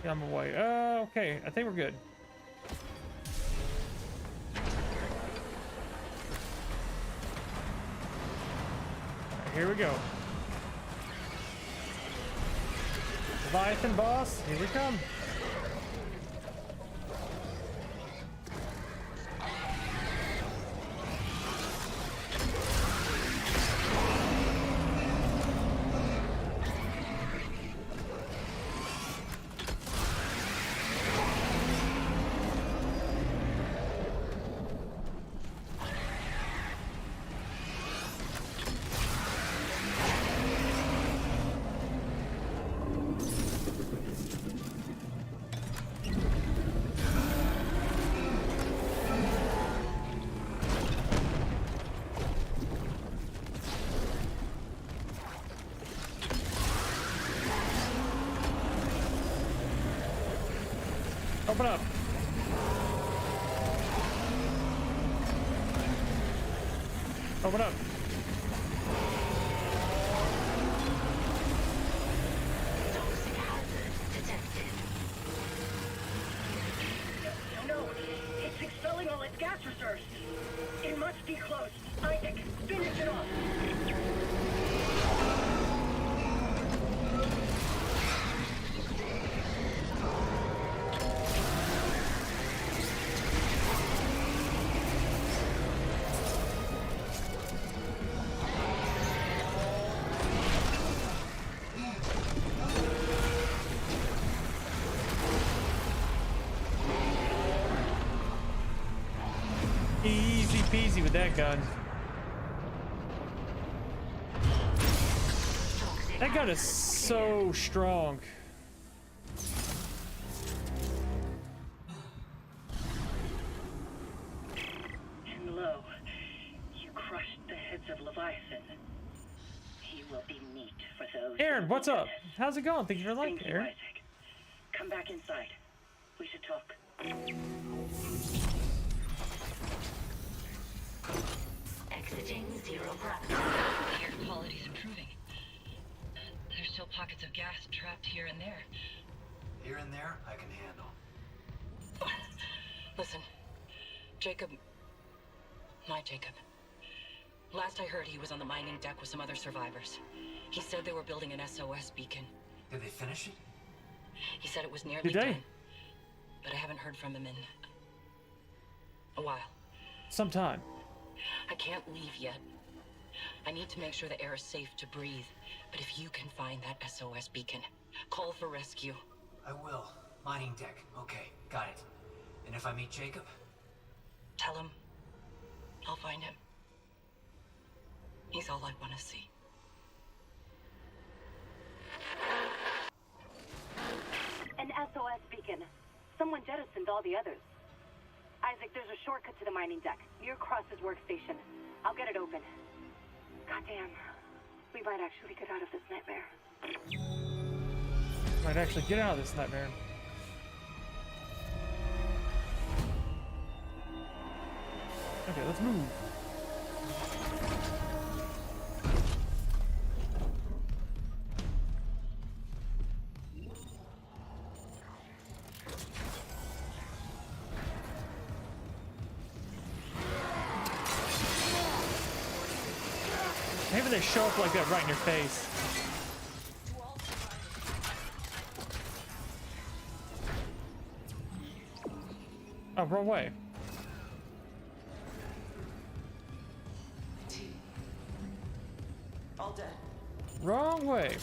Yeah, I'm away. Okay. I think we're good. Right, here we go. Leviathan boss, here we come. Open up. Open up. Toxic hazard detected. No, it's expelling all its gas reserves. It must be close. Isaac, finish it off. Easy peasy with that gun. That gun is so strong. And lo, you crushed the heads of Leviathan. He will be meat for those. Aaron, what's up? How's it going? Thank you for liking, Thank you, Aaron. Isaac. Come back inside. We should talk. Exiting zero gravity. The air quality's improving. There's still pockets of gas trapped here and there. Here and there, I can handle. Listen, Jacob... My Jacob. Last I heard, he was on the mining deck with some other survivors. He said they were building an SOS beacon. Did they finish it? He said it was nearly Did they? done. But I haven't heard from him in... a while. Sometime. I can't leave yet. I need to make sure the air is safe to breathe. But if you can find that SOS beacon, call for rescue. I will. Mining deck. Okay, got it. And if I meet Jacob? Tell him I'll find him. He's all I want to see. An SOS beacon. Someone jettisoned all the others. Isaac, there's a shortcut to the mining deck, near Cross's workstation. I'll get it open. Goddamn. We might actually get out of this nightmare. Might actually get out of this nightmare. Okay, let's move. Maybe they show up like that right in your face. Oh, wrong way. All dead. Wrong way.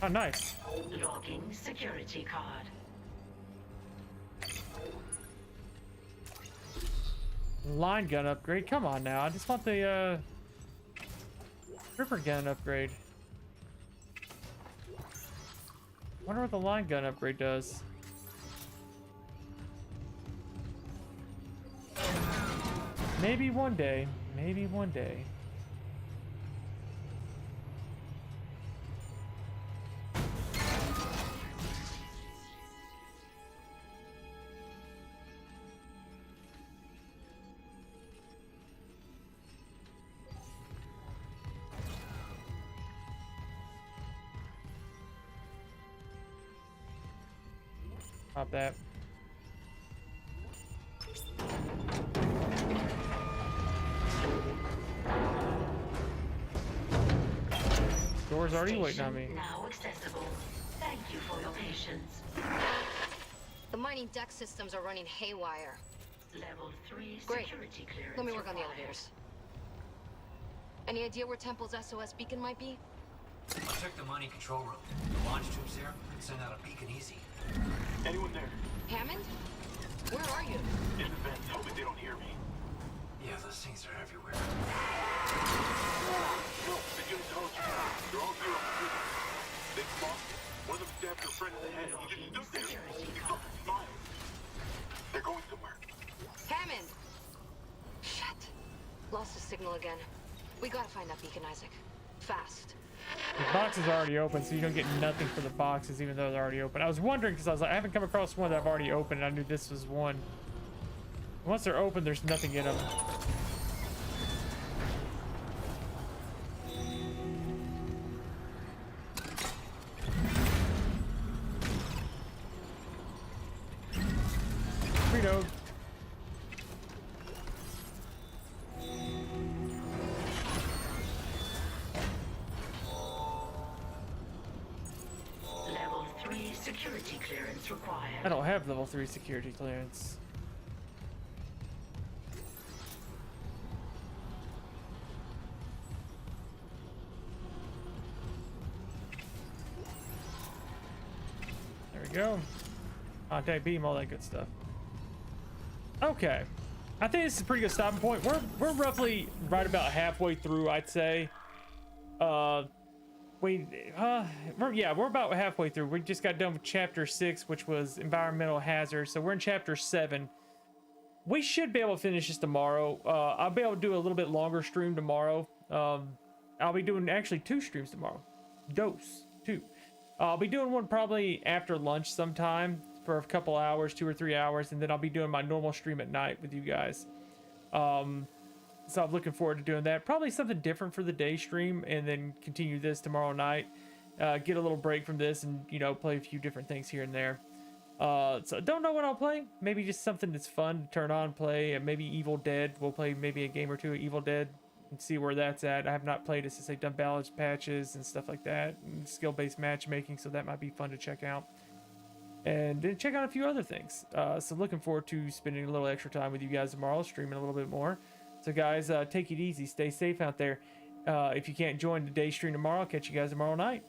Oh, nice. Logging security card. Line gun upgrade. Come on now. I just want the river gun upgrade. Wonder what the line gun upgrade does. Maybe one day. Maybe one day. Pop that. Door's already waiting on me. Now accessible. Thank you for your patience. The mining deck systems are running haywire. Level 3 Great. security clearance. Let me work on the required. elevators. Any idea where Temple's SOS beacon might be? I'll check the mining control room. The launch tubes there can send out a beacon easy. Anyone there? Hammond? Where are you? In the vents, hoping they don't hear me. Yeah, those things are everywhere. No, the unit told you. They're all here on the bridge. They lost it. One of them stabbed her friend in the head. He just stood there. He smiled. They're going somewhere. Hammond! Shit. Lost the signal again. We gotta find that beacon, Isaac. Fast. The box is already open, so you don't get nothing for the boxes, even though they're already open. I was wondering because I was like, I haven't come across one that I've already opened, and I knew this was one. Once they're open, there's nothing in them. Reload. Level 3 security clearance required. I don't have level 3 security clearance. There we go. Contact beam, all that good stuff. Okay. I think this is a pretty good stopping point. We're roughly right about halfway through, I'd say. We're about halfway through. We just got done with chapter 6, which was environmental hazards. So we're in chapter 7. We should be able to finish this tomorrow. I'll be able to do a little bit longer stream tomorrow. I'll be doing actually 2 streams tomorrow. Two. I'll be doing one probably after lunch sometime for a couple hours, 2 or 3 hours, and then I'll be doing my normal stream at night with you guys. So I'm looking forward to doing that. Probably something different for the day stream, and then continue this tomorrow night. Get a little break from this, and play a few different things here and there. So don't know what I'll play. Maybe just something that's fun to turn on, play. Maybe Evil Dead. We'll play maybe a game or two of Evil Dead and see where that's at. I have not played it since they've done balance patches and stuff like that, and skill-based matchmaking. So that might be fun to check out. And then check out a few other things. So looking forward to spending a little extra time with you guys tomorrow, streaming a little bit more. So guys, take it easy, stay safe out there. If you can't join the day stream tomorrow, I'll catch you guys tomorrow night.